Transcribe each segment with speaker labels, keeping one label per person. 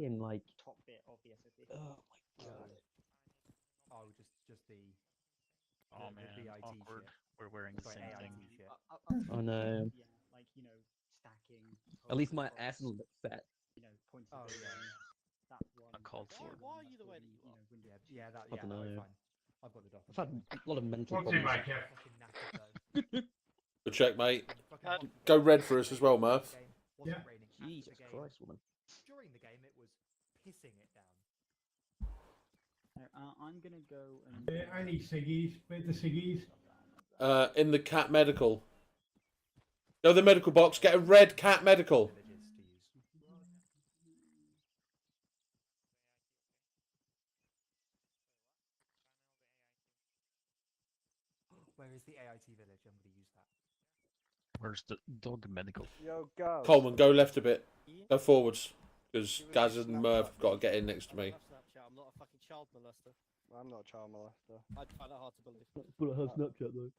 Speaker 1: fucking like
Speaker 2: top bit of the SOP.
Speaker 1: oh my god.
Speaker 3: Oh, just the.
Speaker 4: Oh man,
Speaker 3: the IT
Speaker 4: awkward.
Speaker 3: shit.
Speaker 4: We're wearing the
Speaker 3: Sorry,
Speaker 4: same
Speaker 3: AIT
Speaker 4: thing.
Speaker 3: shit.
Speaker 1: Oh no.
Speaker 2: Yeah, like stacking.
Speaker 1: At least my
Speaker 2: posts,
Speaker 1: ass doesn't look fat.
Speaker 2: Points
Speaker 3: Oh,
Speaker 2: of
Speaker 3: yeah.
Speaker 2: that one.
Speaker 4: I called for it.
Speaker 5: Why are you the way that you are?
Speaker 2: Windows.
Speaker 3: Yeah, that.
Speaker 1: I
Speaker 3: Yeah,
Speaker 1: dunno.
Speaker 3: no, fine. I've got the doc.
Speaker 1: I've had a lot of mental
Speaker 6: What's in
Speaker 1: problems.
Speaker 6: my Kev?
Speaker 3: Fucking knackered though.
Speaker 7: Good check, mate.
Speaker 3: Fucking
Speaker 7: Go red for us as well, Murph.
Speaker 3: Wasn't
Speaker 6: Yeah.
Speaker 3: raining after the
Speaker 1: Jesus
Speaker 3: game.
Speaker 1: Christ, woman.
Speaker 3: During the game, it was pissing it down.
Speaker 2: I'm gonna go and.
Speaker 6: I need ciggies. Where's the ciggies?
Speaker 7: In the cat medical. Go to the medical box. Get a red cat medical.
Speaker 3: Where is the AIT village? I'm going to use that.
Speaker 4: Where's the dog medical?
Speaker 5: Yo, go.
Speaker 7: Coleman, go left a bit. Go forwards. Because Gaz and Murph have got to get in next to me.
Speaker 5: I'm not a fucking child molester.
Speaker 8: I'm not a child molester.
Speaker 5: I'd find that hard to believe.
Speaker 1: But I have Snapchat though.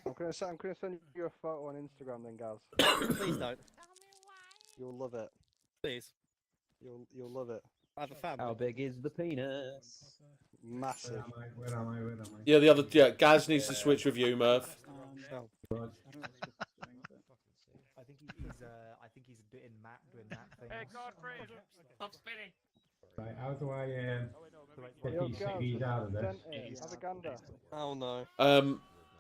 Speaker 8: I'm gonna send you a photo on Instagram then, Gaz.
Speaker 5: Please don't.
Speaker 8: You'll love it.
Speaker 5: Please.
Speaker 8: You'll love it.
Speaker 5: I have a family.
Speaker 1: How big is the penis?
Speaker 8: Massive.
Speaker 6: Where am I?
Speaker 7: Yeah, Gaz needs to switch with you, Murph.
Speaker 8: Oh.
Speaker 3: I think he's doing Matt thing.
Speaker 4: Hey, Godfrey, stop spinning.
Speaker 6: Right, how do I get
Speaker 8: Yo,
Speaker 6: these
Speaker 8: Gaz,
Speaker 6: ciggies out of this?
Speaker 8: have a gander.
Speaker 5: Oh no.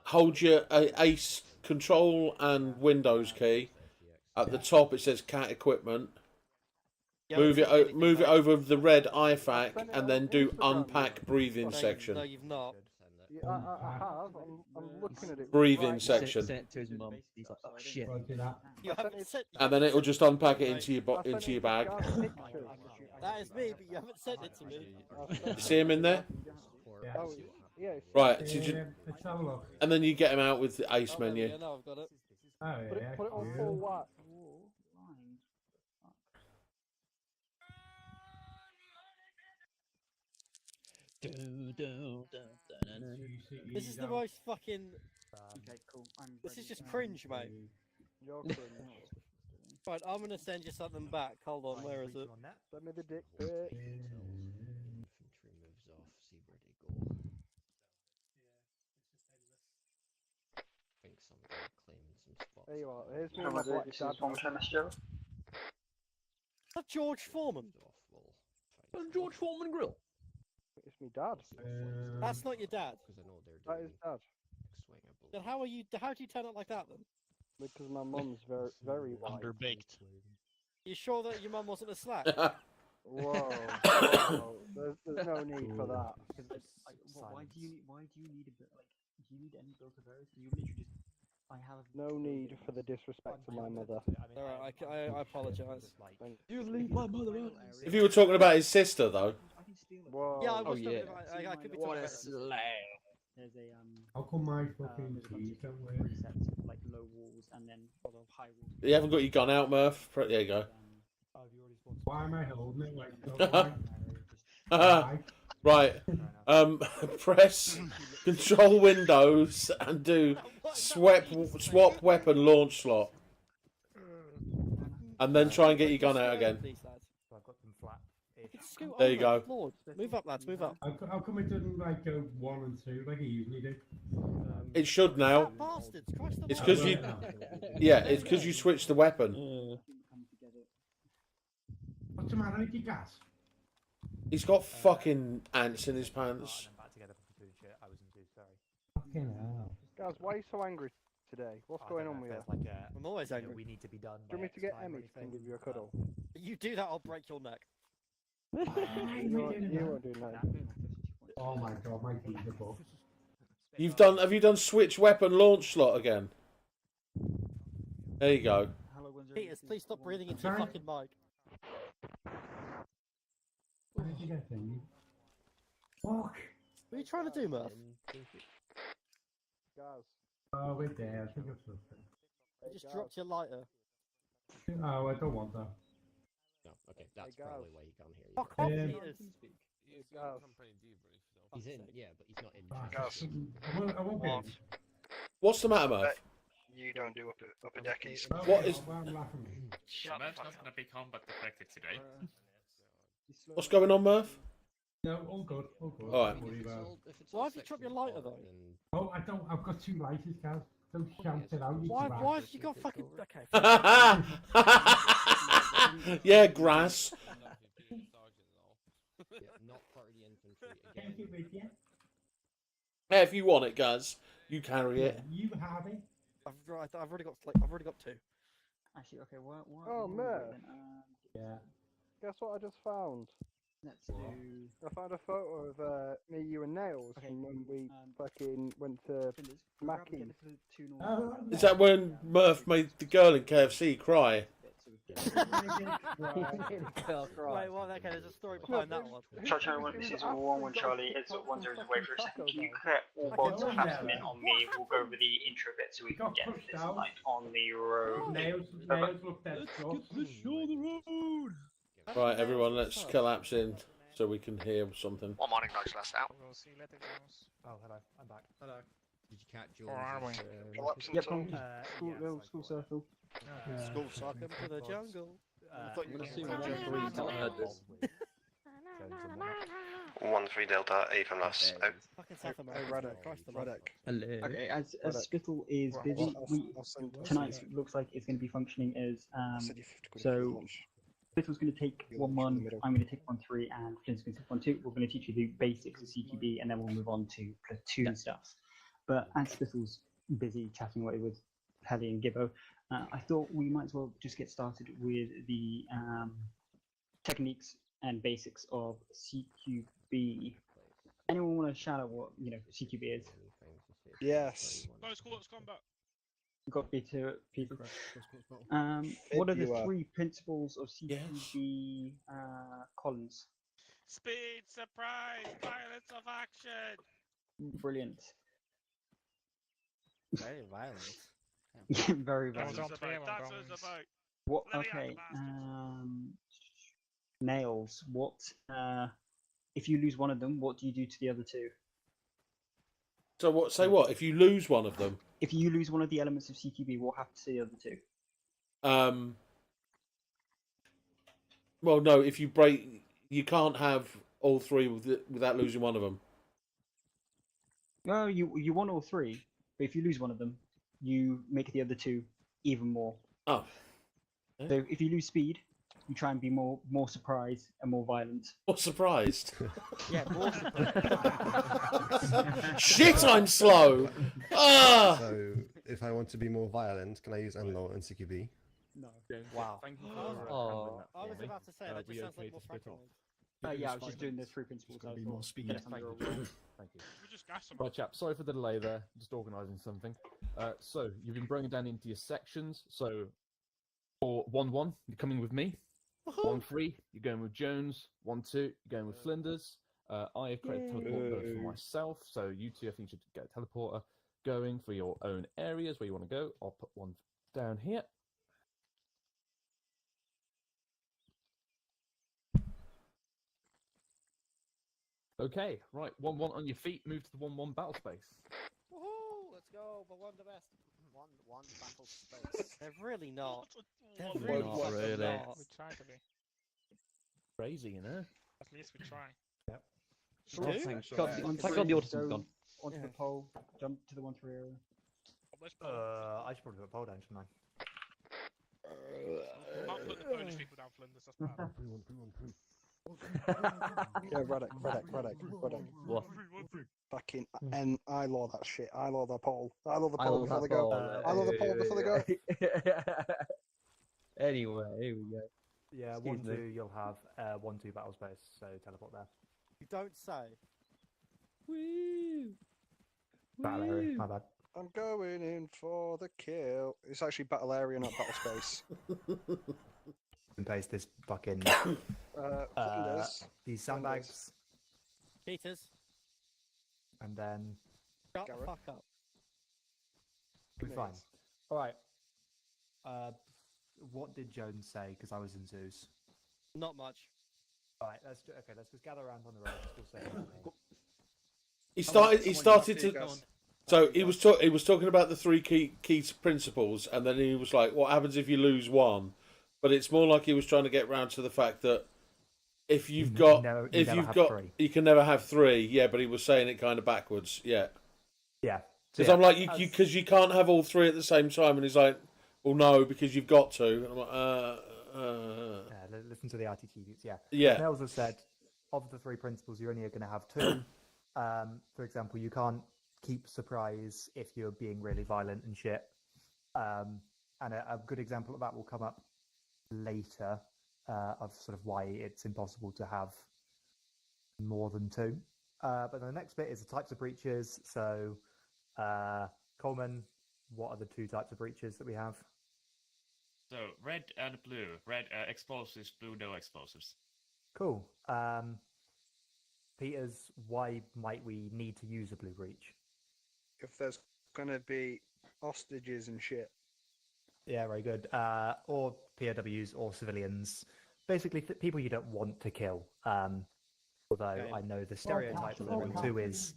Speaker 7: Hold your Ace Control and Windows key. At the top it says cat equipment. Move it over the red IFAC and then do unpack breathing section.
Speaker 5: No, you've not.
Speaker 8: Yeah, I have. I'm looking at it.
Speaker 7: Breathing
Speaker 8: right
Speaker 7: section.
Speaker 1: Sent it to his mum. He's like, oh shit.
Speaker 6: Right, do that.
Speaker 5: You haven't sent.
Speaker 7: And then it will just unpack it into
Speaker 8: now. I
Speaker 7: your
Speaker 8: sent it to
Speaker 7: bag.
Speaker 8: Gaz pictures.
Speaker 5: That is me, but you haven't sent it to me.
Speaker 7: You see him in there?
Speaker 6: Yeah.
Speaker 8: Oh, yeah. it's-
Speaker 7: Right. So
Speaker 6: Let's have a look.
Speaker 7: and then you get him out with the Ace
Speaker 5: Oh, there we
Speaker 7: menu.
Speaker 5: go, now I've got it.
Speaker 6: Oh
Speaker 8: Put
Speaker 6: yeah.
Speaker 8: it on
Speaker 6: cool.
Speaker 8: full whack.
Speaker 5: This is the most fucking.
Speaker 2: Okay, cool.
Speaker 5: This is just cringe, mate.
Speaker 8: You're cringe.
Speaker 5: Right, I'm gonna send you something back. Hold on, where is it?
Speaker 8: Send me the dick pic. There you are. Here's me and my black dad.
Speaker 5: Is that George Foreman?
Speaker 1: George Foreman grill.
Speaker 8: It's me dad.
Speaker 5: That's not your dad.
Speaker 8: That is dad.
Speaker 5: Then how are you? How do you turn out like that then?
Speaker 8: Because my mum's very white.
Speaker 4: Underbaked.
Speaker 5: You sure that your mum wasn't a slack?
Speaker 8: Whoa. Whoa. There's no need for that.
Speaker 2: Why do you need a bit do you need any built various? You literally just I have
Speaker 8: No need for the disrespect to my mother.
Speaker 5: Alright, I apologise.
Speaker 1: You leave my mother out.
Speaker 7: If you were talking about his sister, though.
Speaker 8: Whoa.
Speaker 5: Yeah, I
Speaker 1: Oh
Speaker 5: was
Speaker 1: yeah.
Speaker 5: I could be
Speaker 1: What
Speaker 5: talking
Speaker 1: a
Speaker 5: about
Speaker 1: slag.
Speaker 2: There's a
Speaker 6: How come my
Speaker 2: there's
Speaker 6: fucking
Speaker 2: a bunch
Speaker 6: keys
Speaker 2: of
Speaker 6: don't
Speaker 2: different
Speaker 6: work?
Speaker 2: presets of low walls and then high walls.
Speaker 7: You haven't got your gun out, Murph. There you go.
Speaker 6: Why am I holding it like
Speaker 7: Haha. Right. Press Control Windows and do swap weapon launch slot. And then try and get your gun out again.
Speaker 3: So I've got them flat.
Speaker 7: There you go.
Speaker 5: Lord. Move up, lads, move up.
Speaker 6: How come it doesn't like go 1 and 2 like it usually do?
Speaker 7: It should now.
Speaker 5: Bastards, Christ
Speaker 7: It's
Speaker 5: alive.
Speaker 7: because you, yeah, it's because you switched the weapon.
Speaker 6: What's the matter with your gas?
Speaker 7: He's got fucking ants in his pants.
Speaker 3: Back together for doing shit. I was in too, sorry.
Speaker 6: Fucking hell.
Speaker 8: Guys, why are you so angry today? What's going on with you?
Speaker 3: Like,
Speaker 5: I'm always
Speaker 3: you know,
Speaker 5: angry.
Speaker 3: we need to be done.
Speaker 8: Do you want me
Speaker 3: by
Speaker 8: to get
Speaker 3: X time or
Speaker 8: Emmy to come
Speaker 3: anything?
Speaker 8: give you a cuddle?
Speaker 5: You do that, I'll break your neck.
Speaker 8: You won't do that.
Speaker 6: Oh my god, my keys are full.
Speaker 7: Have you done switch weapon launch slot again? There you go.
Speaker 5: Peters, please stop breathing into
Speaker 6: Sorry?
Speaker 5: your fucking mic.
Speaker 6: Where did you get thingy? Fuck!
Speaker 5: What are you trying to do, Murph?
Speaker 8: Guys.
Speaker 6: Oh, wait there, I think it's something.
Speaker 5: You just dropped your lighter.
Speaker 6: Oh, I don't want that.
Speaker 9: No, okay, that's
Speaker 8: Hey,
Speaker 9: probably
Speaker 8: guys.
Speaker 9: why he can't hear you.
Speaker 5: Fuck off,
Speaker 6: Um,
Speaker 5: Peters.
Speaker 8: Guys.
Speaker 9: He's in, yeah, but he's not in.
Speaker 10: Gus.
Speaker 6: I won't be.
Speaker 10: What?
Speaker 7: What's the matter, Murph?
Speaker 10: You don't do upper deckies.
Speaker 7: What is-
Speaker 6: I'm laughing.
Speaker 10: Shut
Speaker 4: Murph's not going to be combat affected today.
Speaker 7: What's going on, Murph?
Speaker 6: No, all good, all good.
Speaker 7: All right.
Speaker 6: Don't worry about it.
Speaker 5: Why have you dropped your lighter though?
Speaker 6: Oh, I don't. I've got 2 lighters, Kaz. Don't shout it out. You
Speaker 5: Why
Speaker 6: twat.
Speaker 5: have you got fucking okay?
Speaker 7: Yeah, grass.
Speaker 9: Not part of the infantry
Speaker 6: Take it with you.
Speaker 7: Hey, if you want it, Gaz, you carry it.
Speaker 6: You have it.
Speaker 5: I've already got I've already got 2.
Speaker 2: Actually, okay. What?
Speaker 8: Oh, Murph.
Speaker 6: Yeah.
Speaker 8: Guess what I just found?
Speaker 2: Let's do.
Speaker 8: I found a photo of me, you, and Nails
Speaker 2: Okay,
Speaker 8: from when we
Speaker 2: um,
Speaker 8: fucking went to
Speaker 2: Flinders,
Speaker 8: Mackie.
Speaker 2: grab the 2 normal
Speaker 6: Oh,
Speaker 7: Is that when Murph made the girl in KFC cry?
Speaker 2: bits so we can
Speaker 5: Wait, well, okay, there's a story behind that one.
Speaker 10: Charlie 1, this is 1-1 Charlie, it's 1-0 away for a second. Can you clear all bots and have them in on me? We'll go over the intro bit so we can get this light on the road.
Speaker 6: Nails look dead stuff.
Speaker 7: Right, everyone, let's collapse in so we can hear something.
Speaker 10: One morning, guys, last out.
Speaker 4: We'll see you later, girls.
Speaker 3: Oh, hello. I'm back.
Speaker 1: Hello.
Speaker 9: Did you catch
Speaker 4: Or are we?
Speaker 2: Yep, from
Speaker 3: Yeah,
Speaker 2: school circle.
Speaker 5: School sucker to the jungle.
Speaker 1: I thought you were gonna see when referees not heard this.
Speaker 10: 1-3 Delta, A from us. Out.
Speaker 5: Fucking South America. Christ
Speaker 8: Radek.
Speaker 1: Hello.
Speaker 2: Okay, as Spittle is busy, tonight looks like it's going to be functioning as so. Spittle's going to take 1-1, I'm going to take 1-3, and Flint's going to take 1-2. We're going to teach you the basics of CQB, and then we'll move on to platoon stuff. But as Spittle's busy chatting away with Pelly and Gibbo, I thought we might as well just get started with the techniques and basics of CQB. Anyone want to shout out what CQB is?
Speaker 8: Yes.
Speaker 4: Close quarters combat.
Speaker 2: Got Peter. What are the 3 principles of CQB, Collins?
Speaker 4: Speed, surprise, violence of action.
Speaker 2: Brilliant.
Speaker 5: Very violent.
Speaker 2: Yeah, very
Speaker 4: That's
Speaker 2: violent.
Speaker 4: what it's about.
Speaker 2: What?
Speaker 4: Let me out,
Speaker 2: Okay.
Speaker 4: you bastards.
Speaker 2: Nails. What? If you lose one of them, what do you do to the other 2?
Speaker 7: So what? Say what? If you lose one of them,
Speaker 2: If you lose one of the elements of CQB, what happens to the other 2?
Speaker 7: well, no. If you break, you can't have all 3 without losing one of them.
Speaker 2: No, you want all 3, but if you lose one of them, you make the other 2 even more.
Speaker 7: Oh.
Speaker 2: So if you lose speed, you try and be more surprised and more violent.
Speaker 7: What surprised?
Speaker 5: Yeah, more
Speaker 7: Shit, I'm slow. Ah.
Speaker 11: So, if I want to be more violent, can I use Unlaw and CQB?
Speaker 2: No.
Speaker 5: Wow.
Speaker 1: Thank you
Speaker 2: Oh.
Speaker 5: I was about to say, that just sounds like more fragmented.
Speaker 2: Yeah, I was just doing the 3 principles.
Speaker 11: It's gotta be
Speaker 2: I
Speaker 11: more
Speaker 2: thought.
Speaker 11: speed.
Speaker 2: Yeah,
Speaker 1: Thank you. Thank you.
Speaker 4: We just gas them.
Speaker 1: Right, chap. Sorry for the delay there. Just organising something. So you've been broken down into your sections. So for 1-1, you're coming with me. 1-3, you're going with Jones. 1-2, you're going with Flinders. I have created a teleport code for myself. So you 2, I think, should get a teleporter going for your own areas where you want to go. I'll put one down here. Okay, right. 1-1 on your feet. Move to the 1-1 battle space.
Speaker 5: Woohoo! Let's go, but one the best. One battle space. They're really not. They're
Speaker 4: One
Speaker 5: really
Speaker 1: not
Speaker 5: not.
Speaker 1: really.
Speaker 4: We try to be.
Speaker 1: Crazy, you know.
Speaker 4: At least we try.
Speaker 1: Oh, thank
Speaker 2: So,
Speaker 1: God.
Speaker 2: on
Speaker 1: Thank God the
Speaker 2: three,
Speaker 1: autism's
Speaker 2: go
Speaker 1: gone.
Speaker 2: Onto the pole, jump to the 1-3 area.
Speaker 3: I should probably put a pole down, shouldn't I?
Speaker 4: Can't put the Polish people down Flinders, that's bad.
Speaker 8: Yeah, Radek.
Speaker 1: What?
Speaker 8: Fucking, and I law that shit. I law the pole. I law the
Speaker 1: I
Speaker 8: pole
Speaker 1: love
Speaker 8: before
Speaker 1: that
Speaker 8: they go.
Speaker 1: ball.
Speaker 8: I love the pole before they go.
Speaker 1: Anyway, here we go.
Speaker 3: Yeah,
Speaker 1: Excuse
Speaker 3: 1-2,
Speaker 1: me.
Speaker 3: you'll have 1-2 battle space, so teleport there.
Speaker 5: You don't say.
Speaker 1: Woo!
Speaker 3: Battle area, my bad.
Speaker 8: I'm going in for the kill. It's actually battle area, not battle space.
Speaker 3: And paste this fucking
Speaker 8: Flinders.
Speaker 3: these sandbags,
Speaker 5: Peters,
Speaker 3: and then
Speaker 5: shut the
Speaker 8: Garrett.
Speaker 5: fuck up.
Speaker 3: we'll be fine. All right. What did Jones say? Because I was in Zeus.
Speaker 5: Not much.
Speaker 3: All right, let's just gather around on the road. Let's all say our name.
Speaker 7: He started to. So he was talking about the 3 key principles, and then he was like, "What happens if you lose one?" But it's more like he was trying to get round to the fact that If you've got,
Speaker 2: No,
Speaker 7: if
Speaker 2: never
Speaker 7: you've
Speaker 2: have
Speaker 7: got,
Speaker 2: three.
Speaker 7: you can never have three. Yeah, but he was saying it kind of backwards. Yeah.
Speaker 2: Yeah.
Speaker 7: Because I'm like, because you can't have all three at the same time, and he's like, well, no, because you've got to. And I'm like,
Speaker 3: Yeah, listen to the RTTs. Yeah.
Speaker 7: Yeah.
Speaker 3: Nails have said, of the three principles, you're only going to have two. For example, you can't keep surprise if you're being really violent and shit. And a good example of that will come up later, of sort of why it's impossible to have more than two. But the next bit is the types of breaches. So, Coleman, what are the two types of breaches that we have?
Speaker 12: So red and blue. Red explosives, blue no explosives.
Speaker 3: Cool. Peters, why might we need to use a blue breach?
Speaker 8: If there's gonna be hostages and shit.
Speaker 3: Yeah, very good. Or POWs or civilians. Basically, people you don't want to kill. Although I know the stereotype of level 2 is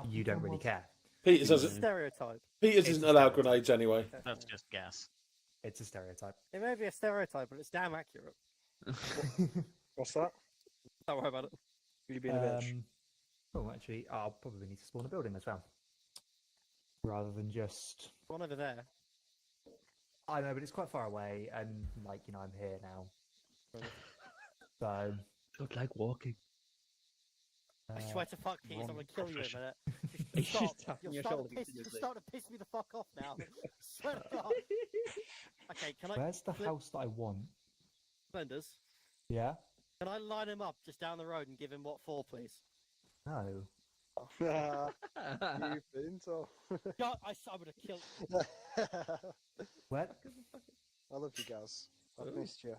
Speaker 3: you don't really care.
Speaker 7: Peters
Speaker 5: It's a
Speaker 7: doesn't.
Speaker 5: stereotype.
Speaker 7: Peters isn't allowed grenades anyway.
Speaker 12: That's just gas.
Speaker 3: It's a stereotype.
Speaker 5: It may be a stereotype, but it's damn accurate.
Speaker 8: What's that?
Speaker 5: Don't worry about it.
Speaker 8: You being a bitch.
Speaker 3: Oh, actually, I'll probably need to spawn a building as well. Rather than just...
Speaker 5: One over there.
Speaker 3: I know, but it's quite far away, and, like, you know, I'm here now. So...
Speaker 13: Don't like walking.
Speaker 5: I swear to fuck, Pete, I'm gonna kill you in a minute.
Speaker 13: He's
Speaker 5: Stop.
Speaker 13: just tapping
Speaker 5: You're
Speaker 13: your shoulder
Speaker 5: starting to piss me the fuck off now. Swear to God. Okay, can I...
Speaker 3: Where's the house that I want?
Speaker 5: Blenders,
Speaker 3: Yeah?
Speaker 5: can I line him up just down the road and give him what for, please?
Speaker 3: No.
Speaker 8: You've been so.
Speaker 5: God, I would have killed...
Speaker 3: What?
Speaker 8: I love you guys. I've missed you.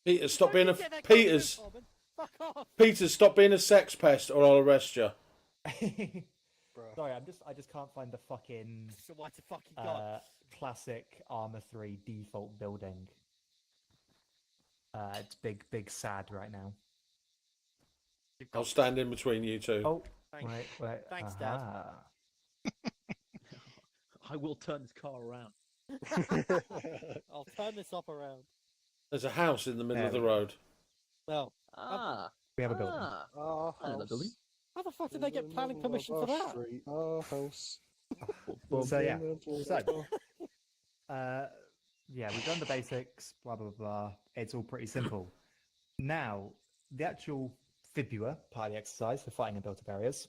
Speaker 7: Peters, stop being a
Speaker 5: Get that
Speaker 7: Peters.
Speaker 5: goddamn Corbin. Fuck off!
Speaker 7: Peters, stop being a sex pest, or I'll arrest you.
Speaker 3: Sorry, I just can't find the fucking
Speaker 5: So what the fuck you got?
Speaker 3: classic Arma3 default building. It's big sad right now.
Speaker 7: I'll stand in between you two.
Speaker 3: Oh,
Speaker 5: Thanks.
Speaker 3: wait.
Speaker 5: Thanks, Dad.
Speaker 13: I will turn this car around.
Speaker 5: I'll turn this up around.
Speaker 7: There's a house in the middle of the
Speaker 3: There we
Speaker 7: road.
Speaker 5: No.
Speaker 3: We have a building.
Speaker 8: Our
Speaker 13: I know that building.
Speaker 5: How the fuck did they get planning permission for that?
Speaker 8: Our house.
Speaker 3: So yeah, yeah, we've done the basics, blah blah blah. It's all pretty simple. Now, the actual fibula part of the exercise for fighting in built-up areas.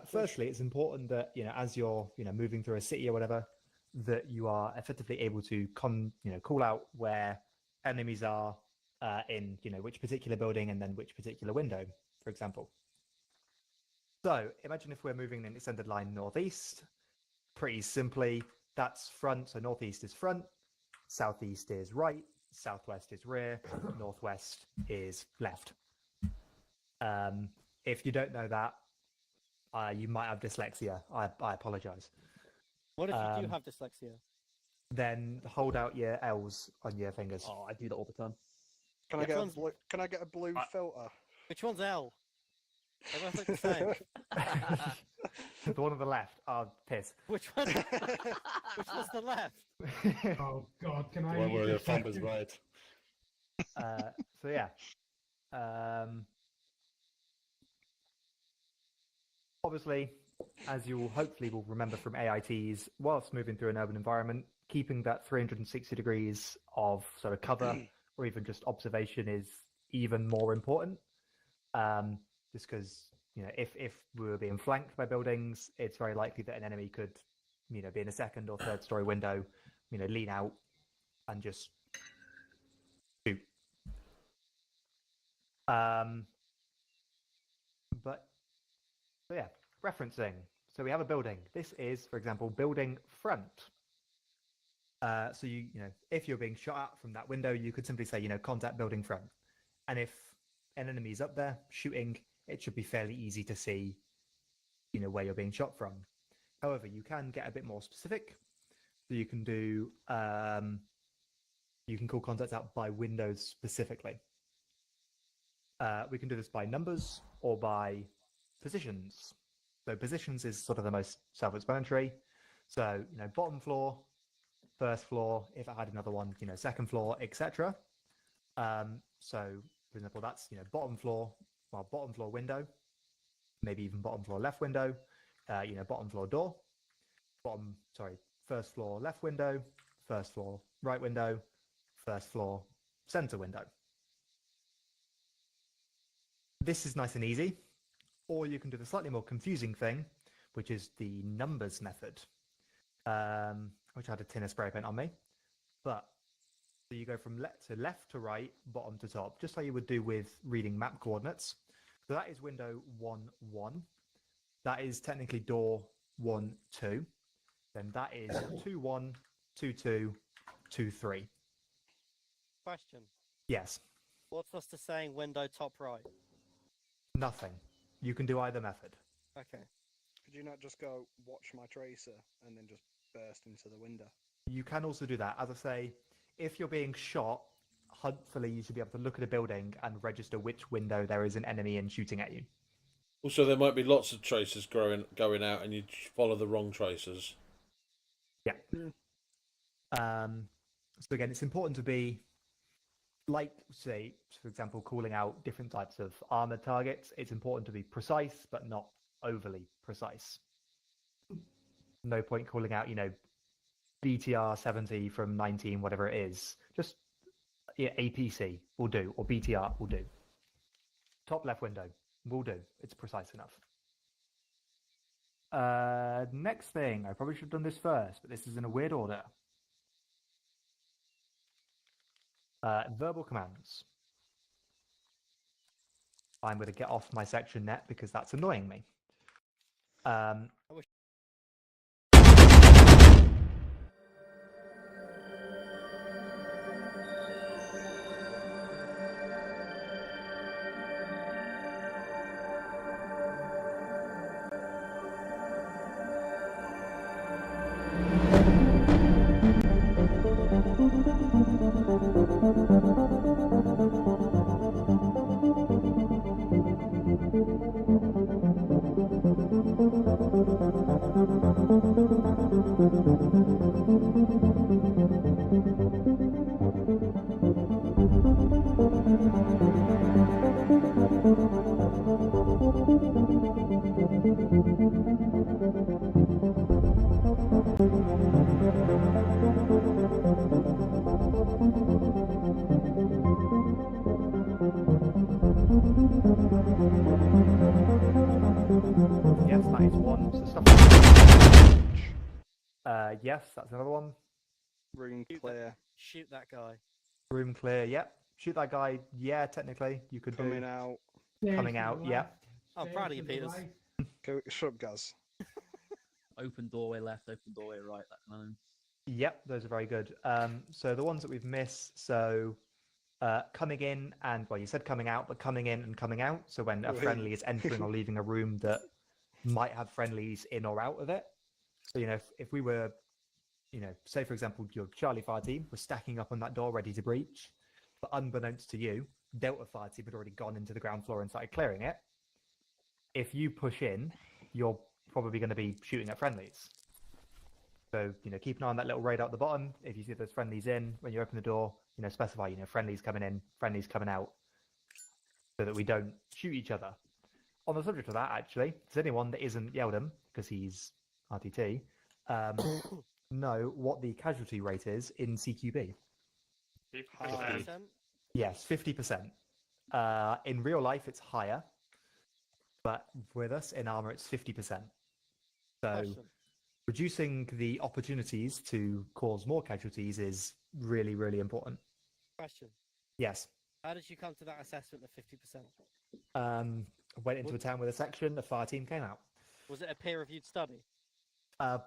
Speaker 3: Firstly, it's important that as you're moving through a city or whatever, that you are effectively able to call out where enemies are in which particular building and then which particular window, for example. So imagine if we're moving an extended line northeast. Pretty simply, that's front. So northeast is front, southeast is right, southwest is rear, northwest is left. If you don't know that, you might have dyslexia. I apologize.
Speaker 5: What if you do have dyslexia?
Speaker 3: Then hold out your L's on your fingers.
Speaker 13: Oh, I do that all the time.
Speaker 8: Can I get a blue filter?
Speaker 5: Which one's L? Everyone's like the same.
Speaker 3: The one on the left. Oh, piss.
Speaker 5: Which one? Which one's the left?
Speaker 6: Oh God, can I?
Speaker 11: One where your thumb is right.
Speaker 3: So yeah. Obviously, as you hopefully will remember from AITs, whilst moving through an urban environment, keeping that 360 degrees of sort of cover or even just observation is even more important. Just because, if we were being flanked by buildings, it's very likely that an enemy could, be in a second or third story window, lean out and just shoot. So yeah, referencing. So we have a building. This is, for example, building front. So if you're being shot at from that window, you could simply say, contact building front. And if an enemy is up there shooting, it should be fairly easy to see, where you're being shot from. However, you can get a bit more specific. So you can do, you can call contacts out by windows specifically. We can do this by numbers or by positions. So positions is sort of the most self-explanatory. So, bottom floor, first floor, if I had another one, second floor, etc. So For example, that's bottom floor, well, bottom floor window, maybe even bottom floor left window, bottom floor door, first floor left window, first floor right window, first floor center window. This is nice and easy, or you can do the slightly more confusing thing, which is the numbers method, which I had a tin of spray paint on me. But so you go from left to right, bottom to top, just like you would do with reading map coordinates. So that is window 1, 1. That is technically door 1, 2. Then that is 2, 1, 2, 2, 2, 3.
Speaker 5: Question.
Speaker 3: Yes.
Speaker 5: What's us to saying window top right?
Speaker 3: Nothing. You can do either method.
Speaker 5: Okay.
Speaker 8: Could you not just go watch my tracer and then just burst into the window?
Speaker 3: You can also do that. As I say, if you're being shot, hopefully you should be able to look at a building and register which window there is an enemy in shooting at you.
Speaker 7: Also, there might be lots of tracers going out, and you follow the wrong tracers.
Speaker 3: Yeah. So again, it's important to be, like, say, for example, calling out different types of armored targets. It's important to be precise, but not overly precise. No point calling out, BTR 70 from 19, whatever it is. Just APC will do, or BTR will do. Top left window will do. It's precise enough. Next thing, I probably should have done this first, but this is in a weird order. Verbal commands. I'm going to get off my section net because that's annoying me. Yes, that is one. So stuff. Yes, that's another one.
Speaker 8: Room clear.
Speaker 5: Shoot that guy.
Speaker 3: Room clear. Yep. Shoot that guy. Yeah, technically you could
Speaker 8: Coming
Speaker 3: do.
Speaker 8: out.
Speaker 3: Coming out. Yep.
Speaker 5: I'm proud of you, Peters.
Speaker 8: Go, shut up, Gaz.
Speaker 13: Open doorway left, open doorway right. That kind of.
Speaker 3: Yep, those are very good. So the ones that we've missed. So coming in and, well, you said coming out, but coming in and coming out. So when a friendly is entering or leaving a room that might have friendlies in or out of it. So, if we were, say, for example, your Charlie Fire team was stacking up on that door ready to breach, but unbeknownst to you, Delta Fire team had already gone into the ground floor and started clearing it. If you push in, you're probably going to be shooting at friendlies. So, keep an eye on that little radar at the bottom. If you see those friendlies in, when you open the door, specify, friendlies coming in, friendlies coming out, so that we don't shoot each other. On the subject of that, actually, does anyone that isn't Yeldon, because he's RTT, know what the casualty rate is in CQB?
Speaker 12: 50%.
Speaker 3: Yes, 50%. In real life, it's higher, but with us in Arma, it's 50%. So reducing the opportunities to cause more casualties is really, really important.
Speaker 5: Question.
Speaker 3: Yes.
Speaker 5: How did you come to that assessment of 50%?
Speaker 3: Went into a town with a section, a fire team came out.
Speaker 5: Was it a peer-reviewed study?
Speaker 3: I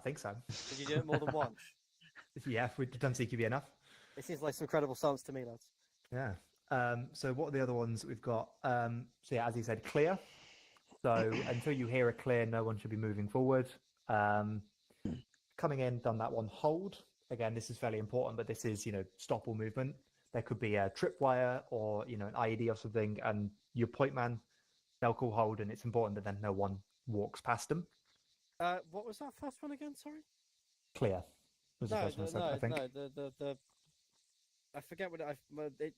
Speaker 3: think so.
Speaker 5: Did you do it more than once?
Speaker 3: Yeah, we've done CQB enough.
Speaker 5: It seems like some credible science to me, lads.
Speaker 3: Yeah. So what are the other ones that we've got? So yeah, as you said, clear. So until you hear a clear, no one should be moving forward. Coming in, done that one. Hold. Again, this is fairly important, but this is, stop all movement. There could be a tripwire or, an IED or something, and your point man, they'll call hold, and it's important that then no one walks past them.
Speaker 5: What was that first one again? Sorry.
Speaker 3: Clear was the first one I said, I think.
Speaker 5: No, I forget what it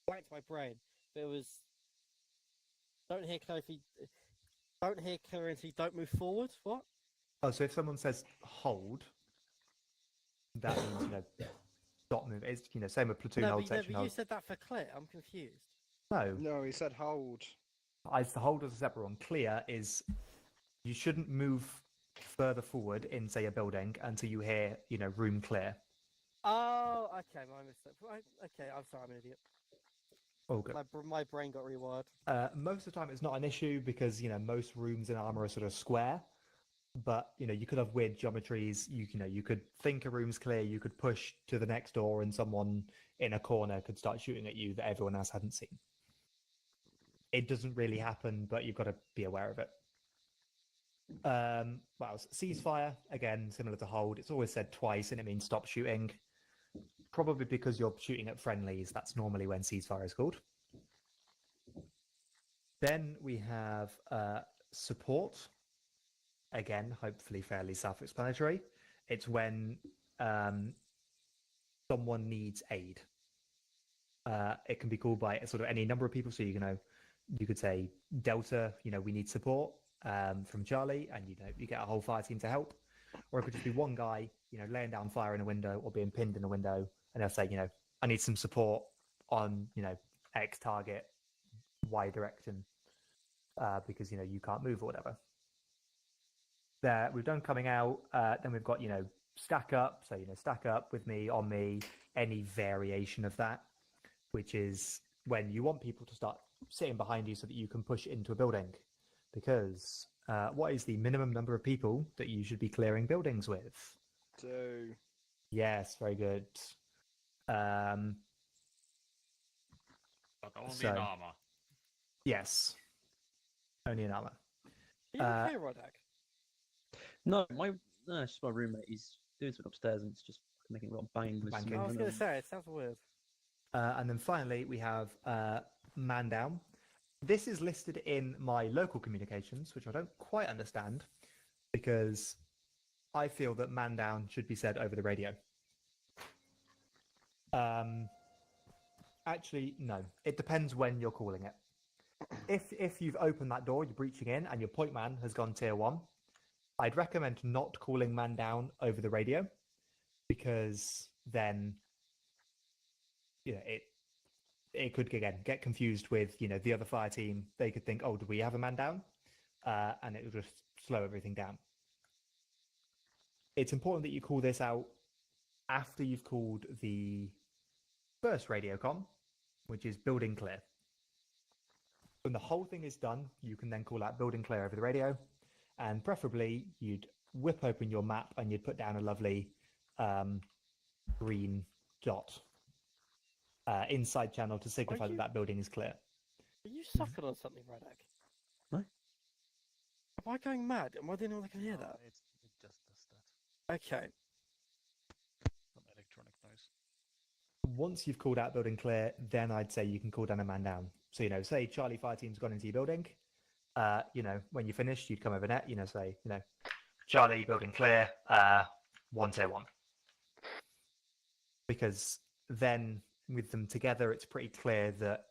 Speaker 5: blanked my brain. There was don't hear clearly. Don't hear clearly. Don't move forward. What?
Speaker 3: Oh, so if someone says hold, that means stop moving. It's same with platoon hold,
Speaker 5: No,
Speaker 3: section
Speaker 5: but
Speaker 3: hold.
Speaker 5: you said that for clear. I'm confused.
Speaker 3: No,
Speaker 8: No, he said hold.
Speaker 3: the hold was a separate one. Clear is you shouldn't move further forward in, say, a building until you hear, room clear.
Speaker 5: Oh, okay, my mistake. Right, okay, I'm sorry, I'm an idiot.
Speaker 3: Oh, good.
Speaker 5: My brain got rewired.
Speaker 3: Most of the time, it's not an issue because most rooms in Arma are sort of square. But you could have weird geometries. You could think a room's clear. You could push to the next door, and someone in a corner could start shooting at you that everyone else hadn't seen. It doesn't really happen, but you've got to be aware of it. Well, ceasefire, again, similar to hold. It's always said twice, and it means stop shooting. Probably because you're shooting at friendlies. That's normally when ceasefire is called. Then we have support. Again, hopefully fairly self-explanatory. It's when someone needs aid. It can be called by sort of any number of people. So you could say Delta. We need support from Charlie, and you get a whole fire team to help. Or it could just be one guy, laying down fire in a window or being pinned in a window, and they'll say, I need some support on, X target, Y direction, because you can't move or whatever. There, we've done coming out. Then we've got stack up. So stack up with me, on me, any variation of that, which is when you want people to start sitting behind you so that you can push into a building. Because what is the minimum number of people that you should be clearing buildings with?
Speaker 8: 2.
Speaker 3: Yes, very good.
Speaker 12: But only in Arma.
Speaker 3: Yes, only in Arma.
Speaker 5: Are you okay, Rodak?
Speaker 13: No, it's just my roommate. He's doing something upstairs and it's just making a lot of banging. With
Speaker 3: Banging.
Speaker 13: some
Speaker 5: I was going to say, it sounds weird.
Speaker 3: And then finally, we have man down. This is listed in my local communications, which I don't quite understand, because I feel that man down should be said over the radio. Actually, no. It depends when you're calling it. If you've opened that door, you're breaching in, and your point man has gone tier 1, I'd recommend not calling man down over the radio, because then it could again get confused with the other fire team. They could think, oh, do we have a man down? And it will just slow everything down. It's important that you call this out after you've called the first radio comm, which is building clear. When the whole thing is done, you can then call out building clear over the radio, and preferably you'd whip open your map and you'd put down a lovely green dot inside channel to signify that that building is clear.
Speaker 5: Are you sucking on something, Rodak?
Speaker 13: No.
Speaker 5: Am I going mad? Am I the only one that can hear that?
Speaker 4: It just does that.
Speaker 5: Okay.
Speaker 4: Some electronic noise.
Speaker 3: Once you've called out building clear, then I'd say you can call down a man down. So, say Charlie fire team's gone into your building. When you finished, you'd come over net, say, Charlie building clear, 1 tier 1. Because then with them together, it's pretty clear that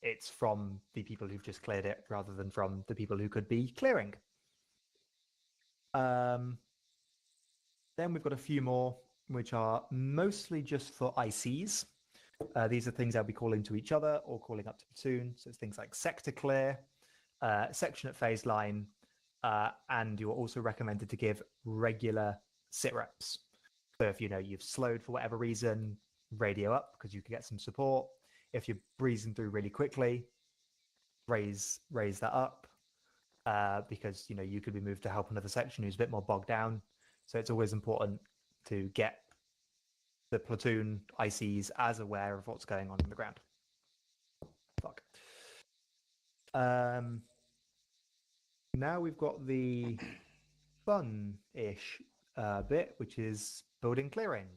Speaker 3: it's from the people who've just cleared it rather than from the people who could be clearing. Then we've got a few more, which are mostly just for ICs. These are things they'll be calling to each other or calling up to platoon. So it's things like sector clear, section at phase line, and you're also recommended to give regular sit reps. So if you've slowed for whatever reason, radio up because you can get some support. If you're breezing through really quickly, raise that up because you could be moved to help another section who's a bit more bogged down. So it's always important to get the platoon ICs as aware of what's going on the ground. Fuck. Now we've got the fun-ish bit, which is building clearing.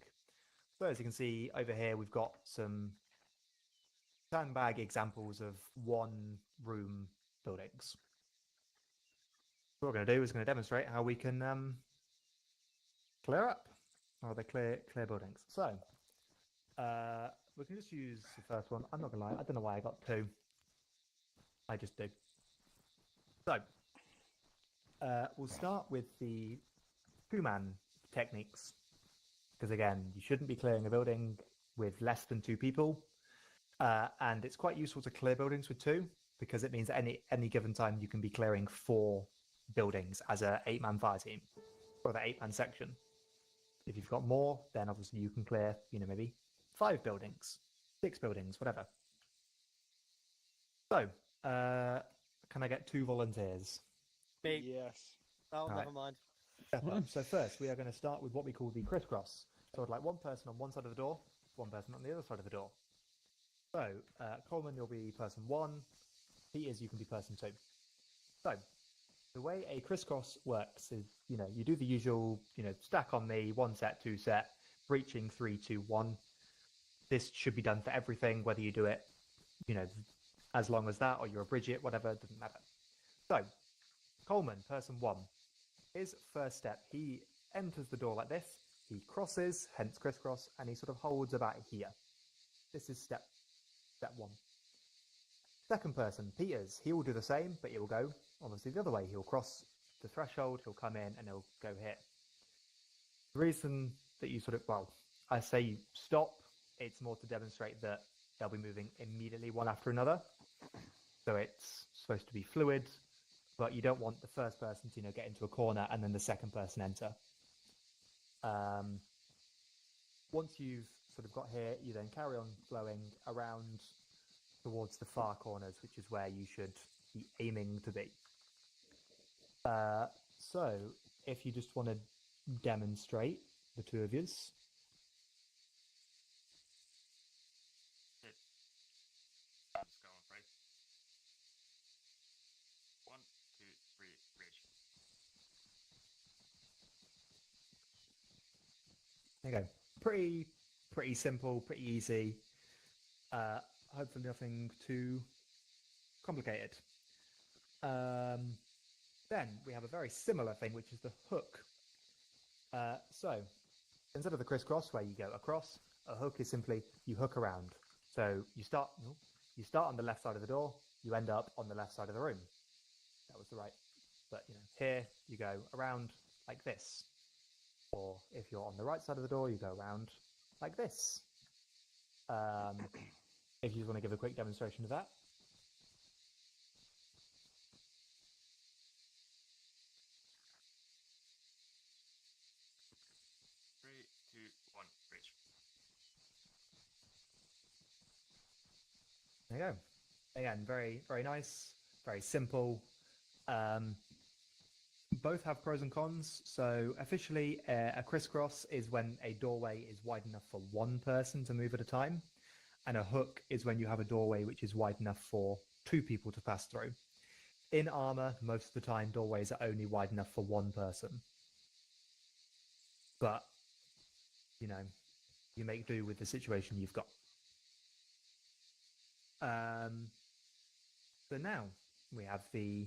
Speaker 3: So as you can see over here, we've got some sandbag examples of one-room buildings. What we're going to do is going to demonstrate how we can clear up, or they clear buildings. So we can just use the first one. I'm not going to lie, I don't know why I got 2. I just do. So, we'll start with the two-man techniques. Because again, you shouldn't be clearing a building with less than 2 people. And it's quite useful to clear buildings with 2, because it means at any given time you can be clearing 4 buildings as a 8-man fire team, or the 8-man section. If you've got more, then obviously you can clear, maybe 5 buildings, 6 buildings, whatever. So, can I get 2 volunteers?
Speaker 5: Big.
Speaker 8: Yes.
Speaker 5: Oh, never mind.
Speaker 3: So first, we are going to start with what we call the crisscross. So I'd like one person on one side of the door, one person on the other side of the door. So, Coleman, you'll be person 1. Peters, you can be person 2. So, the way a crisscross works is, you do the usual, stack on me, 1 set, 2 set, breaching 3, 2, 1. This should be done for everything, whether you do it, as long as that, or you're a Bridget, whatever, it doesn't matter. So, Coleman, person 1. His first step, he enters the door like this, he crosses, hence crisscross, and he sort of holds about here. This is step 1. Second person, Peters, he will do the same, but he will go, obviously, the other way. He'll cross the threshold, he'll come in, and he'll go here. The reason that you I say you stop, it's more to demonstrate that they'll be moving immediately one after another. So it's supposed to be fluid, but you don't want the first person to, get into a corner and then the second person enter. Once you've sort of got here, you then carry on flowing around towards the far corners, which is where you should be aiming to be. So if you just want to demonstrate the 2 of yous.
Speaker 12: Let's go on, right? 1, 2, 3, bridge.
Speaker 3: There you go. Pretty simple, pretty easy. Hopefully nothing too complicated. Then we have a very similar thing, which is the hook. So instead of the crisscross where you go across, a hook is simply you hook around. So you start on the left side of the door, you end up on the left side of the room. That was the right. But here you go around like this. Or if you're on the right side of the door, you go around like this. If you just want to give a quick demonstration of that.
Speaker 12: Three, two, one, bridge.
Speaker 3: There you go. Again, very, very nice, very simple. Both have pros and cons. So officially, a crisscross is when a doorway is wide enough for 1 person to move at a time. And a hook is when you have a doorway which is wide enough for 2 people to pass through. In Arma, most of the time, doorways are only wide enough for 1 person. But, you make do with the situation you've got. So now we have the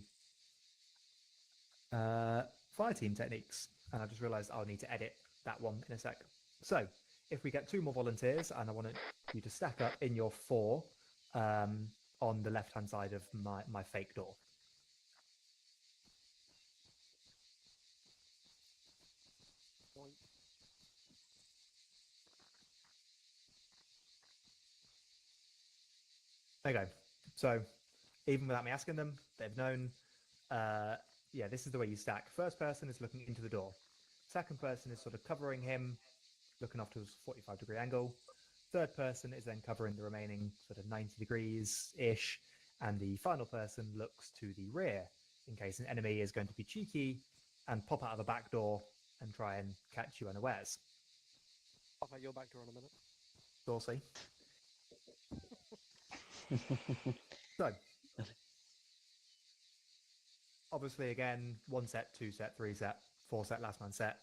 Speaker 3: fire team techniques. And I just realized I'll need to edit that one in a sec. So if we get 2 more volunteers, and I want you to stack up in your 4 on the left-hand side of my fake door. There you go. So even without me asking them, they've known, yeah, this is the way you stack. First person is looking into the door. Second person is sort of covering him, looking off to his 45-degree angle. Third person is then covering the remaining sort of 90 degrees-ish. And the final person looks to the rear in case an enemy is going to be cheeky and pop out of a back door and try and catch you unawares.
Speaker 5: Pop out your back door in a minute.
Speaker 3: Saucy. So, obviously, again, 1 set, 2 set, 3 set, 4 set, last man set.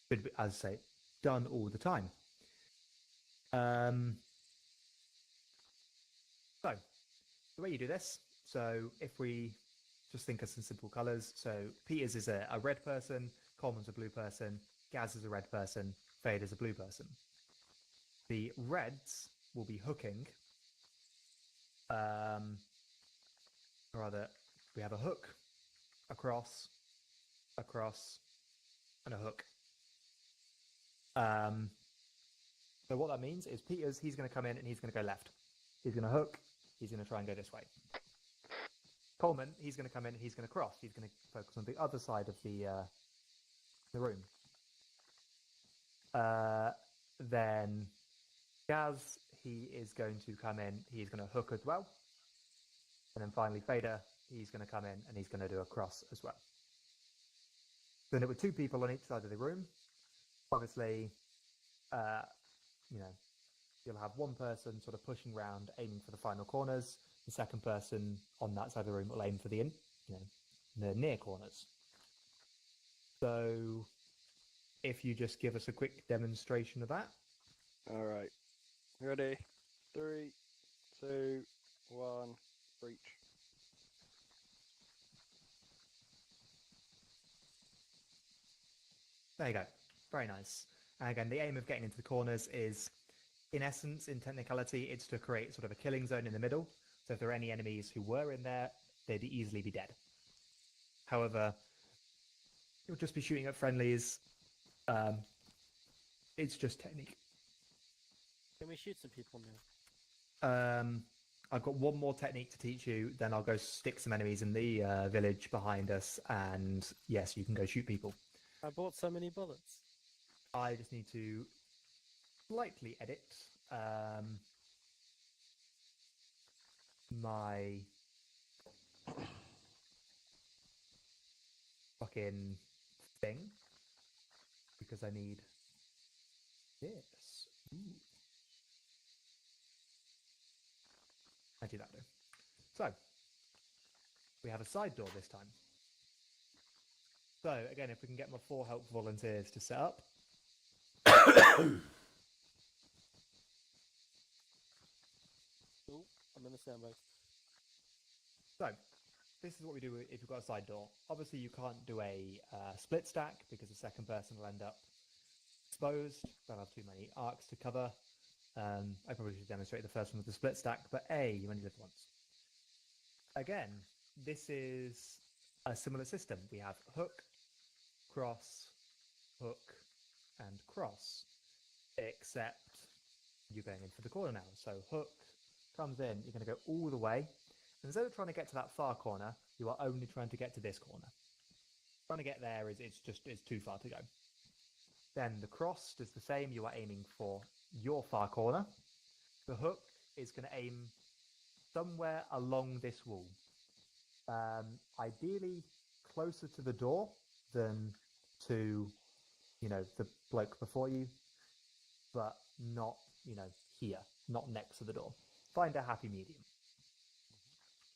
Speaker 3: Should be, as I say, done all the time. So, the way you do this, so if we just think of some simple colours, so Peters is a red person, Coleman's a blue person, Gaz is a red person, Fade is a blue person. The reds will be hooking or rather, we have a hook, across, and a hook. So what that means is he's going to come in and he's going to go left. He's going to hook. He's going to try and go this way. Coleman, he's going to come in and he's going to cross. He's going to focus on the other side of the room. Then Gaz, he is going to come in. He's going to hook as well. And then finally Fader, he's going to come in and he's going to do a cross as well. Then it with 2 people on each side of the room. Obviously, you'll have one person sort of pushing around, aiming for the final corners. The second person on that side of the room will aim for the near corners. So, if you just give us a quick demonstration of that.
Speaker 8: All right. Ready? 3, 2, 1, breach.
Speaker 3: There you go. Very nice. And again, the aim of getting into the corners is, in essence, in technicality, it's to create sort of a killing zone in the middle. So if there are any enemies who were in there, they'd easily be dead. However, you'll just be shooting at friendlies. It's just technique.
Speaker 5: Can we shoot some people now?
Speaker 3: I've got one more technique to teach you, then I'll go stick some enemies in the village behind us, and yes, you can go shoot people.
Speaker 5: I bought so many bullets.
Speaker 3: I just need to slightly edit my fucking thing, because I need this. Ooh. I do that though. So we have a side door this time. So again, if we can get my 4 help volunteers to set up.
Speaker 5: Oh, I'm in the sandbag.
Speaker 3: So this is what we do if you've got a side door. Obviously, you can't do a split stack because the second person will end up exposed. They'll have too many arcs to cover. I probably should demonstrate the first one with the split stack, but you only live once. Again, this is a similar system. We have hook, cross, hook, and cross, except you're going in for the corner now. So hook comes in, you're going to go all the way. Instead of trying to get to that far corner, you are only trying to get to this corner. Trying to get there it's too far to go. Then the cross does the same. You are aiming for your far corner. The hook is going to aim somewhere along this wall. Ideally closer to the door than to, the bloke before you, but not, here, not next to the door. Find a happy medium.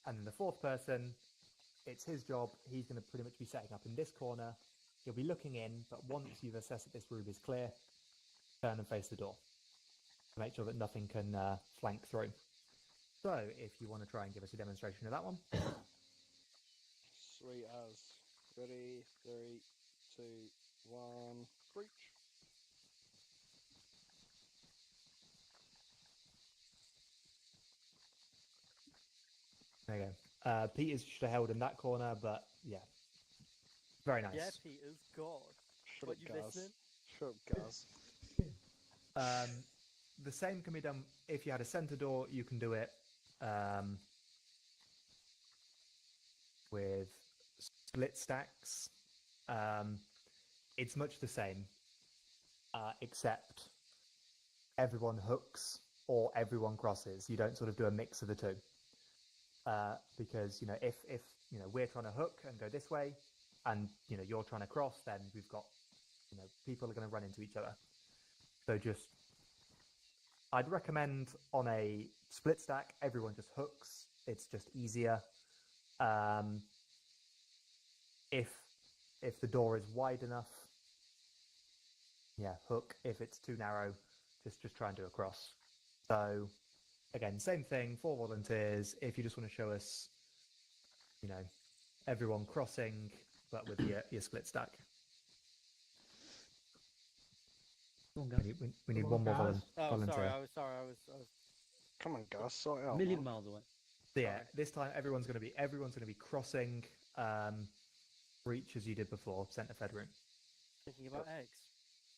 Speaker 3: And then the 4th person, it's his job. He's going to pretty much be setting up in this corner. He'll be looking in, but once you've assessed that this room is clear, turn and face the door to make sure that nothing can flank through. So, if you want to try and give us a demonstration of that one.
Speaker 8: Sweet as. Ready? 3, 2, 1, breach.
Speaker 3: There you go. Peter's should have held in that corner, but yeah. Very nice.
Speaker 5: Yeah, Peter's God.
Speaker 8: Shut
Speaker 5: What,
Speaker 8: up,
Speaker 5: you
Speaker 8: Gaz.
Speaker 5: listening?
Speaker 8: Shut up, Gaz.
Speaker 3: The same can be done if you had a center door. You can do it with split stacks. It's much the same, except everyone hooks or everyone crosses. You don't sort of do a mix of the two. Because if we're trying to hook and go this way, and you're trying to cross, then we've got people are going to run into each other. So I'd recommend on a split stack everyone just hooks. It's just easier. If the door is wide enough, hook. If it's too narrow, just try and do a cross. So again, same thing, 4 volunteers. If you just want to show us, everyone crossing, but with your split stack. We need one more volunteer.
Speaker 5: Oh, sorry, I was.
Speaker 8: Come on, Gaz, sort it out.
Speaker 13: A million
Speaker 8: man.
Speaker 13: miles away.
Speaker 3: So yeah, this time everyone's going to be crossing breach as you did before, center fed room.
Speaker 5: Thinking about eggs.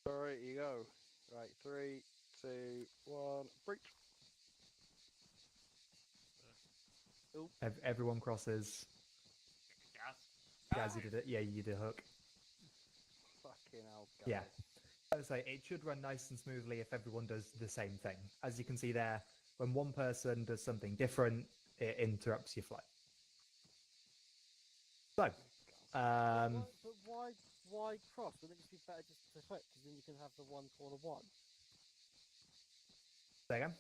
Speaker 8: Alright, you go. Right, 3, 2, 1, breach.
Speaker 3: Everyone crosses. Gaz, you did it. Yeah, you did a hook.
Speaker 8: Fucking hell, guys.
Speaker 3: Yeah. I would say it should run nice and smoothly if everyone does the same thing. As you can see there, when one person does something different, it interrupts your flight. So,
Speaker 5: But why cross? Wouldn't it just be better just to hook? Because then you can have the one corner one.
Speaker 3: say again?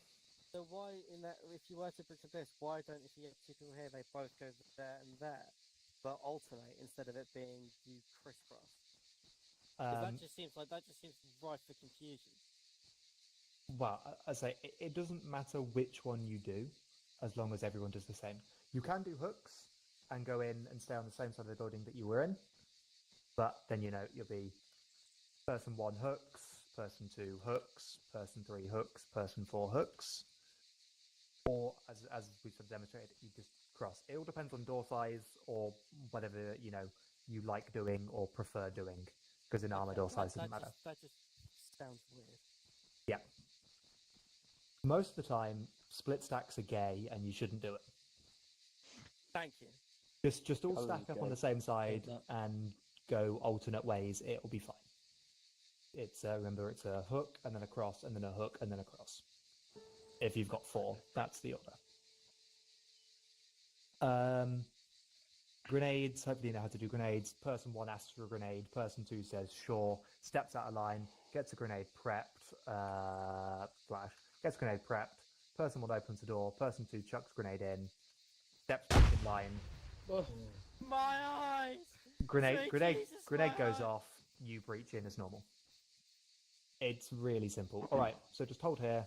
Speaker 5: So why in that? If you were to bridge this, why don't if you have two people here, they both go there and there, but alternate instead of it being you crisscross? That just seems rife for confusion.
Speaker 3: Well, I say it doesn't matter which one you do, as long as everyone does the same. You can do hooks and go in and stay on the same side of the building that you were in, but then you'll be person 1 hooks, person 2 hooks, person 3 hooks, person 4 hooks, or as we sort of demonstrated, you just cross. It all depends on door size or whatever you like doing or prefer doing, because in Arma door size doesn't matter.
Speaker 5: That just sounds weird.
Speaker 3: Yeah. Most of the time, split stacks are gay, and you shouldn't do it.
Speaker 5: Thank you.
Speaker 3: Just all stack up on the same side and go alternate ways. It'll be fine. It's remember, it's a hook and then a cross and then a hook and then a cross. If you've got 4, that's the order. Grenades. Hopefully you know how to do grenades. Person 1 asks for a grenade. Person 2 says sure. Steps out of line. Gets a grenade prepped. Flash. Gets a grenade prepped. Person 1 opens the door. Person 2 chucks grenade in. Steps back in line.
Speaker 5: Oh. My eyes!
Speaker 3: Grenade goes off. You breach in as normal. It's really simple. All right, so just hold here.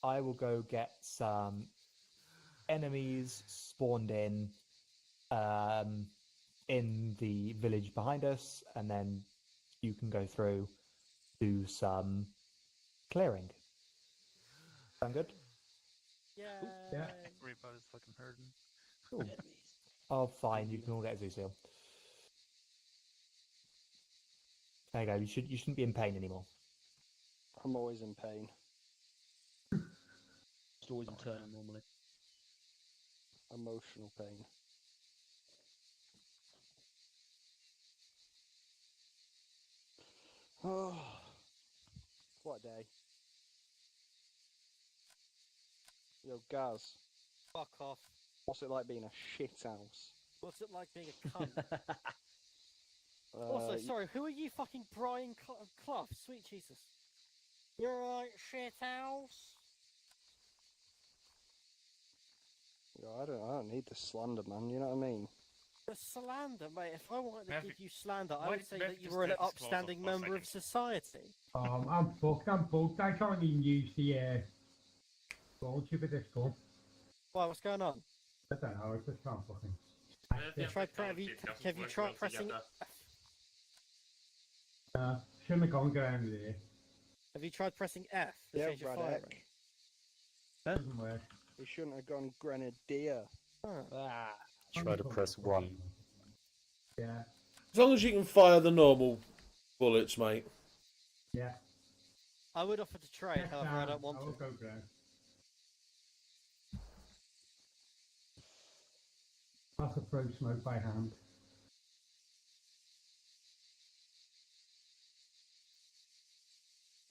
Speaker 3: I will go get some enemies spawned in the village behind us, and then you can go through, do some clearing. Sound good?
Speaker 5: Yeah.
Speaker 4: Everybody's fucking hurting.
Speaker 3: Cool. Oh, fine. You can all get a zoo seal. There you go. You shouldn't be in pain anymore.
Speaker 8: I'm always in pain.
Speaker 13: It's always internal normally.
Speaker 8: Emotional pain. Oh, what a day. Yo, Gaz.
Speaker 5: Fuck off.
Speaker 8: What's it like being a shit house?
Speaker 5: What's it like being a cunt? Also, sorry, who are you fucking Brian Clough? Sweet Jesus. You're right, shit house.
Speaker 8: Yo, I don't need the slander, man. You know what I mean?
Speaker 5: The slander, mate. If I wanted to give you slander, I would say that you were an upstanding member of society.
Speaker 6: I'm fucked. I can't even use the launcher with this gun.
Speaker 5: Why? What's going on?
Speaker 6: I don't know. I just can't fucking.
Speaker 5: Have you tried pressing?
Speaker 6: Shouldn't have gone down there.
Speaker 5: Have you tried pressing F to
Speaker 8: Yeah,
Speaker 5: change your fire rate?
Speaker 6: Doesn't work.
Speaker 8: He shouldn't have gone grenadier.
Speaker 14: Try to press 1.
Speaker 6: Yeah.
Speaker 7: As long as you can fire the normal bullets, mate.
Speaker 6: Yeah.
Speaker 5: I would offer to trade, however, I don't want
Speaker 6: I will
Speaker 5: to.
Speaker 6: go down. That's a throw smoke by hand.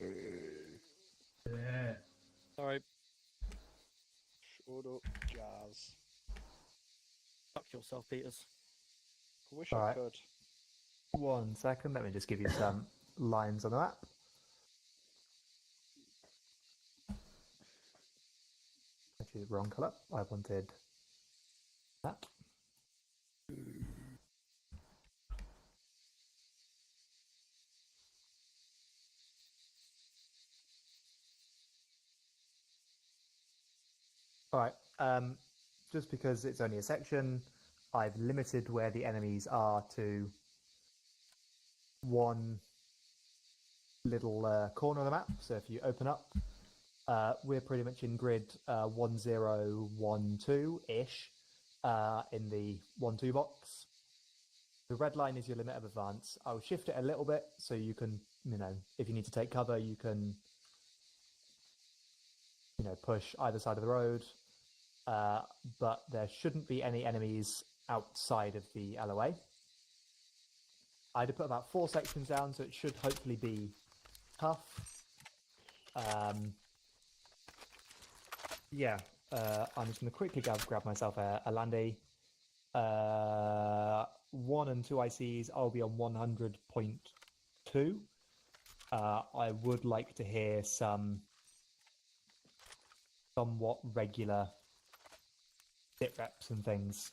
Speaker 6: Yeah.
Speaker 5: Sorry.
Speaker 8: Shut up, Jazz.
Speaker 5: Fuck yourself, Peters.
Speaker 8: I wish
Speaker 3: All
Speaker 8: I
Speaker 3: right.
Speaker 8: could.
Speaker 3: 1 second. Let me just give you some lines on the map. Actually, the wrong colour. I wanted that. All right. Just because it's only a section, I've limited where the enemies are to one little corner of the map. So if you open up, we're pretty much in grid 1012-ish in the 1-2 box. The red line is your limit of advance. I'll shift it a little bit so you can, if you need to take cover, you can, push either side of the road. But there shouldn't be any enemies outside of the LOA. I'd put about 4 sections down, so it should hopefully be tough. Yeah, I'm just going to quickly grab myself a Landy. 1 and 2 ICs, I'll be on 100.2. I would like to hear some somewhat regular sit reps and things.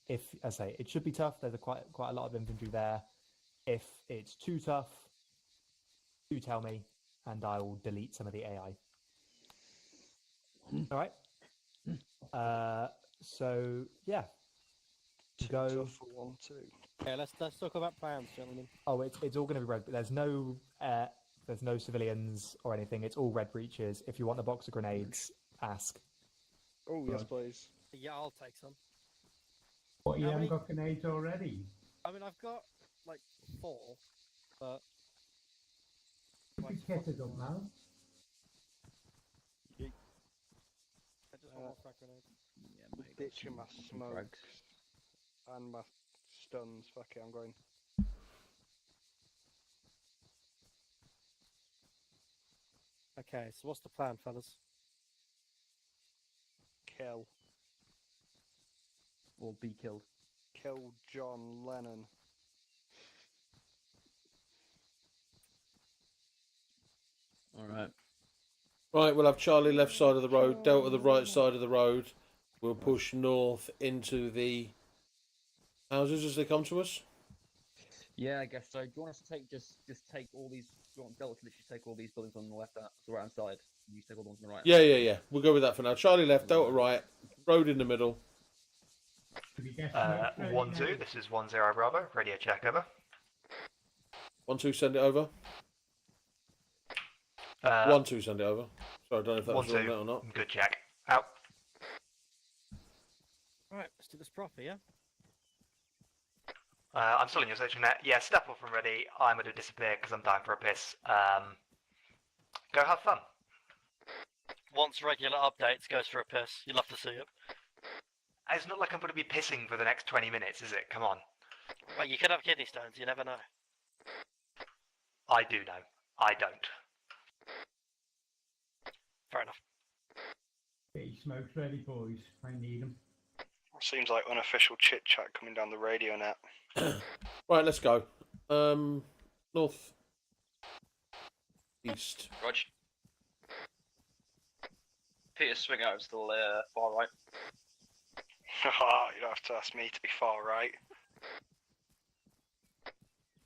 Speaker 3: If, as I say, it should be tough. There's quite a lot of infantry there. If it's too tough, do tell me, and I will delete some of the AI. All right. So yeah, go
Speaker 8: for 1-2.
Speaker 5: Okay, let's talk about plans, gentlemen.
Speaker 3: Oh, it's all going to be red. But there's no civilians or anything. It's all red breaches. If you want a box of grenades, ask.
Speaker 8: Oh yes, please.
Speaker 5: Yeah, I'll take some.
Speaker 6: What, you haven't got grenades already?
Speaker 5: I mean, I've got like 4, but
Speaker 6: You can get it up now.
Speaker 5: I just want more frag grenades.
Speaker 8: Ditching my smokes and my stuns. Fuck it, I'm going.
Speaker 5: Okay, so what's the plan, fellas?
Speaker 8: Kill.
Speaker 13: Or be killed.
Speaker 8: Kill John Lennon.
Speaker 13: Alright.
Speaker 7: Right, we'll have Charlie left side of the road, Delta the right side of the road. We'll push north into the houses as they come to us.
Speaker 13: Yeah, I guess so. Do you want us to take just take all these? Do you want Delta to literally take all these buildings on the left, the right hand side? You take all the ones on the right.
Speaker 7: Yeah. We'll go with that for now. Charlie left, Delta right, road in the middle.
Speaker 10: 1-2, this is 10 Bravo. Radio check, over.
Speaker 7: 1-2, send it over. 1-2, send it over. Sorry, I don't know if that was wrong or not.
Speaker 10: Good check. Out.
Speaker 5: Alright, let's do this proper, yeah?
Speaker 10: I'm still in your section net. Yeah, step off and ready. I'm going to disappear because I'm dying for a piss. Go have fun.
Speaker 4: Once regular updates goes for a piss, you'll have to see it.
Speaker 10: It's not like I'm going to be pissing for the next 20 minutes, is it? Come on.
Speaker 4: Well, you could have kidney stones, you never know.
Speaker 10: I do know. I don't.
Speaker 4: Fair enough.
Speaker 6: Get your smokes ready, boys. I need them.
Speaker 8: Seems like unofficial chit chat coming down the radio net.
Speaker 7: Right, let's go. North. East.
Speaker 15: Rog. Peter, swing over to the far right.
Speaker 8: You don't have to ask me to be far right.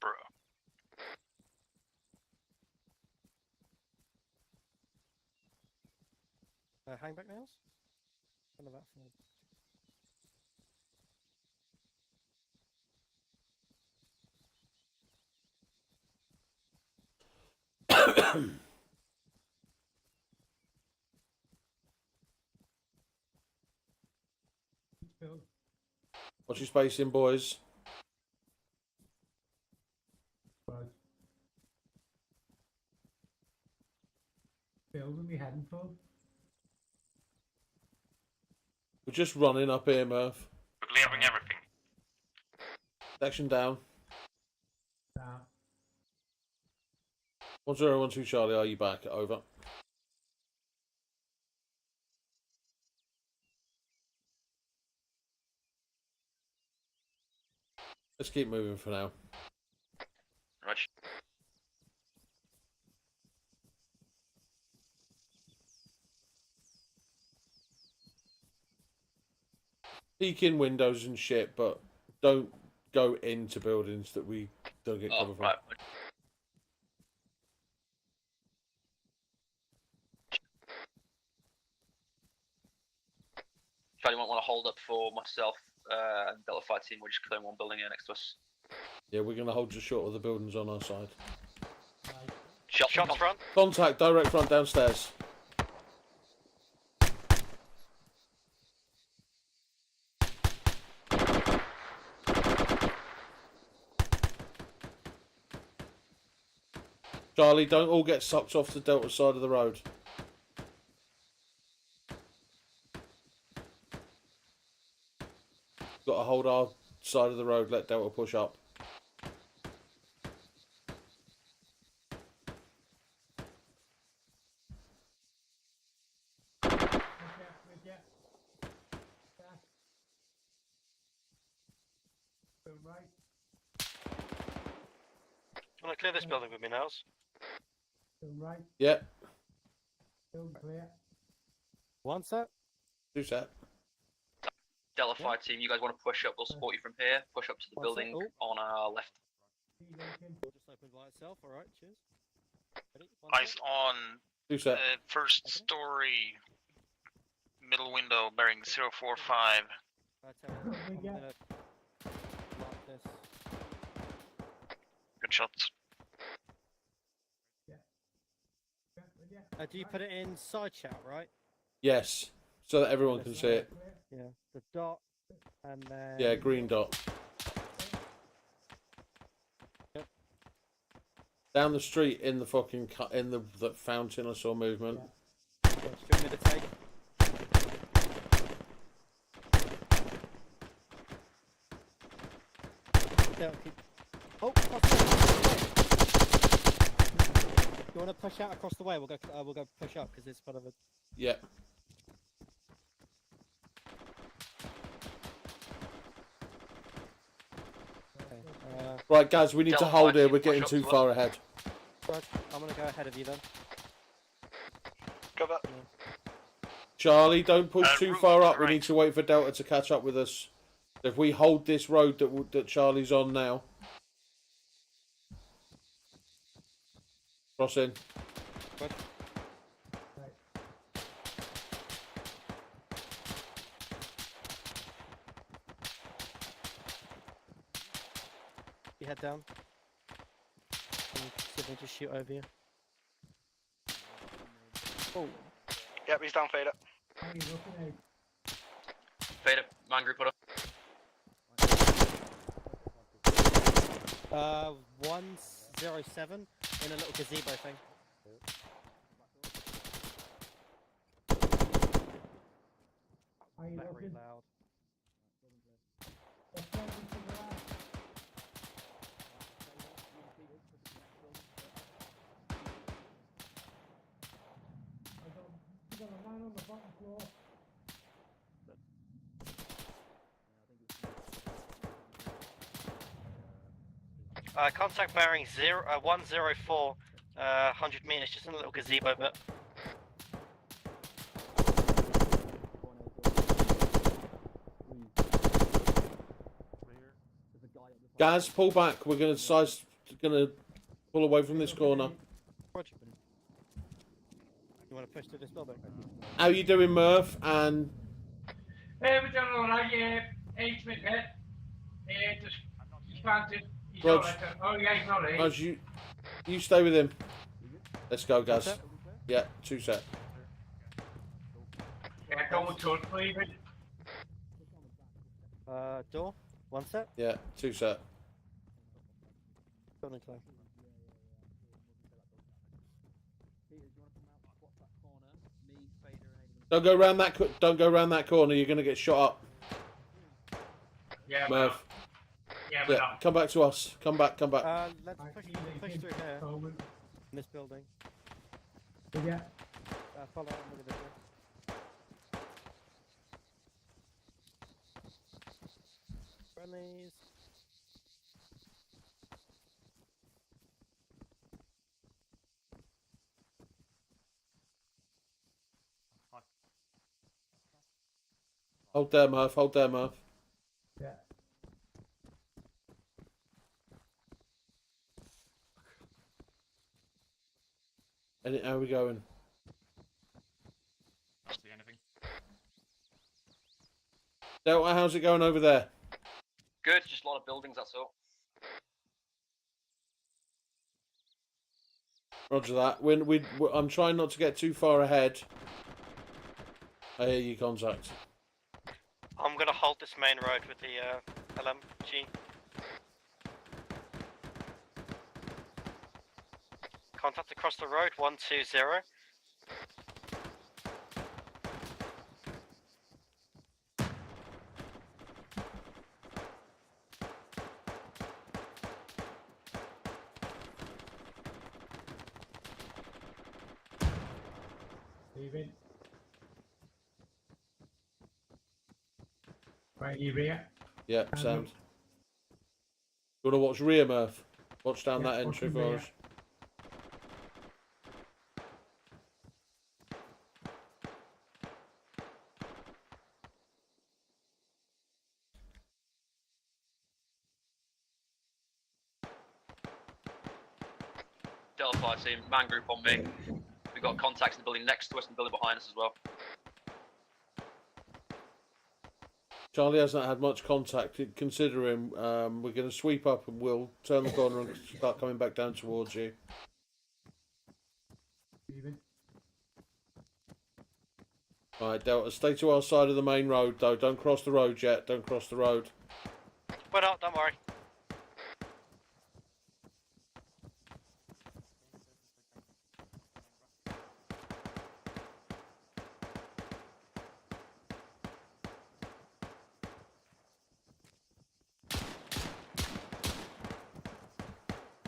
Speaker 15: Bro.
Speaker 5: Hangback nails? None of that for
Speaker 7: Watch your spacing, boys.
Speaker 6: Phil, when we heading for?
Speaker 7: We're just running up here, Murph.
Speaker 12: We're clearing everything.
Speaker 7: Section down. 1012 Charlie, are you back? Over. Let's keep moving for now.
Speaker 15: Rog.
Speaker 7: Peek in windows and shit, but don't go into buildings that we don't get cover from.
Speaker 15: Right. Charlie might want to hold up for myself and Delta Fight Team. We're just clearing one building here next to us.
Speaker 7: Yeah, we're going to hold just short of the buildings on our side.
Speaker 15: Shots front.
Speaker 7: Contact, direct front downstairs. Charlie, don't all get sucked off the Delta side of the road. Got to hold our side of the road, let Delta push up.
Speaker 4: Want to clear this building with me, Nels?
Speaker 6: Right.
Speaker 7: Yep.
Speaker 6: Clear.
Speaker 5: One set.
Speaker 7: 2 set.
Speaker 15: Delta 5 team, you guys want to push up? We'll support you from here. Push up to the building on our left.
Speaker 5: Just open by itself. All right. Cheers. Ready?
Speaker 16: Eyes on
Speaker 7: 2 set.
Speaker 16: first story, middle window, bearing 045.
Speaker 5: I'm gonna lock this.
Speaker 16: Good shots.
Speaker 5: Do you put it in side chat, right?
Speaker 7: Yes, so that everyone can see it.
Speaker 5: Yeah. The dot, and then.
Speaker 7: Yeah, green dot.
Speaker 5: Yep.
Speaker 7: Down the street in the fucking in the fountain, I saw movement.
Speaker 5: Yeah, do you want me to take? Yeah, keep... Oh, you want to push out across the way? We'll go push up because it's part of a.
Speaker 7: Yeah.
Speaker 5: Okay,
Speaker 7: right, guys, we need to hold here. We're getting too far ahead.
Speaker 5: Right, I'm gonna go ahead of you then.
Speaker 16: Cover.
Speaker 7: Charlie, don't push too far up. We need to wait for Delta to catch up with us. If we hold this road that Charlie's on now. Cross in.
Speaker 5: Good. You head down. And see if we just shoot over you. Oh.
Speaker 8: Yep, he's down, Fader.
Speaker 15: Fader, man group put up.
Speaker 5: 107 in a little gazebo thing. Very loud.
Speaker 4: Contact bearing 104, 100 meters, just in a little gazebo bit.
Speaker 7: Guys, pull back. We're gonna pull away from this corner.
Speaker 5: You want to push to this building?
Speaker 7: How you doing, Murph? And
Speaker 6: Hey, we're doing alright, yeah. Hey, Smith, just planted.
Speaker 7: Rog,
Speaker 6: Oh, yeah, he's not here.
Speaker 7: Rog, you stay with him. Let's go, guys. Yeah, 2 set.
Speaker 6: Yeah, go on to it, please.
Speaker 5: Door, 1 set.
Speaker 7: Yeah, 2 set.
Speaker 5: Building close.
Speaker 7: Don't go round that. Don't go round that corner. You're gonna get shot up.
Speaker 6: Yeah,
Speaker 7: Murph.
Speaker 6: Yeah,
Speaker 7: come back to us. Come back.
Speaker 5: Let's push through here. In this building.
Speaker 6: Yeah.
Speaker 5: Follow on with the door. Friendlies.
Speaker 7: Hold there, Murph. Hold there, Murph.
Speaker 6: Yeah.
Speaker 7: And how are we going?
Speaker 12: Can't see anything.
Speaker 7: Delta, how's it going over there?
Speaker 15: Good, just a lot of buildings, that's all.
Speaker 7: Roger that. I'm trying not to get too far ahead. I hear you, contact.
Speaker 4: I'm gonna hold this main road with the LMG.
Speaker 5: Contact across the road, 120.
Speaker 6: Leaving. Right, you rear.
Speaker 7: Yeah, sound. You want to watch rear, Murph? Watch down
Speaker 6: Yeah,
Speaker 7: that entry
Speaker 6: watching
Speaker 7: for
Speaker 6: rear.
Speaker 7: us.
Speaker 15: Delphi team, man group on me. We've got contacts in the building next to us and the building behind us as well.
Speaker 7: Charlie hasn't had much contact. Consider him. We're going to sweep up and we'll turn the corner and start coming back down towards you.
Speaker 6: Leaving.
Speaker 7: Right, Delta, stay to our side of the main road, though. Don't cross the road yet. Don't cross the road.
Speaker 5: We're not, don't worry.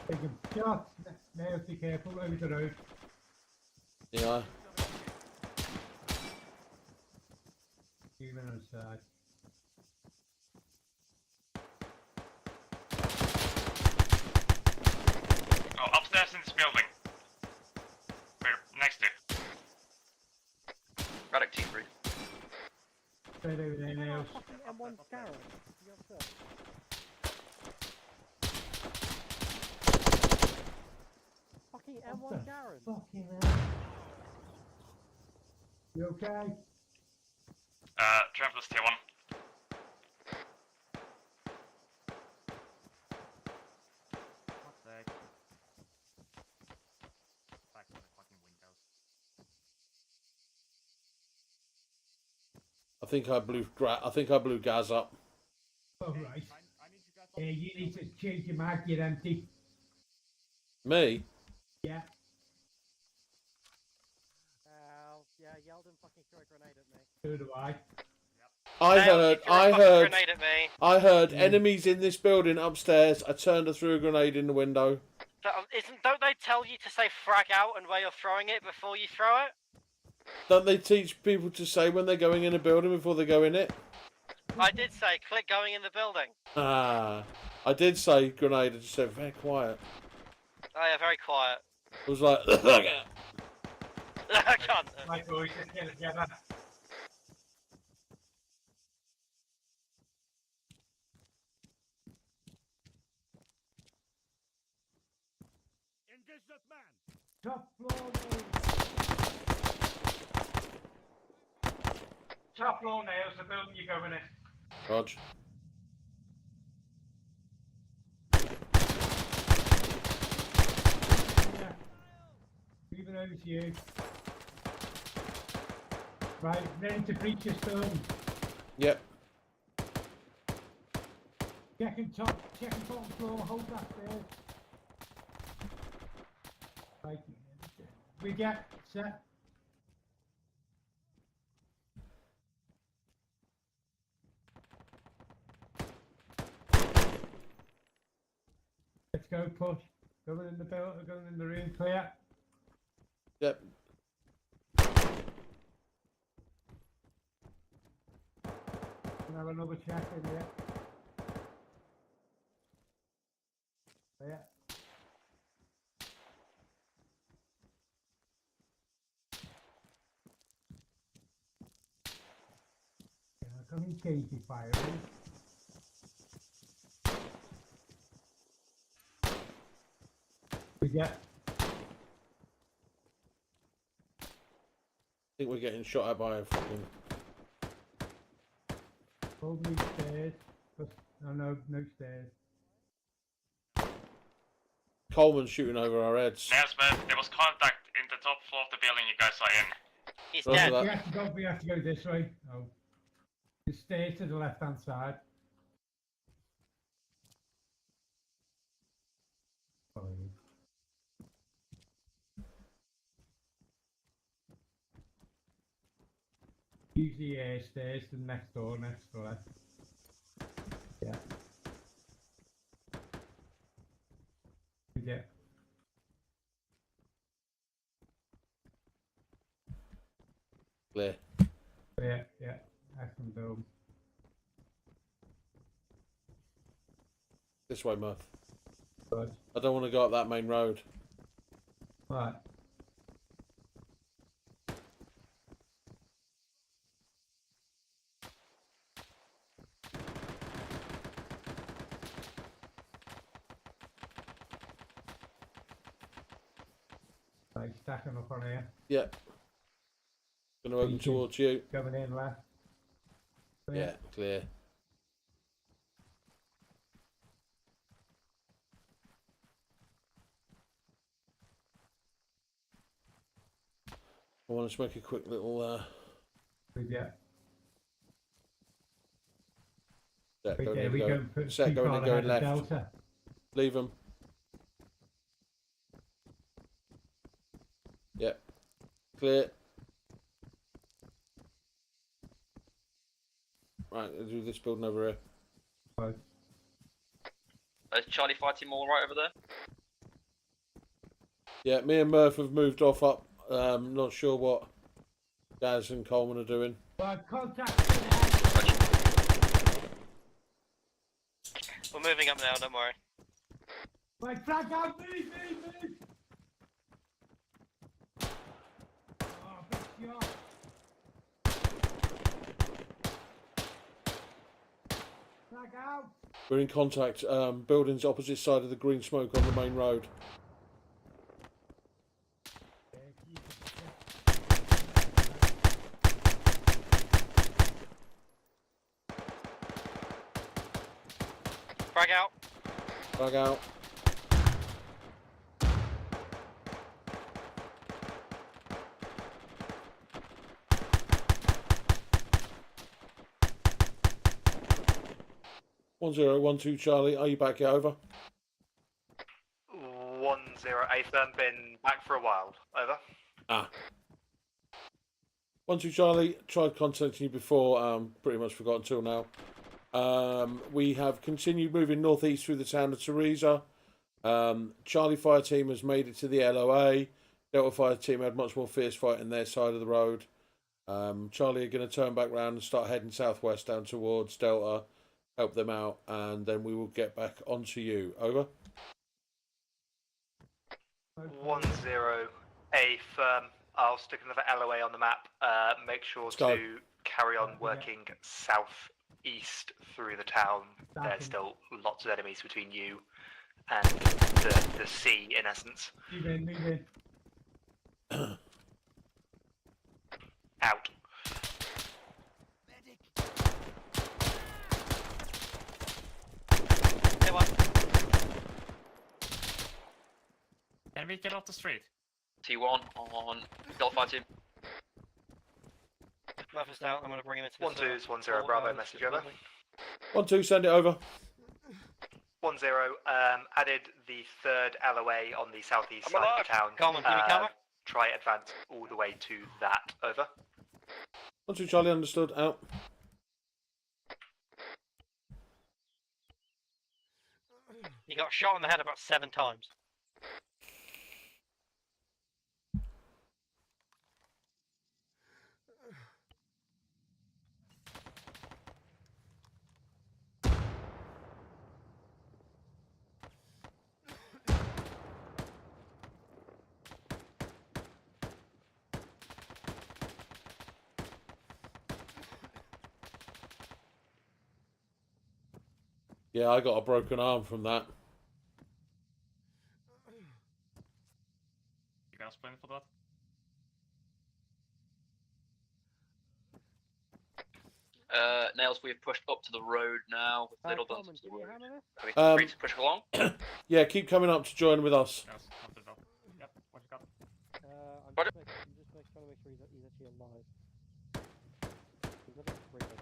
Speaker 6: Taking shots. Now be careful over the road.
Speaker 7: Yeah.
Speaker 6: Even on side.
Speaker 12: Oh, upstairs in this building. We're next to.
Speaker 15: Radek T3.
Speaker 6: Straight over there now.
Speaker 5: M1 Garrett. Fucking M1 Garrett.
Speaker 6: Fucking hell. You okay?
Speaker 12: Travelers tier 1. What the heck? Back to the fucking windows.
Speaker 7: I think I blew gas up.
Speaker 6: All right. You need to change your mag. You're empty.
Speaker 7: Me?
Speaker 6: Yeah.
Speaker 5: Yeah, Yeldon fucking threw a grenade at me.
Speaker 6: So do I.
Speaker 7: I heard enemies in this building upstairs. I turned her through a grenade in the window.
Speaker 5: Don't they tell you to say frag out and where you're throwing it before you throw it?
Speaker 7: Don't they teach people to say when they're going in a building before they go in it?
Speaker 5: I did say click going in the building.
Speaker 7: Ah, I did say grenade. I just said very quiet.
Speaker 5: Oh yeah, very quiet.
Speaker 7: I was like,
Speaker 5: I can't.
Speaker 6: My boys, let's get it together.
Speaker 17: Engage that man.
Speaker 6: Top floor nails. Top floor nails, the building you're going in.
Speaker 7: Rog.
Speaker 6: Yeah. Moving over to you. Right, ready to breach your stone.
Speaker 7: Yep.
Speaker 6: Checking top floor, hold that there. Right, we get set. Let's go push. Going in the building, going in the room, clear.
Speaker 7: Yep.
Speaker 6: Can have another check in here. Clear. Come in, Katie, fire. We get.
Speaker 7: I think we're getting shot at by a fucking.
Speaker 6: Hold me stairs. No stairs.
Speaker 7: Coleman's shooting over our heads.
Speaker 12: Yes, man. There was contact in the top floor of the building you guys are in.
Speaker 5: He's
Speaker 7: Roger
Speaker 5: dead.
Speaker 7: that.
Speaker 6: We have to go this way. Oh. The stairs to the left hand side. Use the stairs to the next door, left.
Speaker 2: Yeah.
Speaker 6: Yeah.
Speaker 7: Clear.
Speaker 6: Yeah. Excellent dome.
Speaker 7: This way, Murph.
Speaker 6: Good.
Speaker 7: I don't want to go up that main road.
Speaker 6: Right. Right, stacking up on here.
Speaker 7: Yep. Going to open towards you.
Speaker 6: Coming in left.
Speaker 7: Yeah, clear. I want to make a quick little
Speaker 6: Yeah.
Speaker 7: set
Speaker 6: Okay,
Speaker 7: going in,
Speaker 6: we
Speaker 7: going,
Speaker 6: go put
Speaker 7: set
Speaker 6: too
Speaker 7: going
Speaker 6: far
Speaker 7: in, going
Speaker 6: ahead
Speaker 7: left.
Speaker 6: of Delta.
Speaker 7: Leave them. Yep. Clear. Right, let's do this building over here.
Speaker 6: Right.
Speaker 15: Is Charlie fighting all right over there?
Speaker 7: Yeah, me and Murph have moved off up. Not sure what Gaz and Coleman are doing.
Speaker 6: Right, contact.
Speaker 4: We're moving up now, don't worry.
Speaker 6: Right, flag out, move. Oh, big shot. Flag out.
Speaker 7: We're in contact. Buildings opposite side of the green smoke on the main road.
Speaker 4: Frag out.
Speaker 7: Frag out. One 012 Charlie, are you back yet? Over.
Speaker 17: 108 firm, been back for a while. Over.
Speaker 7: Ah. 12 Charlie, tried contacting you before, pretty much forgot until now. We have continued moving northeast through the town of Teresa. Charlie Fire Team has made it to the LOA. Delta Fire Team had much more fierce fight in their side of the road. Charlie are going to turn back round and start heading southwest down towards Delta, help them out, and then we will get back onto you. Over.
Speaker 17: 10A firm. I'll stick another LOA on the map. Make sure to carry on working southeast through the town. There's still lots of enemies between you and the sea, in essence.
Speaker 6: Move in.
Speaker 17: Out.
Speaker 4: Hey, one.
Speaker 12: Can we get off the street?
Speaker 15: T1 on Delphi team.
Speaker 4: Murph is down. I'm going to bring him into
Speaker 17: 12 10 Bravo, message over.
Speaker 7: 12, send it over.
Speaker 17: 10, added the third LOA on the southeast side of the town.
Speaker 4: Coleman, give me cover.
Speaker 17: Try advance all the way to that. Over.
Speaker 7: 12 Charlie, understood. Out.
Speaker 4: He got shot in the head about 7 times.
Speaker 7: Yeah, I got a broken arm from that.
Speaker 12: You guys plan for that?
Speaker 15: Nails, we've pushed up to the road now. With little guns to the road. Are we free to push along?
Speaker 7: Yeah, keep coming up to join with us.
Speaker 12: Yes, not the dog. Yep, what you got?
Speaker 5: I'm
Speaker 15: Roger.
Speaker 5: just trying to make sure he's actually alive. He's got a spray gun.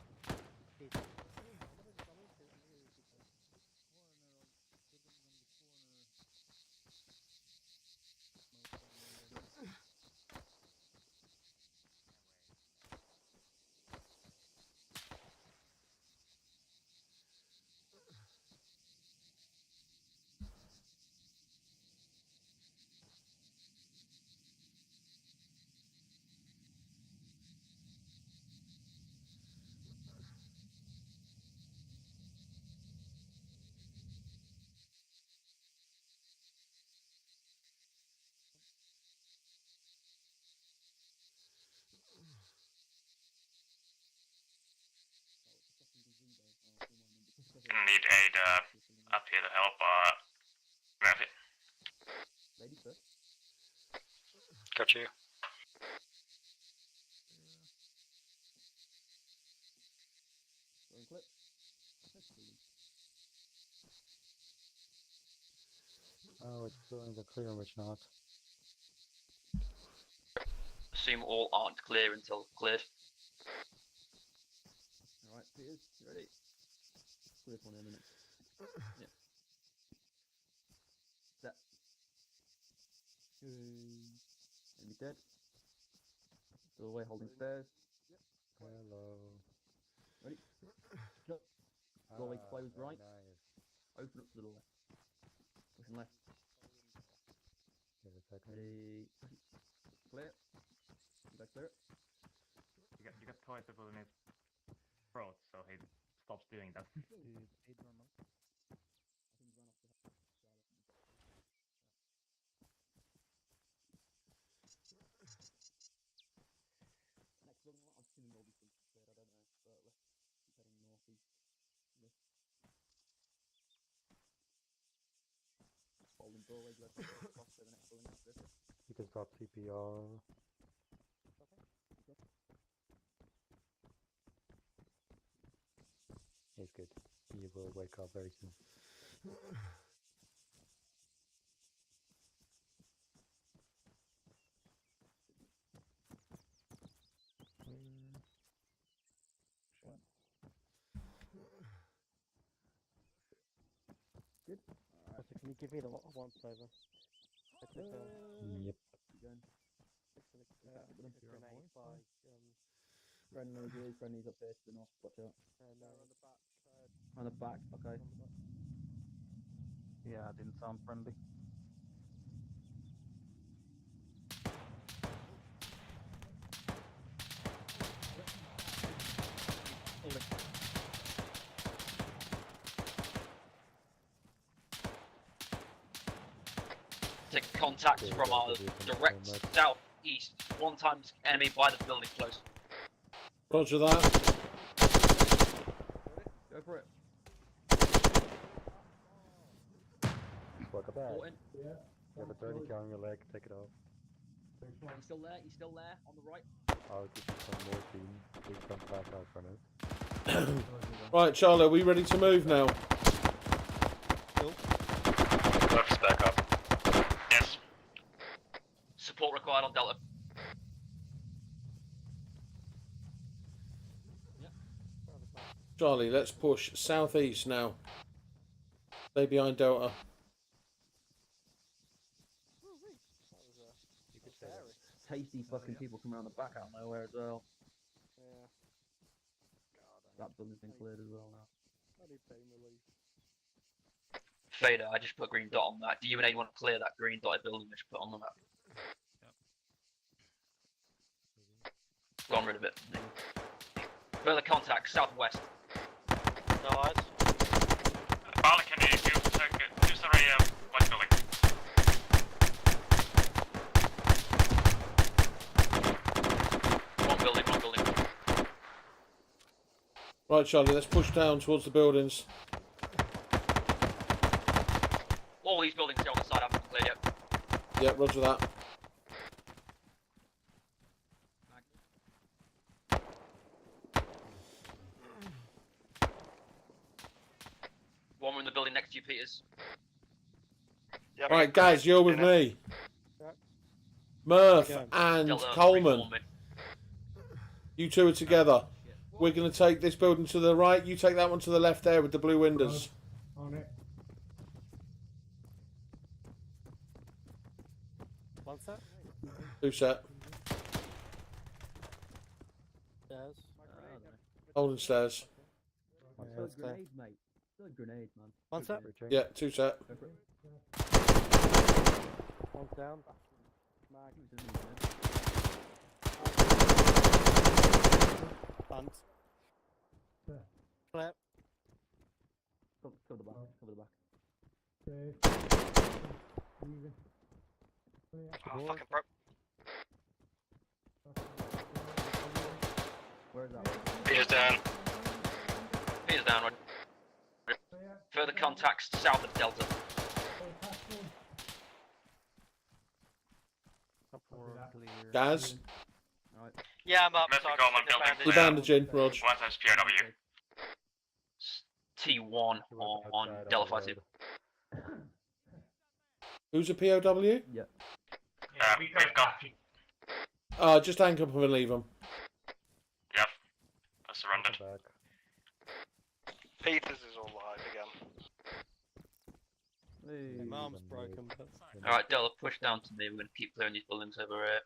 Speaker 12: up here to help grab it.
Speaker 13: Ladies first.
Speaker 16: Got you.
Speaker 13: Rolling clip.
Speaker 14: Oh, it's still in the clear, which not.
Speaker 15: Assume all aren't clear until cleared.
Speaker 13: Alright, Peters, you ready? Clear this one in a minute. Yeah. Set. Enemy dead. Still away holding stairs.
Speaker 14: Hello.
Speaker 13: Ready? Jump. Doorway closed
Speaker 14: very
Speaker 13: right.
Speaker 14: Nice.
Speaker 13: Open up to the doorway. Pushing left.
Speaker 14: Give a second.
Speaker 13: Ready? Clear. You guys clear it?
Speaker 12: You got twice the bullet in his throat, so he stops doing that.
Speaker 13: Next building, I'm assuming all these things are cleared, I don't know, but let's keep heading northeast. Left. Holding doorways, let's go across to the next building after this.
Speaker 14: You can start CPR.
Speaker 13: Okay.
Speaker 14: He's good. He will wake up very soon.
Speaker 13: Good.
Speaker 5: So can you give me the once over? I took a
Speaker 14: Yep.
Speaker 13: Keep going.
Speaker 5: grenade by
Speaker 13: Friendly's up there to the north, watch out.
Speaker 5: no.
Speaker 13: On the back, okay.
Speaker 2: Yeah, didn't sound friendly.
Speaker 15: Take contacts from our direct southeast. One times enemy by the building close.
Speaker 7: Roger that.
Speaker 13: Go for it.
Speaker 14: Welcome back.
Speaker 13: Important.
Speaker 14: You have a 30 cal on your leg, take it off.
Speaker 13: You still there? You still there? On the right?
Speaker 14: I'll give you some morphine. Please don't pass out from it.
Speaker 7: Right, Charlie, are we ready to move now?
Speaker 16: Left's back up.
Speaker 12: Yes.
Speaker 15: Support required on Delta.
Speaker 7: Charlie, let's push southeast now. Stay behind Delta.
Speaker 13: Tasty fucking people come around the back out of nowhere as well.
Speaker 8: Yeah.
Speaker 13: That building's been cleared as well now.
Speaker 8: Bloody pain relief.
Speaker 15: Fader, I just put a green dot on that. Do you and anyone clear that green dotted building I just put on the map? Gone rid of it. Further contact, southwest.
Speaker 4: No eyes.
Speaker 12: Balcony, if you check it, just array white building.
Speaker 15: One building, one building.
Speaker 7: Right, Charlie, let's push down towards the buildings.
Speaker 15: All these buildings here on the side haven't been cleared yet.
Speaker 7: Yep, roger that.
Speaker 15: One more in the building next to you, Peters.
Speaker 16: Yep.
Speaker 7: Right, guys, you're with me. Murph and
Speaker 15: Delta,
Speaker 7: Coleman.
Speaker 15: reform me.
Speaker 7: You two are together. We're going to take this building to the right. You take that one to the left there with the blue windows.
Speaker 6: On it.
Speaker 5: One set.
Speaker 7: Two set.
Speaker 5: Stairs.
Speaker 7: Holding stairs.
Speaker 13: Still grenades, mate. Still grenades, man.
Speaker 5: One set.
Speaker 7: Yeah, two set.
Speaker 13: Go for it.
Speaker 5: One's down. Hunt. Flip.
Speaker 13: Cover the back. Cover the back.
Speaker 16: Oh, fucking broke.
Speaker 13: Where is that?
Speaker 16: Peter's down.
Speaker 15: Peters down, right? Further contacts south of Delta.
Speaker 7: Gaz?
Speaker 4: Yeah, I'm up.
Speaker 16: Murphy
Speaker 4: So I'm
Speaker 16: Coleman,
Speaker 4: just
Speaker 16: building
Speaker 7: You're bandaging, Rog.
Speaker 16: One times POW.
Speaker 15: T1 on Delta 5-2.
Speaker 7: Who's a POW?
Speaker 6: Yeah.
Speaker 16: We've got.
Speaker 7: Just hang up and leave them.
Speaker 16: Yep. I surrendered.
Speaker 8: Peters is all live again.
Speaker 5: Mom's broken.
Speaker 15: Alright, Delta, push down to me. We're going to keep clearing these buildings over here.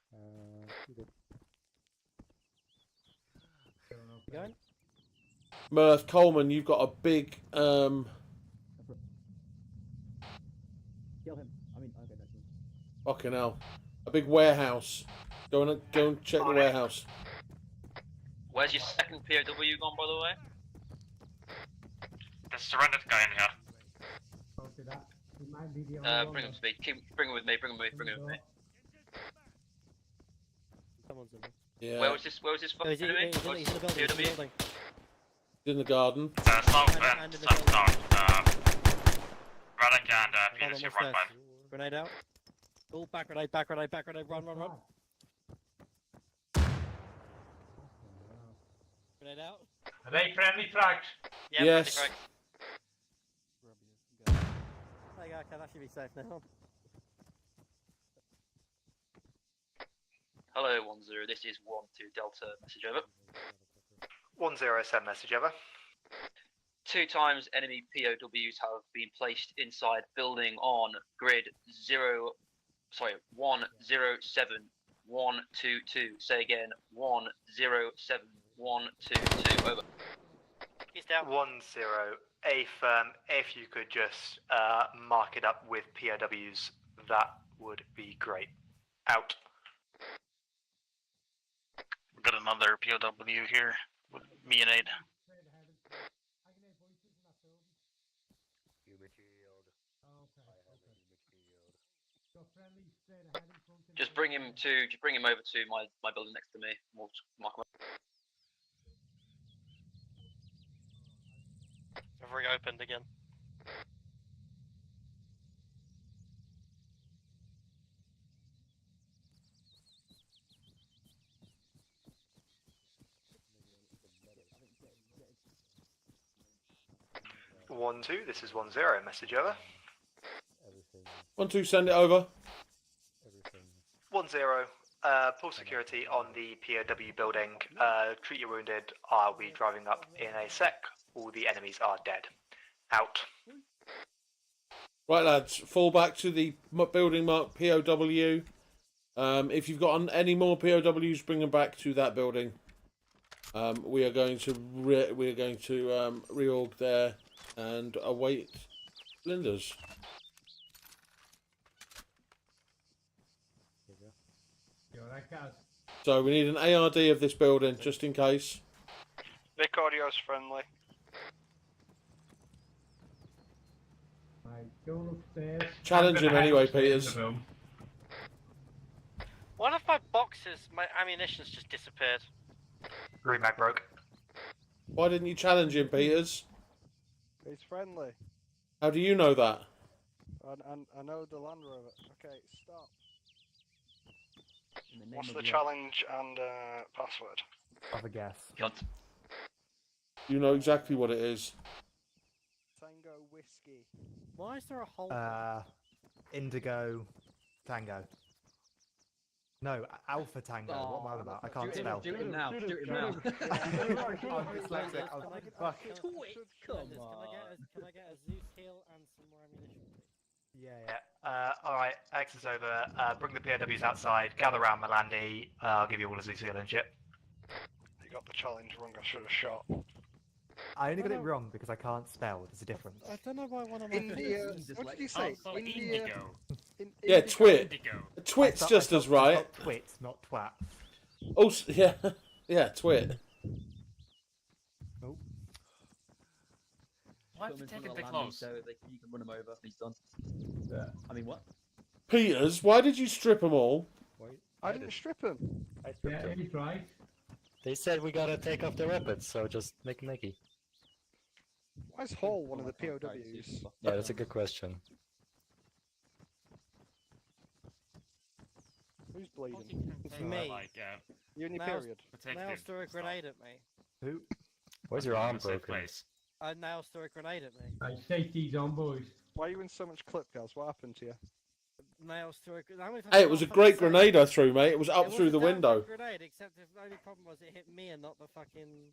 Speaker 5: Going?
Speaker 7: Mirth, Coleman, you've got a big,
Speaker 2: Kill him. I mean, okay, that's me.
Speaker 7: fucking hell. A big warehouse. Go and check the warehouse.
Speaker 15: Where's your second POW gone, by the way?
Speaker 16: There's a surrendered guy in here.
Speaker 15: Bring him to me. Bring him with me. Bring him with me.
Speaker 5: Someone's in there.
Speaker 7: Yeah.
Speaker 15: Where was this fucking enemy?
Speaker 5: He's in the building.
Speaker 15: POW?
Speaker 7: In the garden.
Speaker 16: South north. Radek and Peters, you're right by him.
Speaker 5: Grenade out. Oh, back grenade, run. Grenade out.
Speaker 6: Are they friendly frags?
Speaker 4: Yeah,
Speaker 7: Yes.
Speaker 4: pretty
Speaker 5: Okay, that should be safe now.
Speaker 15: Hello, 1-0. This is 1-2 Delta. Message over.
Speaker 17: 1-0, send message over.
Speaker 15: 2 times enemy POWs have been placed inside building on grid 107122. Say again, 107122. Over.
Speaker 4: He's down.
Speaker 17: 1-0. A firm, if you could just mark it up with POWs, that would be great. Out.
Speaker 16: We've got another POW here with me and Aid.
Speaker 15: Just bring him over to my building next to me. We'll mark him up.
Speaker 4: I've reopened again.
Speaker 17: One, two. This is 1-0. Message over.
Speaker 7: 1-2, send it over.
Speaker 17: 1-0. Pull security on the POW building. Treat your wounded. I'll be driving up in a sec. All the enemies are dead. Out.
Speaker 7: Right, lads, fall back to the building marked POW. If you've got any more POWs, bring them back to that building. We are going to reorg there and await Linda's. So we need an ARD of this building, just in case.
Speaker 8: Vic audio's friendly.
Speaker 7: Challenge him anyway, Peters.
Speaker 4: One of my boxes, my ammunition's just disappeared.
Speaker 17: Green mag broke.
Speaker 7: Why didn't you challenge him, Peters?
Speaker 8: He's friendly.
Speaker 7: How do you know that?
Speaker 8: I know the Land Rover. Okay, stop.
Speaker 13: What's
Speaker 8: the challenge and password?
Speaker 3: Have a guess.
Speaker 7: You know exactly what it is.
Speaker 8: Tango Whiskey.
Speaker 5: Why is there a hole?
Speaker 3: Indigo Tango. No, Alpha Tango. What am I about? I can't spell.
Speaker 13: Do it now. Do it now.
Speaker 3: I'm dyslexic. Fuck.
Speaker 5: Come on. Can I get a Zeus heal and some more ammunition?
Speaker 3: Yeah.
Speaker 17: Alright, X is over. Bring the POWs outside. Gather around Malandi. I'll give you all a Zeus and shit.
Speaker 8: You got the challenge wrong. I should have shot.
Speaker 3: I only got it wrong because I can't spell. There's a difference.
Speaker 5: I don't know why one of my
Speaker 8: India. What did you say? India.
Speaker 7: Yeah, twit. Twit's just as right.
Speaker 3: Twit, not twat.
Speaker 7: Also, yeah, yeah, twit.
Speaker 3: Oh.
Speaker 13: Why have you taken the close? So you can run them over. He's done. I mean, what?
Speaker 7: Peters, why did you strip them all?
Speaker 8: I didn't strip him.
Speaker 14: I stripped them.
Speaker 6: He's right.
Speaker 14: They said we gotta take off their weapons, so just make Mickey.
Speaker 8: Why is Hall one of the POWs?
Speaker 14: Yeah, that's a good question.
Speaker 8: Who's bleeding?
Speaker 5: Me.
Speaker 8: You in your
Speaker 5: Nails-
Speaker 8: period?
Speaker 5: Nails threw a grenade at me.
Speaker 3: Who?
Speaker 14: Where's your arm broken?
Speaker 5: Nails threw a grenade at me.
Speaker 6: Right, safety's on, boys.
Speaker 8: Why are you in so much clip, guys? What happened to you?
Speaker 5: Nails threw a grenade.
Speaker 7: Hey, it was a great grenade I threw, mate. It was up through the window.
Speaker 5: Grenade, except the only problem was it hit me and not the fucking.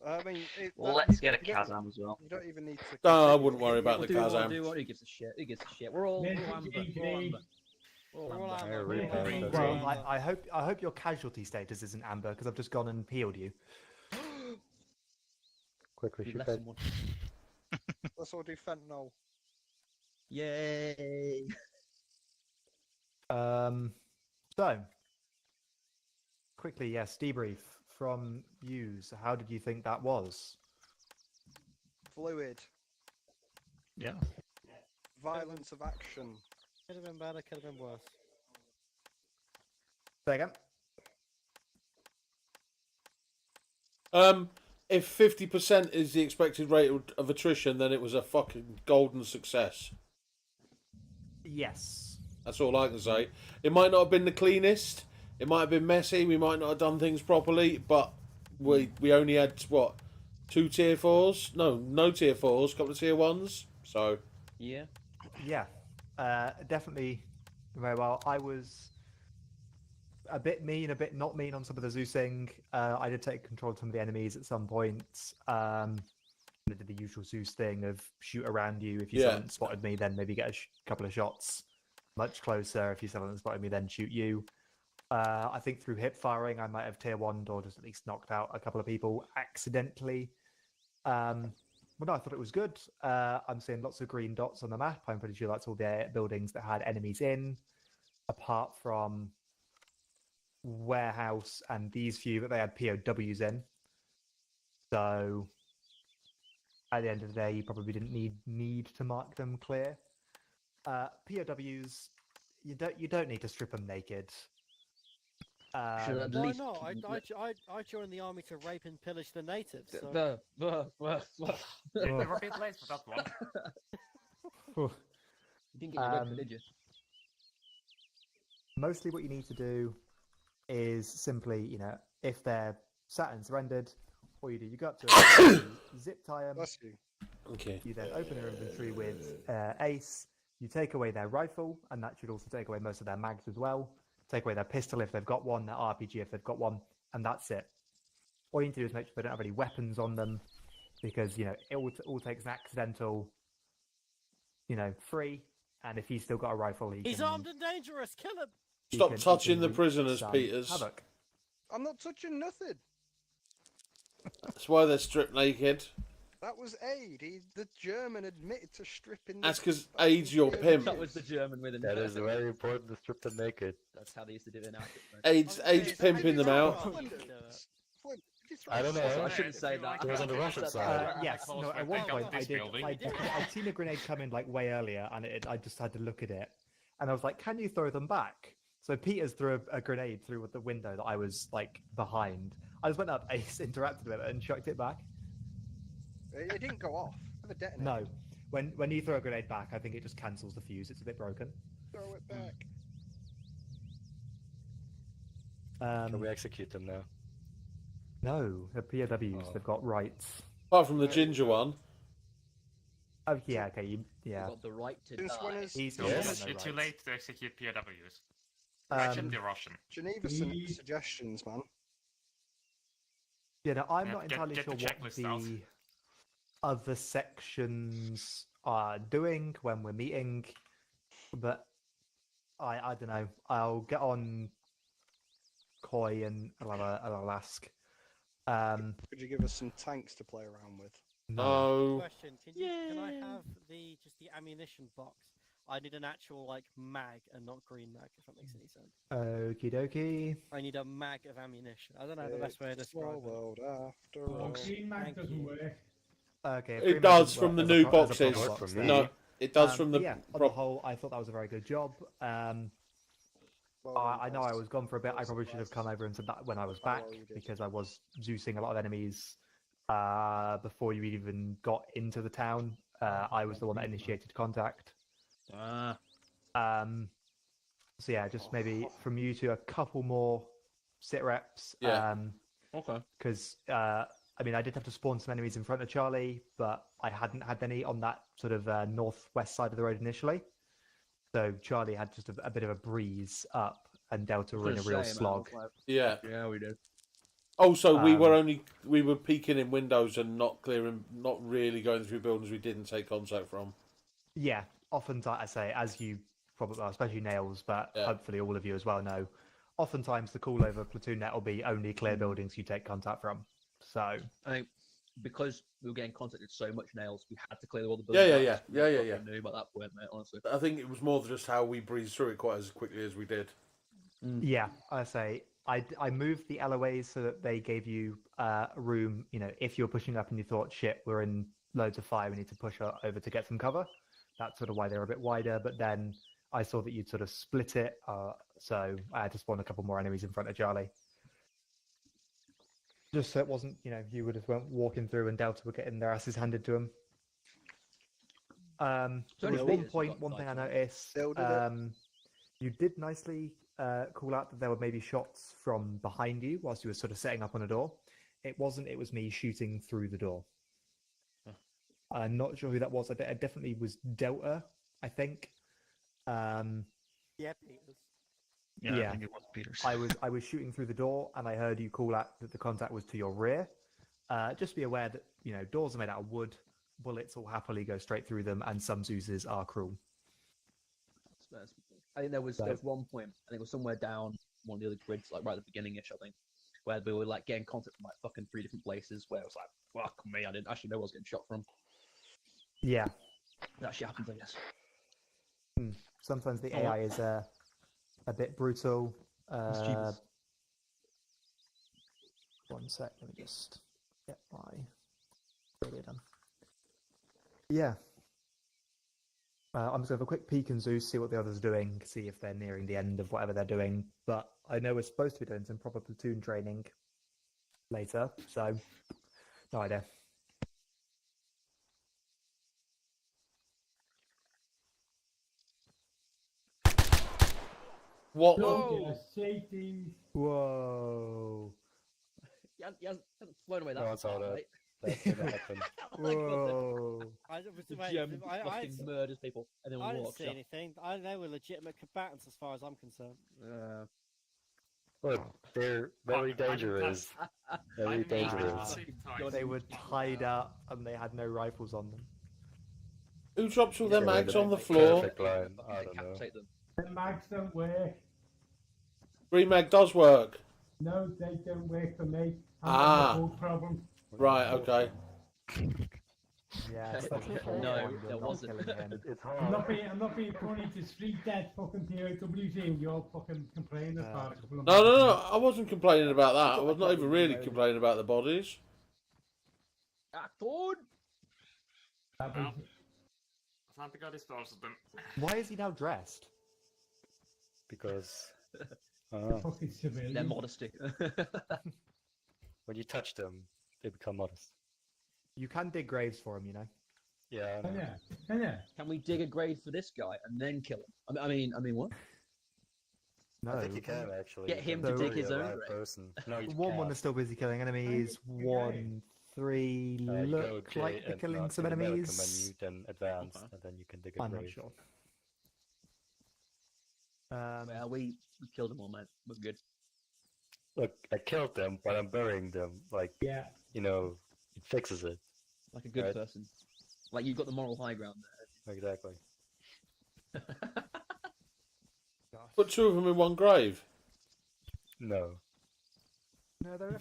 Speaker 8: I mean,
Speaker 13: Let's get a Kazam as well.
Speaker 8: You don't even need to.
Speaker 7: No, I wouldn't worry about the
Speaker 13: Do what,
Speaker 7: Kazam.
Speaker 13: do what, who gives a shit? Who gives a shit? We're all amber. We're all amber.
Speaker 3: Well, I hope your casualty status isn't amber because I've just gone and peeled you.
Speaker 14: Quickly shoot
Speaker 13: Less
Speaker 14: that.
Speaker 13: than one.
Speaker 8: Let's all do fentanyl.
Speaker 13: Yay!
Speaker 3: So quickly, yes, debrief from you. So how did you think that was?
Speaker 8: Fluid.
Speaker 14: Yeah.
Speaker 8: Violence of action.
Speaker 5: Could have been better, could have been worse.
Speaker 3: Say again.
Speaker 7: If 50% is the expected rate of attrition, then it was a fucking golden success.
Speaker 3: Yes.
Speaker 7: That's all I can say. It might not have been the cleanest. It might have been messy. We might not have done things properly, but we only had what, 2 tier 4s? No tier 4s. Couple of tier 1s. So
Speaker 13: yeah.
Speaker 3: Definitely very well. I was a bit mean, a bit not mean on some of the Zeusing. I did take control of some of the enemies at some point. I did the usual Zeus thing of shoot around you. If you still haven't spotted me, then maybe get a couple of shots much closer. If you still haven't spotted me, then shoot you. I think through hip firing, I might have tier 1'd or just at least knocked out a couple of people accidentally. Well, no, I thought it was good. I'm seeing lots of green dots on the map. I'm pretty sure that's all the buildings that had enemies in, apart from warehouse and these few that they had POWs in. So at the end of the day, you probably didn't need to mark them clear. POWs, you don't need to strip them naked.
Speaker 5: Why not? I joined the army to rape and pillage the natives. So.
Speaker 12: They were a bit late for that one.
Speaker 13: You didn't get your weapon, did you?
Speaker 3: Mostly what you need to do is simply, if they're sat and surrendered, all you do, you go up to them, you zip tie them.
Speaker 7: Okay.
Speaker 3: You then open their inventory with Ace. You take away their rifle, and that should also take away most of their mags as well. Take away their pistol if they've got one, their RPG if they've got one, and that's it. All you need to do is make sure they don't have any weapons on them, because it all takes an accidental, free. And if he's still got a rifle,
Speaker 5: he's armed and dangerous. Kill him.
Speaker 7: Stop touching the prisoners, Peters.
Speaker 3: Havoc.
Speaker 8: I'm not touching nothing.
Speaker 7: That's why they're stripped naked.
Speaker 8: That was Aid. The German admitted to stripping.
Speaker 7: That's because Aid's your pimp.
Speaker 13: That was the German with him.
Speaker 14: That is very important to strip them naked.
Speaker 13: That's how they used to do it in Africa.
Speaker 7: Aid's pimping them out.
Speaker 14: I don't know.
Speaker 13: I shouldn't say that.
Speaker 14: It was on the Russian side.
Speaker 3: Yes. No, at one point I did. I'd seen a grenade come in way earlier, and I just had to look at it, and I was like, "Can you throw them back?" So Peters threw a grenade through the window that I was behind. I just went up, Ace interacted with it, and chucked it back.
Speaker 8: It didn't go off. Never detonated.
Speaker 3: No. When you throw a grenade back, I think it just cancels the fuse. It's a bit broken.
Speaker 8: Throw it back.
Speaker 14: Can we execute them now?
Speaker 3: No, the POWs. They've got rights.
Speaker 7: Apart from the ginger one.
Speaker 3: Oh yeah, okay, yeah.
Speaker 13: Got the right to
Speaker 8: Since when is
Speaker 12: It's too late to execute POWs. Russian, the Russian.
Speaker 8: Geneva suggestions, man.
Speaker 3: Yeah, no, I'm
Speaker 12: Yeah,
Speaker 3: not
Speaker 12: get
Speaker 3: entirely
Speaker 12: the
Speaker 3: sure what
Speaker 12: checklist out.
Speaker 3: the other sections are doing when we're meeting, but I don't know. I'll get on Koi and I'll ask.
Speaker 8: Could you give us some tanks to play around with?
Speaker 7: No.
Speaker 5: Question: Can I have just the ammunition box? I need an actual mag and not green mag, if that makes any sense.
Speaker 3: Okie dokie.
Speaker 5: I need a mag of ammunition. I don't know the best way to describe it.
Speaker 8: World after all.
Speaker 6: Green mag doesn't work.
Speaker 3: Okay.
Speaker 7: It does from the new boxes. No, it does from the.
Speaker 3: Yeah, on the whole, I thought that was a very good job. I know I was gone for a bit. I probably should have come over and said that when I was back, because I was Zeusing a lot of enemies before you even got into the town. I was the one that initiated contact. So yeah, just maybe from you to a couple more sit reps.
Speaker 7: Yeah. Okay.
Speaker 3: Because I mean, I did have to spawn some enemies in front of Charlie, but I hadn't had any on that sort of northwest side of the road initially. So Charlie had just a bit of a breeze up, and Delta were in a real slog.
Speaker 7: Yeah.
Speaker 13: Yeah, we did.
Speaker 7: Also, we were peeking in windows and not really going through buildings we didn't take contact from.
Speaker 3: Yeah, oftentimes I say, as you probably, well, especially Nails, but hopefully all of you as well know, oftentimes the call over platoon net will be only clear buildings you take contact from. So
Speaker 13: I think because we were getting contacted so much, Nails, we had to clear all the buildings.
Speaker 7: Yeah.
Speaker 13: Knew about that point, mate. Honestly,
Speaker 7: I think it was more just how we breezed through it quite as quickly as we did.
Speaker 3: Yeah, I say I moved the LOAs so that they gave you room. You know, if you're pushing up and you thought, shit, we're in loads of fire, we need to push over to get some cover. That's sort of why they're a bit wider. But then I saw that you'd sort of split it, so I had to spawn a couple more enemies in front of Charlie. Just so it wasn't, you know, you would have went walking through and Delta were getting their asses handed to them. There was one thing I noticed. You did nicely call out that there were maybe shots from behind you whilst you were sort of setting up on a door. It wasn't. It was me shooting through the door. I'm not sure who that was. It definitely was Delta, I think.
Speaker 5: Yeah, Peters.
Speaker 3: Yeah,
Speaker 16: I think it was Peters.
Speaker 3: I was shooting through the door, and I heard you call out that the contact was to your rear. Just be aware that, you know, doors are made out of wood. Bullets will happily go straight through them, and some Zeus's are cruel.
Speaker 13: I think there was one point, I think it was somewhere down one of the other grids, like right at the beginning-ish, I think, where we were like getting contact from like fucking 3 different places, where it was like, fuck me, I didn't actually know where I was getting shot from.
Speaker 3: Yeah.
Speaker 13: That shit happens, I guess.
Speaker 3: Sometimes the AI is a bit brutal. One sec, let me just get my video done. Yeah. I'm just going to have a quick peek in Zeus, see what the others are doing, see if they're nearing the end of whatever they're doing. But I know we're supposed to be doing some proper platoon training later, so no idea.
Speaker 7: What?
Speaker 6: Whoa!
Speaker 3: Whoa!
Speaker 13: He hasn't flown away that
Speaker 14: No, it's
Speaker 13: far,
Speaker 14: all right.
Speaker 13: mate.
Speaker 14: That's gonna happen.
Speaker 3: Whoa!
Speaker 13: The GM fucking murders people and then
Speaker 5: I didn't
Speaker 13: walks
Speaker 5: see
Speaker 13: off.
Speaker 5: anything. They were legitimate combatants as far as I'm concerned.
Speaker 14: Look, they're very dangerous. Very dangerous.
Speaker 3: They were tied up and they had no rifles on them.
Speaker 7: Who drops all their
Speaker 14: Yeah,
Speaker 7: mags
Speaker 14: the
Speaker 7: on the floor?
Speaker 14: perfect line. I don't know.
Speaker 6: The mags don't work.
Speaker 7: Green mag does work.
Speaker 6: No, they don't work for me. I'm
Speaker 7: Ah.
Speaker 6: a whole problem.
Speaker 7: Right, okay.
Speaker 3: Yeah,
Speaker 13: No, there wasn't.
Speaker 6: I'm not being funny to street dead fucking POWs and you're fucking complaining about a couple of
Speaker 7: No, I wasn't complaining about that. I was not even really complaining about the bodies.
Speaker 3: Why is he now dressed?
Speaker 14: Because
Speaker 6: fucking civilian.
Speaker 13: Their modesty.
Speaker 14: when you touch them, they become modest.
Speaker 3: You can dig graves for him, you know.
Speaker 14: Yeah. I know.
Speaker 6: Yeah.
Speaker 13: Can we dig a grave for this guy and then kill him? I mean, what?
Speaker 3: No.
Speaker 14: I think you can actually.
Speaker 13: Get him
Speaker 14: You can
Speaker 13: to dig
Speaker 14: bury
Speaker 13: his
Speaker 14: a
Speaker 13: own
Speaker 14: live
Speaker 13: grave.
Speaker 14: person. No, you
Speaker 3: One
Speaker 14: can't.
Speaker 3: is still busy killing enemies. 1, 3
Speaker 14: You go
Speaker 3: look
Speaker 14: J
Speaker 3: like they're
Speaker 14: and
Speaker 3: killing
Speaker 14: mark
Speaker 3: some
Speaker 14: the American
Speaker 3: enemies.
Speaker 14: menu, then advance, and then you can dig a
Speaker 3: I'm not
Speaker 14: grave.
Speaker 3: sure.
Speaker 13: Well, we killed them all, mate. We're good.
Speaker 14: Look, I killed them, but I'm burying them. Like,
Speaker 6: yeah,
Speaker 14: you know, it fixes it.
Speaker 13: Like a good
Speaker 14: Right.
Speaker 13: person. Like you've got the moral high ground there.
Speaker 14: Exactly.
Speaker 7: Put 2 of them in one grave.
Speaker 14: No.
Speaker 3: No, they're.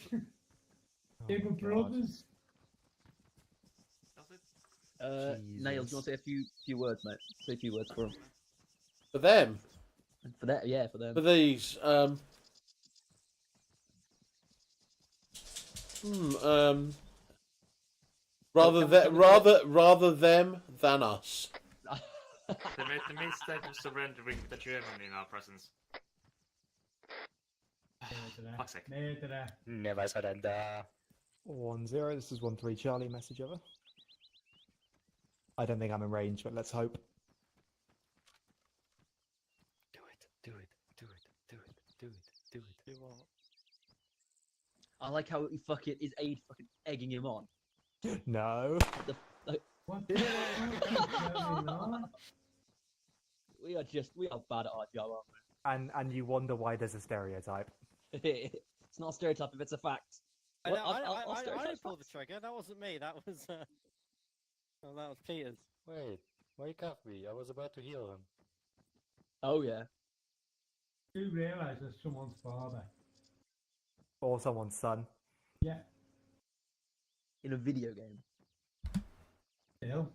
Speaker 6: They were brothers.
Speaker 13: Nails, do you want to say a few words, mate? Say a few words for them.
Speaker 7: For them?
Speaker 13: For that, yeah, for them.
Speaker 7: For these, rather them than us.
Speaker 12: They made the mistake of surrendering the German in our presence. Fuck's sake.
Speaker 14: Never surrender.
Speaker 3: 1-0. This is 1-3 Charlie. Message over. I don't think I'm in range, but let's hope.
Speaker 14: Do it, do it, do it, do it, do it, do it.
Speaker 5: Do what?
Speaker 13: I like how he fucking is aid fucking egging him on.
Speaker 3: No.
Speaker 6: What the fuck is going on?
Speaker 13: We are bad at our job,
Speaker 3: And you wonder why there's a stereotype.
Speaker 13: aren't we? It's not a stereotype if it's a fact.
Speaker 5: I
Speaker 13: What?
Speaker 5: didn't pull the trigger. That wasn't me. That was that was Peter's.
Speaker 14: Wait, wake up me. I was about to heal him.
Speaker 13: Oh yeah.
Speaker 6: You realise there's someone's father.
Speaker 3: Or someone's son.
Speaker 6: Yeah.
Speaker 13: In a video game.
Speaker 6: Still.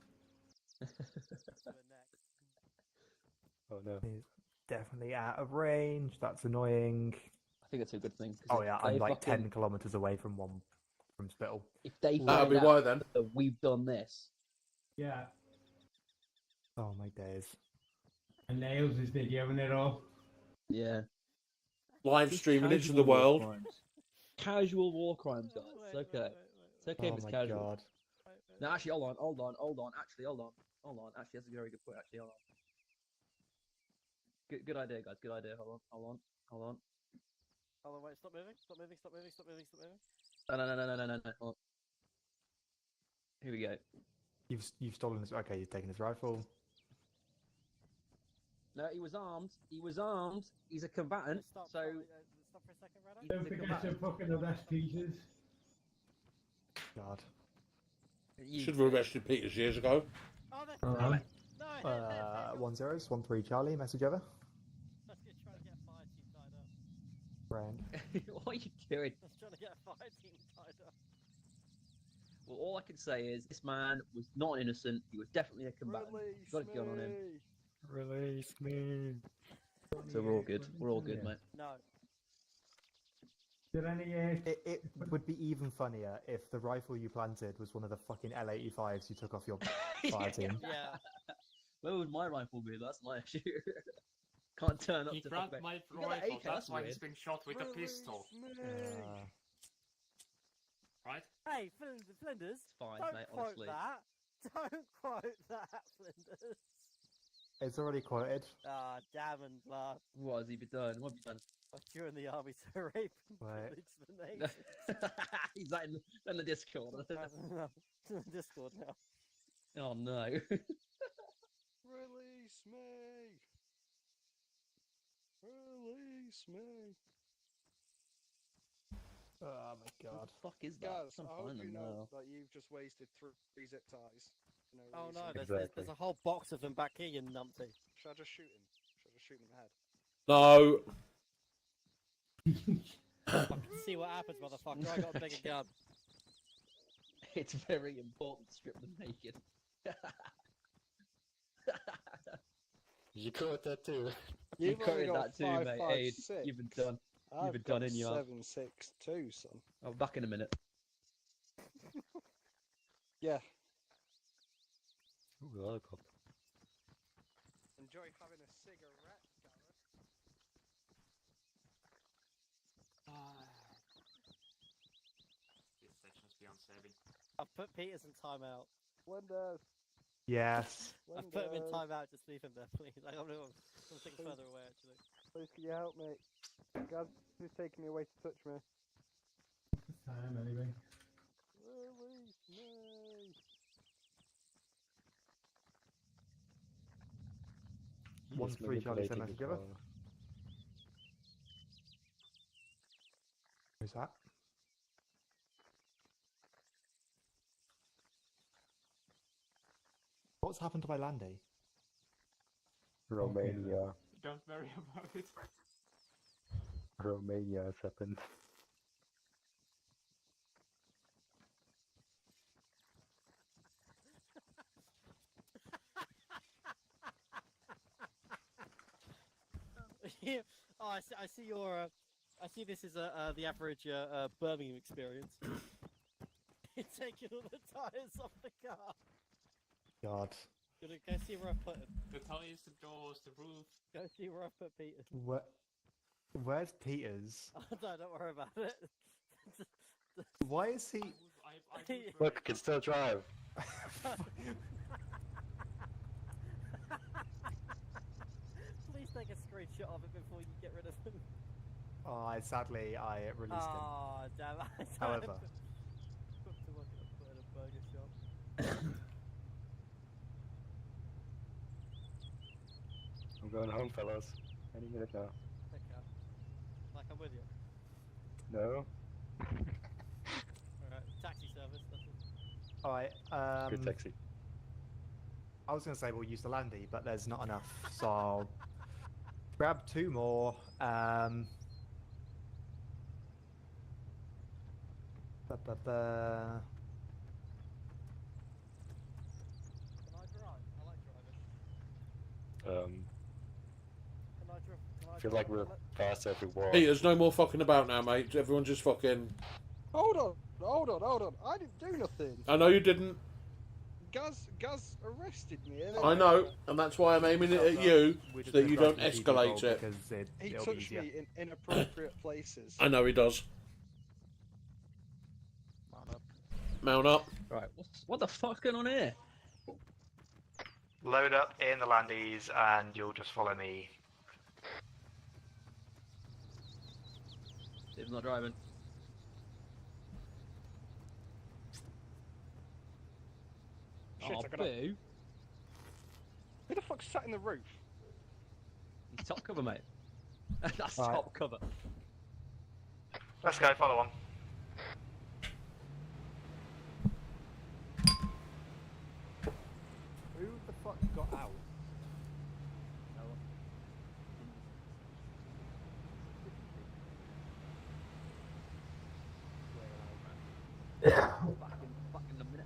Speaker 14: Oh no.
Speaker 3: He's definitely out of range. That's annoying.
Speaker 13: I think it's a good thing.
Speaker 3: Oh yeah, I'm like 10 kilometers away from Spittle.
Speaker 13: If they
Speaker 7: That'll
Speaker 13: find
Speaker 7: be
Speaker 13: out
Speaker 7: why then.
Speaker 13: that we've done this.
Speaker 6: Yeah.
Speaker 3: Oh my days.
Speaker 6: And Nails is videoing it all.
Speaker 13: Yeah.
Speaker 7: Live streaming it to the
Speaker 13: Casual war
Speaker 7: world.
Speaker 13: crimes. Casual war crimes, guys. It's okay. It's okay if
Speaker 3: Oh
Speaker 13: it's
Speaker 3: my
Speaker 13: casual.
Speaker 3: god.
Speaker 13: No, actually, hold on. Actually, hold on. Actually, that's a very good point. Actually, hold on. Good idea, guys. Good idea. Hold on.
Speaker 5: Hold on, wait, stop moving.
Speaker 13: No. Hold on. Here we go.
Speaker 3: You've stolen his. Okay, you've taken his rifle.
Speaker 13: No, he was armed. He's a combatant.
Speaker 5: Stop,
Speaker 13: So
Speaker 5: stop for a second, Rado.
Speaker 6: Don't forget to fucking arrest Peters.
Speaker 3: God.
Speaker 7: Should have arrested Peters years ago.
Speaker 5: Oh, that's
Speaker 6: No.
Speaker 3: 1-0. It's 1-3 Charlie. Message over.
Speaker 5: That's good. Trying to get a fire team tied up.
Speaker 3: Brand.
Speaker 13: what are you doing?
Speaker 5: That's trying to get a fire team tied up.
Speaker 13: Well, all I can say is this man was not innocent. He was definitely a combatant. Got a gun on him.
Speaker 14: Release me.
Speaker 13: So we're all good. We're all good, mate.
Speaker 5: No.
Speaker 6: Did any
Speaker 3: It would be even funnier if the rifle you planted was one of the fucking L85s you took off your fire team.
Speaker 5: Yeah.
Speaker 13: Where would my rifle be? That's my issue. Can't turn up
Speaker 12: He
Speaker 13: to
Speaker 12: grabbed
Speaker 13: fuck
Speaker 12: my
Speaker 13: You got an
Speaker 12: rifle,
Speaker 13: AK,
Speaker 12: that's why
Speaker 13: weird.
Speaker 12: he's been shot with a pistol. Right?
Speaker 5: Hey, Flinders.
Speaker 13: It's fine,
Speaker 5: don't
Speaker 13: mate,
Speaker 5: quote
Speaker 13: honestly.
Speaker 5: that. Don't quote that, Flinders.
Speaker 3: It's already quoted.
Speaker 5: Ah, damn and blah.
Speaker 13: What has he been done? What have you done?
Speaker 5: During the army to rape and
Speaker 3: Right.
Speaker 5: pillage the nation.
Speaker 13: He's that in the Discord.
Speaker 5: No, it's in the Discord now.
Speaker 13: Oh no.
Speaker 8: Release me! Release me!
Speaker 3: Oh my god.
Speaker 13: What the fuck is that?
Speaker 8: Guys,
Speaker 13: I'm
Speaker 8: I hope
Speaker 13: finding
Speaker 8: you
Speaker 13: them
Speaker 8: know
Speaker 13: now.
Speaker 8: that you've just wasted 3 zip ties. For no
Speaker 5: Oh
Speaker 8: reason.
Speaker 5: no, there's
Speaker 14: Exactly.
Speaker 5: a whole box of them back here, you numpty.
Speaker 8: Should I just shoot him? Should I just shoot him in the head?
Speaker 7: No.
Speaker 5: I can see what happens, motherfucker. I got a bigger gun.
Speaker 13: It's very important to strip them naked.
Speaker 14: You caught that too.
Speaker 13: You
Speaker 8: You've only
Speaker 13: quoted
Speaker 8: got
Speaker 13: that too,
Speaker 8: 5,
Speaker 13: mate.
Speaker 8: 5,
Speaker 13: Aid,
Speaker 8: 6.
Speaker 13: you've been done.
Speaker 8: I've
Speaker 13: You've been
Speaker 8: got
Speaker 13: done in you are.
Speaker 8: 7.62, son.
Speaker 13: I'll be back in a minute.
Speaker 8: Yeah.
Speaker 14: Ooh, helicopter.
Speaker 8: Enjoy having a cigarette, Gareth.
Speaker 12: This section's beyond saving.
Speaker 5: I've put Peters in timeout.
Speaker 8: Windows.
Speaker 3: Yes.
Speaker 5: I've put him in timeout, just leave him there, please. I'm thinking further away, actually.
Speaker 8: Please, can you help me? God, who's taking me away to touch me?
Speaker 6: time anyway?
Speaker 8: Release me!
Speaker 3: 1-3 Charlie, send message over. Who's that? What's happened to my Landy?
Speaker 14: Romania.
Speaker 12: Don't worry about it.
Speaker 14: Romania has happened.
Speaker 5: Oh, I see your. I see this is the average Birmingham experience. You're taking all the tires off the car.
Speaker 3: God.
Speaker 5: Gonna go see where I put him.
Speaker 12: The tires, the doors, the roof.
Speaker 5: Go see where I put Peter.
Speaker 3: Where's Peters?
Speaker 5: Oh, no, don't worry about it.
Speaker 3: Why is he?
Speaker 14: Look, I can still drive.
Speaker 5: Please take a screenshot of it before you get rid of him.
Speaker 3: Oh, sadly, I released him.
Speaker 5: Oh, damn it.
Speaker 3: However,
Speaker 5: Put to work in a burger shop.
Speaker 14: I'm going home, fellas. Any minute now.
Speaker 5: Okay. Like I'm with you.
Speaker 14: No?
Speaker 5: Alright, taxi service, that's it.
Speaker 3: alright.
Speaker 14: Good taxi.
Speaker 3: I was going to say we'll use the landy, but there's not enough, so I'll grab 2 more. Ba, ba, ba.
Speaker 5: Can I drive? I like driving. Can I
Speaker 14: I feel like we're past every wall.
Speaker 7: Hey, there's no more fucking about now, mate. Everyone just fucking...
Speaker 8: Hold on. I didn't do nothing.
Speaker 7: I know you didn't.
Speaker 8: Gaz arrested me.
Speaker 7: I know, and that's why I'm aiming it at you, so that you don't escalate it.
Speaker 8: He touched me in inappropriate places.
Speaker 7: I know he does. Mount up.
Speaker 13: Right, what the fuck's going on here?
Speaker 17: Load up in the landies and you'll just follow me.
Speaker 13: Steve's not driving.
Speaker 8: Shit,
Speaker 13: Oh,
Speaker 8: I gotta...
Speaker 13: boo.
Speaker 8: Who the fuck sat in the roof?
Speaker 13: He's top cover, mate. That's
Speaker 3: Right.
Speaker 13: top cover.
Speaker 17: Let's go, follow on.
Speaker 3: Who the fuck got out?
Speaker 13: Back in a minute.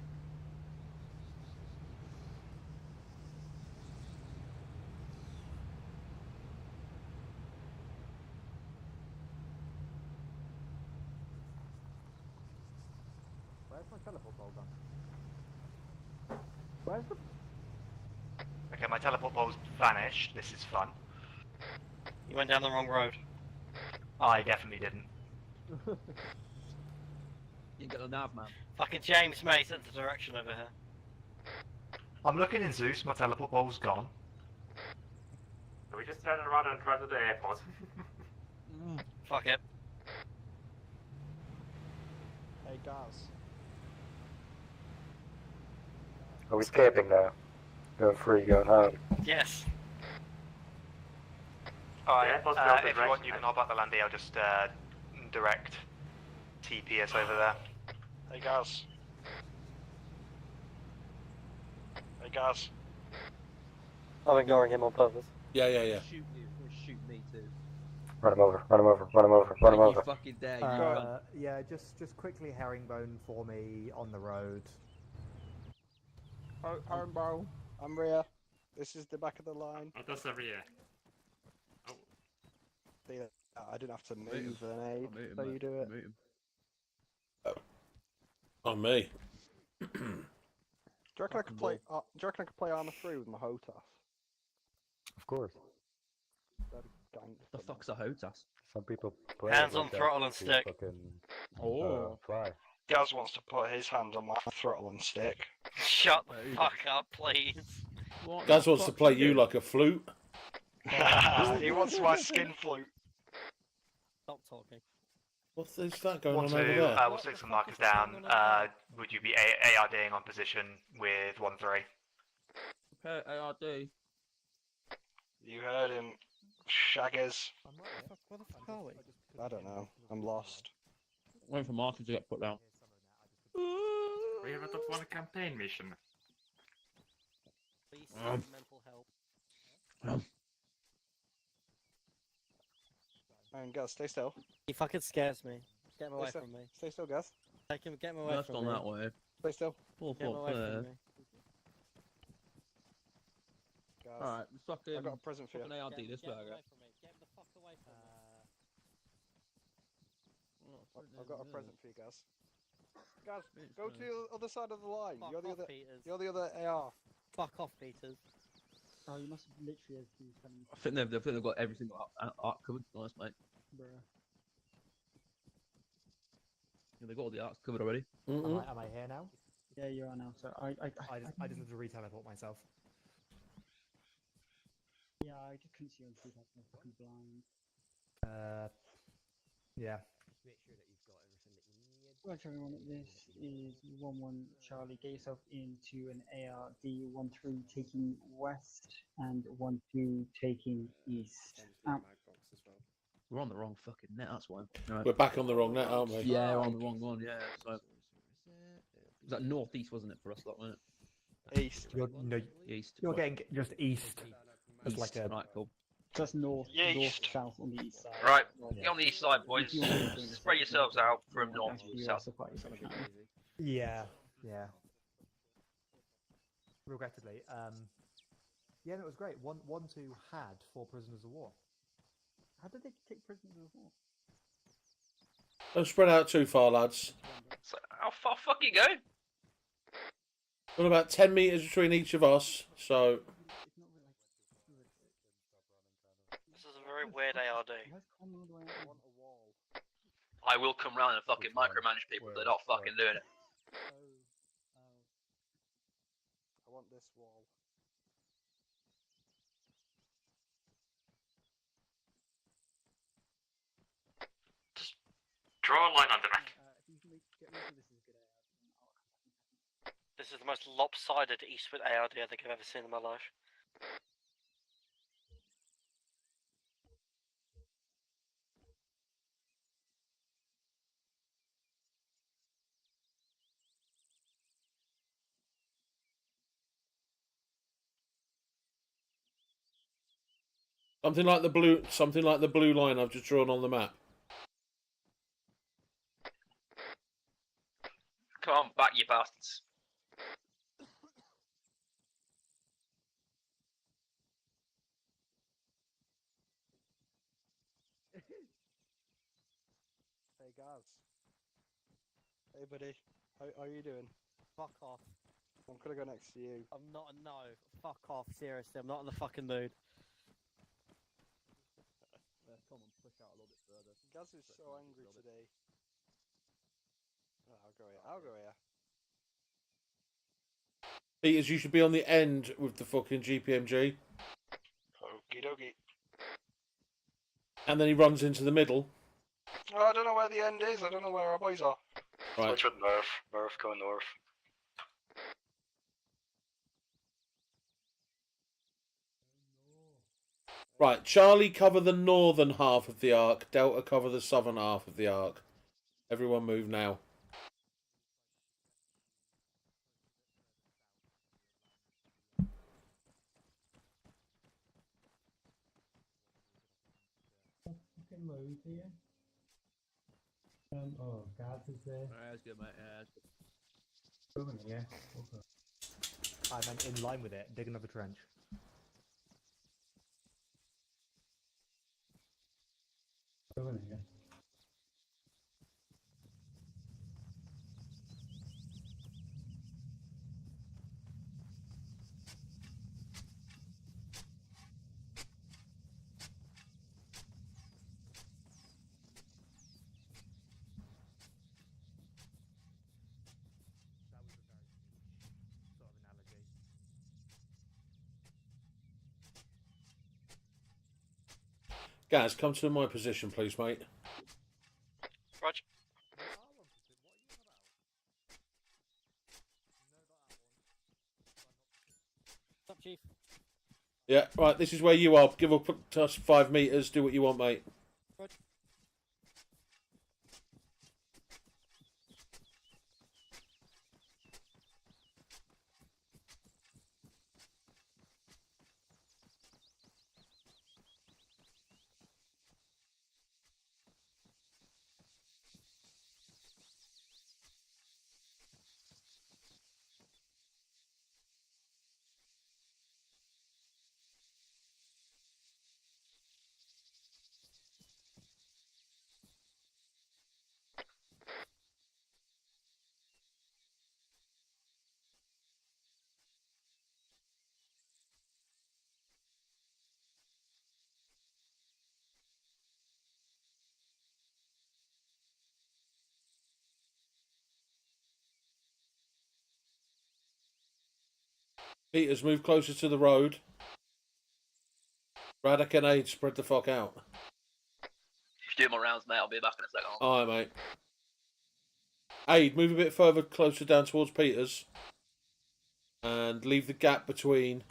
Speaker 3: Where's my teleport ball gone? Where's the...
Speaker 17: Okay, my teleport pole's vanished. This is fun.
Speaker 4: You went down the wrong road.
Speaker 17: I definitely didn't.
Speaker 13: You get the nav, man.
Speaker 4: Fucking James, mate, sense of direction over here.
Speaker 17: I'm looking in Zeus, my teleport pole's gone.
Speaker 12: So we just turn around and try to the airport.
Speaker 4: Fuck it.
Speaker 8: Hey, Gaz.
Speaker 14: Are we escaping now? Going free, going home.
Speaker 4: Yes.
Speaker 17: Alright,
Speaker 12: airport's the
Speaker 17: if
Speaker 12: opposite
Speaker 17: you want,
Speaker 12: direction,
Speaker 17: you can
Speaker 12: mate.
Speaker 17: hop out the landy. I'll just direct TPS over there.
Speaker 8: Hey, Gaz. Hey, Gaz.
Speaker 5: I'm ignoring him on purpose.
Speaker 7: Yeah.
Speaker 13: Shoot you, or shoot me too.
Speaker 14: Run him over, run him over, run him over, run him
Speaker 13: You
Speaker 14: over.
Speaker 13: fucking dare, you run.
Speaker 3: Yeah, just quickly herringbone for me on the road.
Speaker 8: Herringbone. I'm Rhea. This is the back of the line.
Speaker 12: Oh, that's every year.
Speaker 8: I didn't have to
Speaker 13: Move.
Speaker 8: move an aid,
Speaker 13: I'll mute him,
Speaker 8: so
Speaker 13: mate.
Speaker 8: you do it.
Speaker 13: Mute him.
Speaker 7: On me.
Speaker 8: Do you reckon I could play? Do you reckon I could play Arma3 with my HOTAS?
Speaker 14: Of course.
Speaker 8: That'd be gangster,
Speaker 13: The fuck's a HOTAS?
Speaker 14: Some people play
Speaker 4: Hands
Speaker 14: it
Speaker 4: on
Speaker 14: like that
Speaker 4: throttle and
Speaker 14: to
Speaker 4: stick.
Speaker 14: Fucking, fly.
Speaker 8: Gaz wants to put his hand on my throttle and stick.
Speaker 4: Shut the fuck up, please.
Speaker 13: What
Speaker 7: Gaz
Speaker 13: the
Speaker 7: wants to
Speaker 13: fuck's
Speaker 7: play
Speaker 13: he
Speaker 7: you
Speaker 13: doing?
Speaker 7: like a flute.
Speaker 8: He wants my skin flute.
Speaker 5: Stop talking.
Speaker 7: What is that going
Speaker 17: Want
Speaker 7: on over
Speaker 17: to,
Speaker 7: there?
Speaker 17: we'll stick some markers down. Would you be ARDing on position with 1-3?
Speaker 13: Okay, ARD.
Speaker 8: You heard him, Shaggers.
Speaker 5: Where the fuck are we?
Speaker 8: I don't know. I'm lost.
Speaker 13: Waiting for markers to get put down.
Speaker 12: We have a top 1 campaign mission.
Speaker 5: Please seek mental help.
Speaker 8: And Gaz, stay still.
Speaker 5: He fucking scares me. Get him away
Speaker 8: Stay still.
Speaker 5: from me.
Speaker 8: Stay still, Gaz.
Speaker 5: Take him, get him away
Speaker 13: That's
Speaker 5: from
Speaker 13: gone
Speaker 5: me.
Speaker 13: that way.
Speaker 8: Stay still.
Speaker 5: Get him away from me.
Speaker 8: Gaz.
Speaker 13: Alright, fucking.
Speaker 8: I've got a present for you.
Speaker 13: Fucking ARD this
Speaker 5: Get him
Speaker 13: burger.
Speaker 5: away from me. Get him the fuck away from me.
Speaker 8: I've got a present for you, Gaz. Gaz, go to the other side of the line.
Speaker 5: Fuck
Speaker 8: You're the
Speaker 5: off,
Speaker 8: other.
Speaker 5: Peters.
Speaker 8: You're the other AR.
Speaker 5: Fuck off, Peters.
Speaker 2: Oh, you must have literally have used them.
Speaker 13: I think they've got everything art covered. Nice, mate.
Speaker 2: Bruh.
Speaker 13: They got all the arcs covered already.
Speaker 3: Am I here now?
Speaker 2: Yeah, you are now. So I
Speaker 3: just have to re-teleport myself.
Speaker 2: Yeah, I just couldn't see on the I'm fucking blind.
Speaker 3: Yeah.
Speaker 9: Make sure that you've got everything that you need.
Speaker 2: Right, everyone, this is 1-1 Charlie. Get yourself into an ARD 1-3 taking west and 1-2 taking east. Out.
Speaker 13: We're on the wrong fucking net, that's why. Right.
Speaker 7: We're back on the wrong net, aren't we?
Speaker 13: Yeah, we're on the wrong one, yeah. So it was like northeast, wasn't it, for us, that, wasn't it?
Speaker 8: East.
Speaker 13: East.
Speaker 3: You're getting just east. It's like a
Speaker 13: right, cool.
Speaker 2: Just north, south on the east side.
Speaker 15: Right, get on the east side, boys. Spread yourselves out from north to south.
Speaker 3: Yeah. Regrettably, yeah, no, it was great. 1-2 had 4 prisoners of war.
Speaker 2: How did they take prisoners of war?
Speaker 7: Don't spread out too far, lads.
Speaker 15: So how far fucking go?
Speaker 7: Got about 10 metres between each of us, so.
Speaker 4: This is a very weird ARD.
Speaker 15: I will come round and fucking micromanage people if they're not fucking doing it.
Speaker 8: I want this wall.
Speaker 16: Draw a line under that.
Speaker 4: This is the most lopsided eastward ARD I think I've ever seen in my life.
Speaker 7: Something like the blue line I've just drawn on the map.
Speaker 15: Come on, back you bastards.
Speaker 8: Hey guys. Hey buddy. How are you doing?
Speaker 5: Fuck off.
Speaker 8: I'm gonna go next to you.
Speaker 5: I'm not. No. Fuck off. Seriously, I'm not in the fucking mood.
Speaker 13: Come on, push out a little bit further.
Speaker 8: Gaz is so angry today. Oh, I'll go here.
Speaker 7: Peters, you should be on the end with the fucking GPMG.
Speaker 17: Okie dokie.
Speaker 7: And then he runs into the middle.
Speaker 17: Oh, I don't know where the end is. I don't know where our boys are.
Speaker 7: Right.
Speaker 17: Switch with Murph. Murph going north.
Speaker 7: Right, Charlie cover the northern half of the arc. Delta cover the southern half of the arc. Everyone move now.
Speaker 6: Fucking loads here. Oh, Gaz is there.
Speaker 13: That's good, mate. Yeah, that's good.
Speaker 6: Over here. Okay.
Speaker 3: I'm in line with it. Dig another trench.
Speaker 6: Over here.
Speaker 7: Gaz, come to my position, please, mate.
Speaker 4: Roger.
Speaker 5: What's up, Chief?
Speaker 7: Yeah, right, this is where you are. Give up us 5 metres. Do what you want, mate.
Speaker 5: Roger.
Speaker 7: Peters, move closer to the road. Radek and Aid, spread the fuck out.
Speaker 15: Just do my rounds, mate. I'll be back in a second.
Speaker 7: Alright, mate. Aid, move a bit further closer down towards Peters. And leave the gap between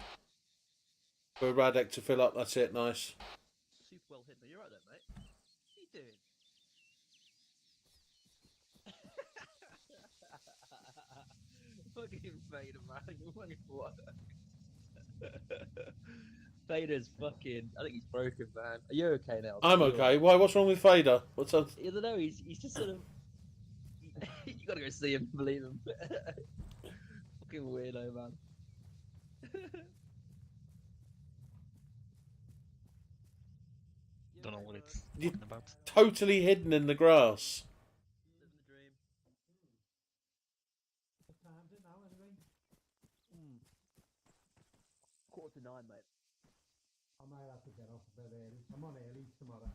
Speaker 7: for Radek to fill up. That's it, nice.
Speaker 13: Super well hidden. You're right there, mate. What are you doing? Fucking Vader, man. You're fucking what? Vader's fucking. I think he's broken, man. Are you okay now?
Speaker 7: I'm okay. Why? What's wrong with Vader? What's up?
Speaker 13: I don't know. He's just sort of. You gotta go see him, believe him. Fucking weirdo, man.
Speaker 17: Don't know what it's
Speaker 7: You're
Speaker 17: talking about.
Speaker 7: totally hidden in the grass.
Speaker 13: Quarter to 9, mate.
Speaker 6: I might have to get off a bit early. I'm on early tomorrow.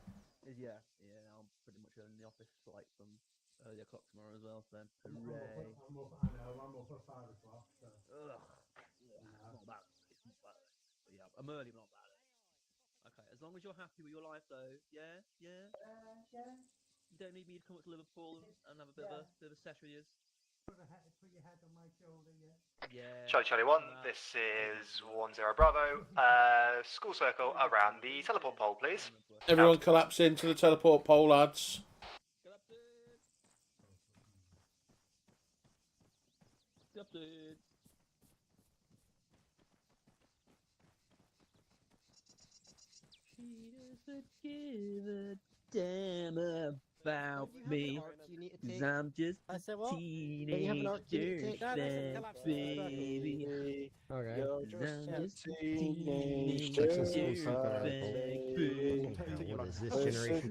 Speaker 13: Yeah, I'm pretty much in the office for like from early o'clock tomorrow as well. So hooray!
Speaker 6: I'm up at 5 o'clock. So.
Speaker 13: Ugh. Not bad. It's not bad. But yeah, I'm early, but not bad. Okay, as long as you're happy with your life, though. Yeah.
Speaker 6: Yeah.
Speaker 13: You don't need me to come up to Liverpool and have a bit of a sesh with you.
Speaker 6: Put your head on my shoulder, yeah.
Speaker 13: Yeah.
Speaker 17: Charlie 1, this is 10 Bravo. School circle around the teleport pole, please.
Speaker 7: Everyone collapse into the teleport pole, lads.
Speaker 13: Captain. She doesn't give a damn about me, 'cause I'm just a teenage dirtbag, baby.
Speaker 14: Okay.
Speaker 13: You're just a teenage
Speaker 11: Successful
Speaker 13: dirtbag, baby.
Speaker 11: What is this generation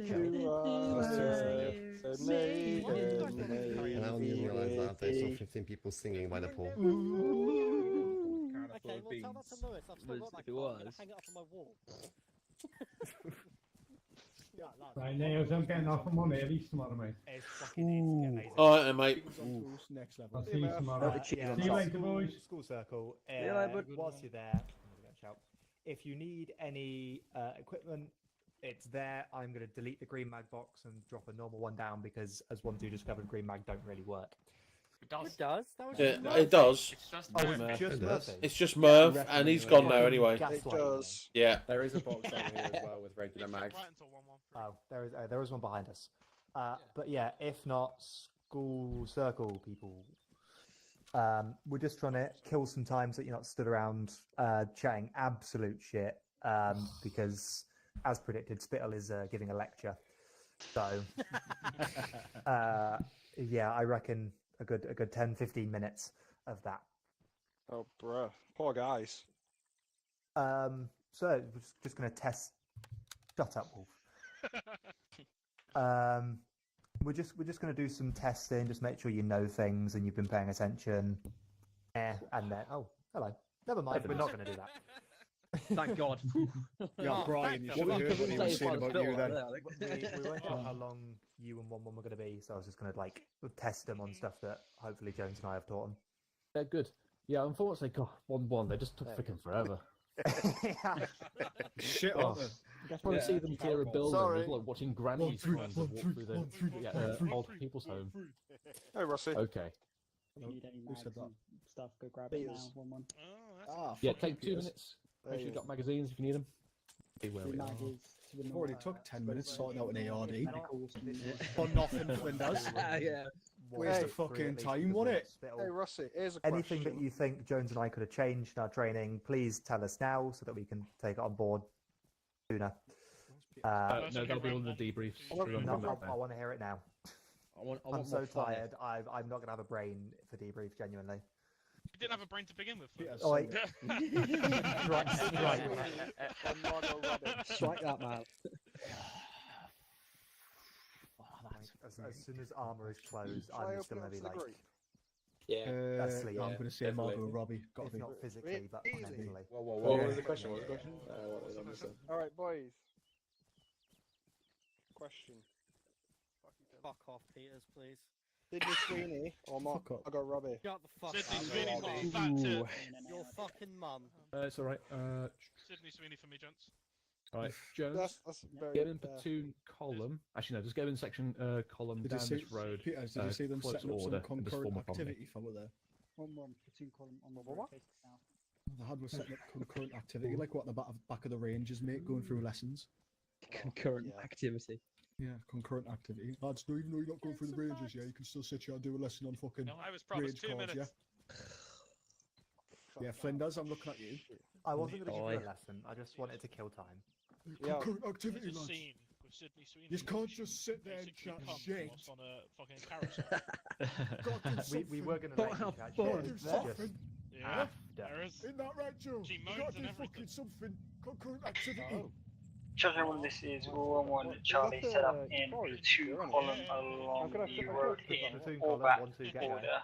Speaker 11: And I only realised that after I saw 15 people singing by the pool.
Speaker 5: Okay, well tell that to Lewis. I've still got that card. I'm going to hang it up on my wall.
Speaker 6: Right, Nails, I'm getting off. I'm on early tomorrow, mate.
Speaker 7: Alright, then, mate.
Speaker 3: Next level.
Speaker 6: I'll see you tomorrow. See you later, boys.
Speaker 3: School circle.
Speaker 13: you later,
Speaker 3: Whilst you're there, if you need any equipment, it's there. I'm going to delete the green mag box and drop a normal one down because, as 1-2 discovered, green mag don't really work.
Speaker 5: It does. That was
Speaker 7: It does.
Speaker 12: It's just
Speaker 7: It's just Murph, and he's gone now anyway.
Speaker 8: It does.
Speaker 7: Yeah.
Speaker 14: There is a box over here as well with regular mags.
Speaker 3: Oh, there is one behind us. But yeah, if not, school circle people. We're just trying to kill some time so that you're not stood around chatting absolute shit. Because, as predicted, Spittle is giving a lecture. So, yeah, I reckon a good 10-15 minutes of that.
Speaker 8: Oh, bruh. Poor guys.
Speaker 3: So we're just going to test. Shut up, Wolf. We're just going to do some testing, just make sure you know things and you've been paying attention. And then hello. Never mind, we're not going to do that.
Speaker 13: Thank God.
Speaker 3: Yeah,
Speaker 13: Brian,
Speaker 3: you
Speaker 13: should have heard what he was saying about you then.
Speaker 3: We won't know how long you and 1-1 were going to be, so I was just going to test them on stuff that hopefully Jones and I have taught them.
Speaker 1: They're good. Yeah, unfortunately, God, 1-1, they just took freaking forever.
Speaker 3: Shit
Speaker 1: on them. I want to see them clear a building. It was like watching grannies trying to walk through the old people's home.
Speaker 8: Hey, Rossi.
Speaker 1: Okay.
Speaker 2: If you need any mags and stuff, go grab it now. 1-1.
Speaker 1: Yeah, take 2 minutes. Make sure you got magazines if you need them.
Speaker 3: We've already took 10 minutes sorting out an ARD. For nothing, Windows.
Speaker 13: Yeah.
Speaker 3: Where's the fucking time, wasn't it?
Speaker 8: Hey, Rossi, here's a question.
Speaker 3: Anything that you think Jones and I could have changed in our training, please tell us now so that we can take it on board sooner.
Speaker 1: No, that'll be on the debriefs.
Speaker 3: I want to hear it now. I'm so tired. I'm not going to have a brain for debrief, genuinely.
Speaker 18: You didn't have a brain to begin with.
Speaker 3: Oh, wait.
Speaker 13: Strike that, man.
Speaker 3: As soon as armor is closed, I'm just going to be like,
Speaker 13: yeah,
Speaker 3: asleep.
Speaker 11: I'm going to say Margot Robbie.
Speaker 3: If not physically, but mentally.
Speaker 14: Whoa. What was the question?
Speaker 8: Alright, boys. Question.
Speaker 5: Fuck off, Peters, please.
Speaker 8: Sydney Sweeney or Mark? I got Robbie.
Speaker 5: Shut the fuck
Speaker 18: Sydney
Speaker 5: up.
Speaker 18: Sweeney,
Speaker 8: Robbie.
Speaker 18: fat tip.
Speaker 5: Your fucking mum.
Speaker 1: It's alright.
Speaker 18: Sydney Sweeney for me, gents.
Speaker 1: Alright, Jones.
Speaker 8: That's very.
Speaker 1: Get in platoon column. Actually, no, just get in section column
Speaker 19: Did
Speaker 1: down
Speaker 19: you see,
Speaker 1: this road.
Speaker 19: Peter, did you see them
Speaker 1: close
Speaker 19: setting up
Speaker 1: order,
Speaker 19: some
Speaker 1: and just
Speaker 19: concurrent
Speaker 1: form up on me.
Speaker 19: activity for there?
Speaker 2: One platoon column on the road facing south.
Speaker 19: They had was setting up concurrent activity, like what the back of the Rangers make, going through lessons.
Speaker 13: Concurrent activity.
Speaker 19: Yeah, concurrent activity. Lads, even though you're not going through the Rangers, yeah, you can still sit here and do a lesson on fucking
Speaker 18: No, I was promised
Speaker 19: range
Speaker 18: 2
Speaker 19: cards,
Speaker 18: minutes.
Speaker 19: yeah? Yeah, Flinders, I'm looking at you.
Speaker 3: I wasn't going to give you a lesson. I just wanted to kill time.
Speaker 19: Concurrent activity,
Speaker 18: There's a
Speaker 19: lads.
Speaker 18: scene with Sydney Sweeney.
Speaker 19: You can't just sit there and
Speaker 18: basically
Speaker 19: chat
Speaker 18: comes
Speaker 19: shit.
Speaker 18: whilst on a fucking carousel.
Speaker 19: Gotta do something.
Speaker 3: We were going to
Speaker 19: Gotta
Speaker 3: let you chat
Speaker 19: do
Speaker 3: shit.
Speaker 19: something.
Speaker 18: Yeah, there is.
Speaker 19: Isn't that right, Joe?
Speaker 18: She
Speaker 19: You
Speaker 18: moans
Speaker 19: gotta
Speaker 18: and
Speaker 19: do
Speaker 18: everything.
Speaker 19: fucking something. Concurrent activity.
Speaker 10: Oh. Charlie 1, this is 1-1 Charlie, set up in platoon column along the road in orbit order.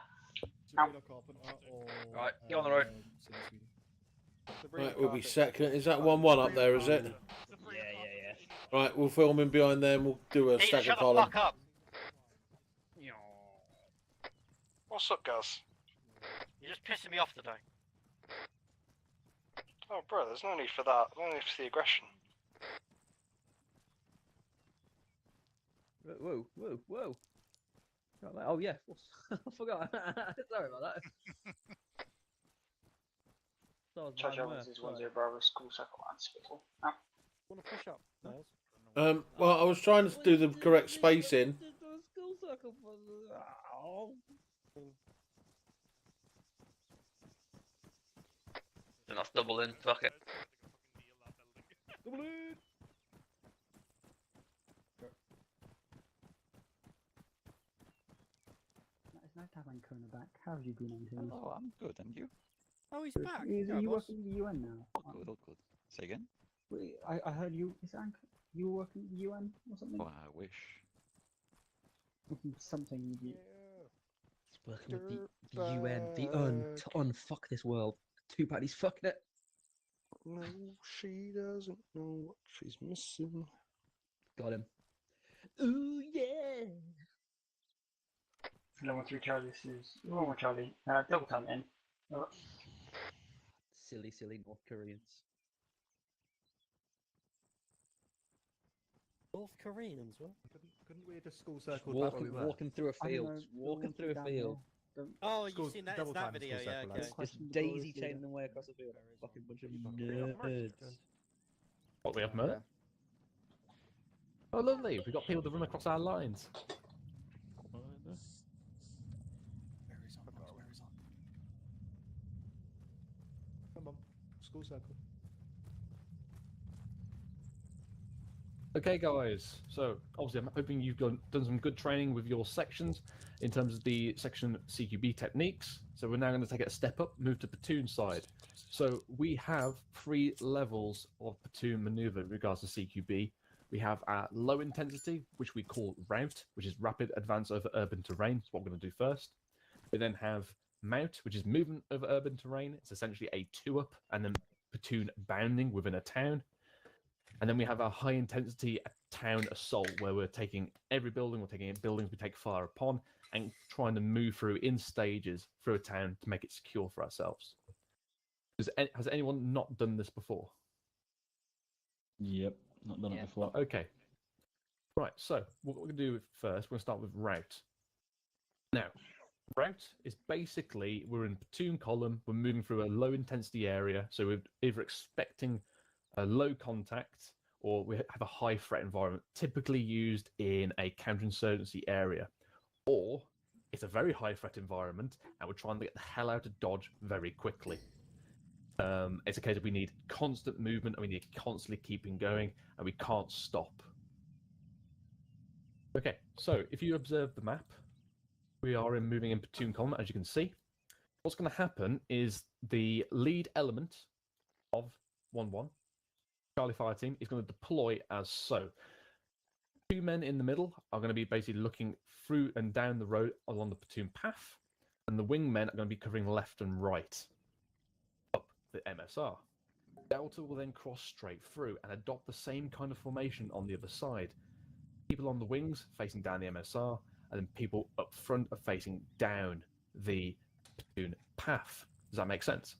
Speaker 10: Out.
Speaker 15: Right, get on the road.
Speaker 7: Right, we'll be second. Is that 1-1 up there? Is it?
Speaker 13: Yeah.
Speaker 7: Right, we'll film in behind there. And we'll do a
Speaker 4: Peter,
Speaker 7: stagger
Speaker 4: shut the
Speaker 7: column.
Speaker 4: fuck up.
Speaker 8: What's up, guys?
Speaker 4: You're just pissing me off today.
Speaker 8: Oh, bro, there's no need for that. No need for the aggression.
Speaker 13: Whoa. Oh yeah, I forgot. Sorry about that.
Speaker 10: Charlie 1, this is 1-0 Bravo, school circle and hospital. Out.
Speaker 5: Want to push up, Miles?
Speaker 7: Well, I was trying to do the correct spacing.
Speaker 13: School circle.
Speaker 15: Then that's double in. Fuck it.
Speaker 13: Double in.
Speaker 2: It's nice to have Ancona back. How have you been, Anthony?
Speaker 20: Oh, I'm good, and you?
Speaker 5: Oh, he's back.
Speaker 2: Are
Speaker 5: Yeah,
Speaker 2: you
Speaker 5: boss.
Speaker 2: working with the UN now?
Speaker 20: All good. Say again?
Speaker 2: Wait, I heard you. Is you were working with the UN or something?
Speaker 20: Oh, I wish.
Speaker 2: Working with something with you.
Speaker 13: He's working with the UN, the to unfuck this world. Too bad he's fucking it.
Speaker 8: No, she doesn't know what she's missing.
Speaker 13: Got him. Ooh yeah.
Speaker 10: Level 3 Charlie, this is 1-1 Charlie. Double time in. Over.
Speaker 13: Silly North Koreans.
Speaker 5: North Koreans, what?
Speaker 3: Couldn't we have just school circled back where we were?
Speaker 13: Walking through a field. Walking through a field.
Speaker 5: Oh,
Speaker 3: School-
Speaker 5: you've seen that,
Speaker 3: double
Speaker 5: that
Speaker 3: time
Speaker 5: video,
Speaker 3: school
Speaker 5: yeah,
Speaker 3: circle,
Speaker 5: okay.
Speaker 3: lads.
Speaker 13: Just daisy chaining their way across the field. Fucking bunch of nerds.
Speaker 1: What, we have murder? Oh, lovely. We've got people to run across our lines.
Speaker 19: Come on, school circle.
Speaker 1: Okay, guys. So, obviously, I'm hoping you've done some good training with your sections in terms of the section CQB techniques. So, we're now going to take it a step up, move to platoon side. So, we have 3 levels of platoon maneuver in regards to CQB. We have our low intensity, which we call route, which is rapid advance over urban terrain. That's what we're going to do first. We then have mount, which is movement over urban terrain. It's essentially a 2-up and then platoon bounding within a town. And then we have our high intensity town assault, where we're taking every building, we're taking buildings we take fire upon, and trying to move through in stages through a town to make it secure for ourselves. Has anyone not done this before?
Speaker 21: Yep, not done it before.
Speaker 1: Okay. Right, so what we're going to do first, we're going to start with route. Now, route is basically, we're in platoon column, we're moving through a low intensity area, so we're either expecting a low contact or we have a high threat environment, typically used in a counterinsurgency area, or it's a very high threat environment and we're trying to get the hell out of Dodge very quickly. It's a case of we need constant movement and we need to constantly keeping going and we can't stop. Okay, so if you observe the map, we are moving in platoon column, as you can see. What's going to happen is the lead element of 1-1, Charlie Fire Team, is going to deploy as so. 2 men in the middle are going to be basically looking through and down the road along the platoon path, and the wingmen are going to be covering left and right up the MSR. Delta will then cross straight through and adopt the same kind of formation on the other side. People on the wings facing down the MSR, and then people up front are facing down the platoon path. Does that make sense?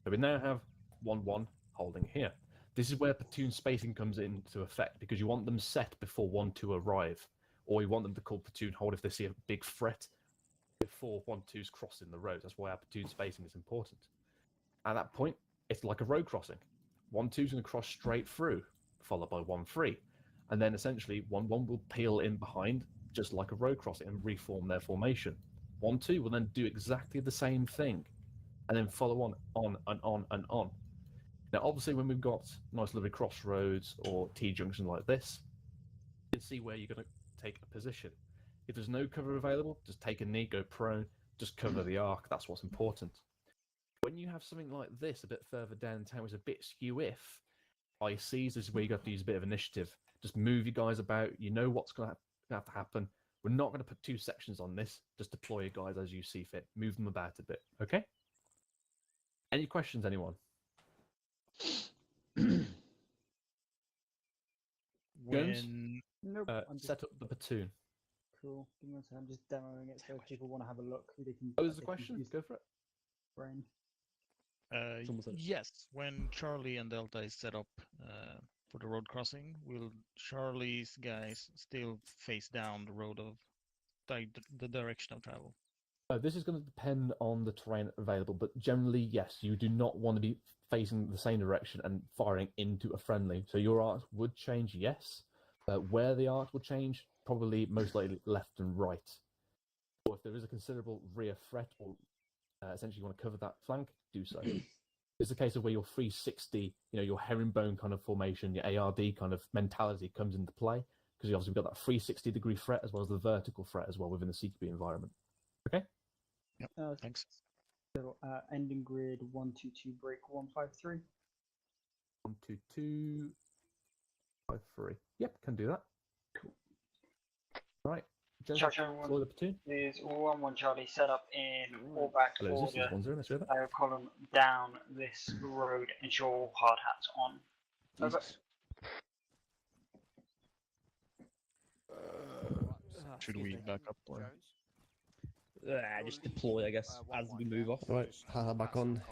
Speaker 1: So we now have 1-1 holding here. This is where platoon spacing comes into effect, because you want them set before 1-2 arrive, or you want them to call platoon hold if they see a big threat before 1-2's crossing the road. That's why our platoon spacing is important. At that point, it's like a road crossing. 1-2's going to cross straight through, followed by 1-3. And then essentially 1-1 will peel in behind, just like a road crossing, and reform their formation. 1-2 will then do exactly the same thing, and then follow on and on and on. Now, obviously, when we've got nice lovely crossroads or T-junction like this, you can see where you're going to take a position. If there's no cover available, just take a knee, go prone, just cover the arc. That's what's important. When you have something like this a bit further downtown, it's a bit skew-if. ICs, this is where you got to use a bit of initiative. Just move you guys about. You know what's going to have to happen. We're not going to put 2 sections on this. Just deploy your guys as you see fit. Move them about a bit, okay? Any questions, anyone? Jones?
Speaker 2: Nope.
Speaker 1: Set up the platoon.
Speaker 2: Cool. Give me one second. I'm just demoing it so if people want to have a look. They can.
Speaker 1: Oh, there's a question? Go for it.
Speaker 2: Brain.
Speaker 18: Yes, when Charlie and Delta is set up for the road crossing, will Charlie's guys still face down the road of the direction of travel?
Speaker 1: This is going to depend on the terrain available, but generally, yes, you do not want to be facing the same direction and firing into a friendly. So your arc would change, yes. Where the arc will change, probably most likely left and right. Or if there is a considerable rear threat, or essentially you want to cover that flank, do so. It's a case of where your 360, your herringbone kind of formation, your ARD kind of mentality comes into play, because you obviously got that 360-degree threat as well as the vertical threat as well within the CQB environment. Okay?
Speaker 18: Yep. Thanks.
Speaker 2: So ending grid 122 break 153.
Speaker 1: 122 53. Yep, can do that.
Speaker 2: Cool.
Speaker 1: Right.
Speaker 10: Charlie 1 is 1-1 Charlie set up in fallback
Speaker 1: Hello,
Speaker 10: order.
Speaker 1: this is 1-0,
Speaker 10: Column down this road. Ensure all hard hats on. Over.
Speaker 13: Should we back up or? Just deploy, I guess, as we move off.
Speaker 11: Right, back on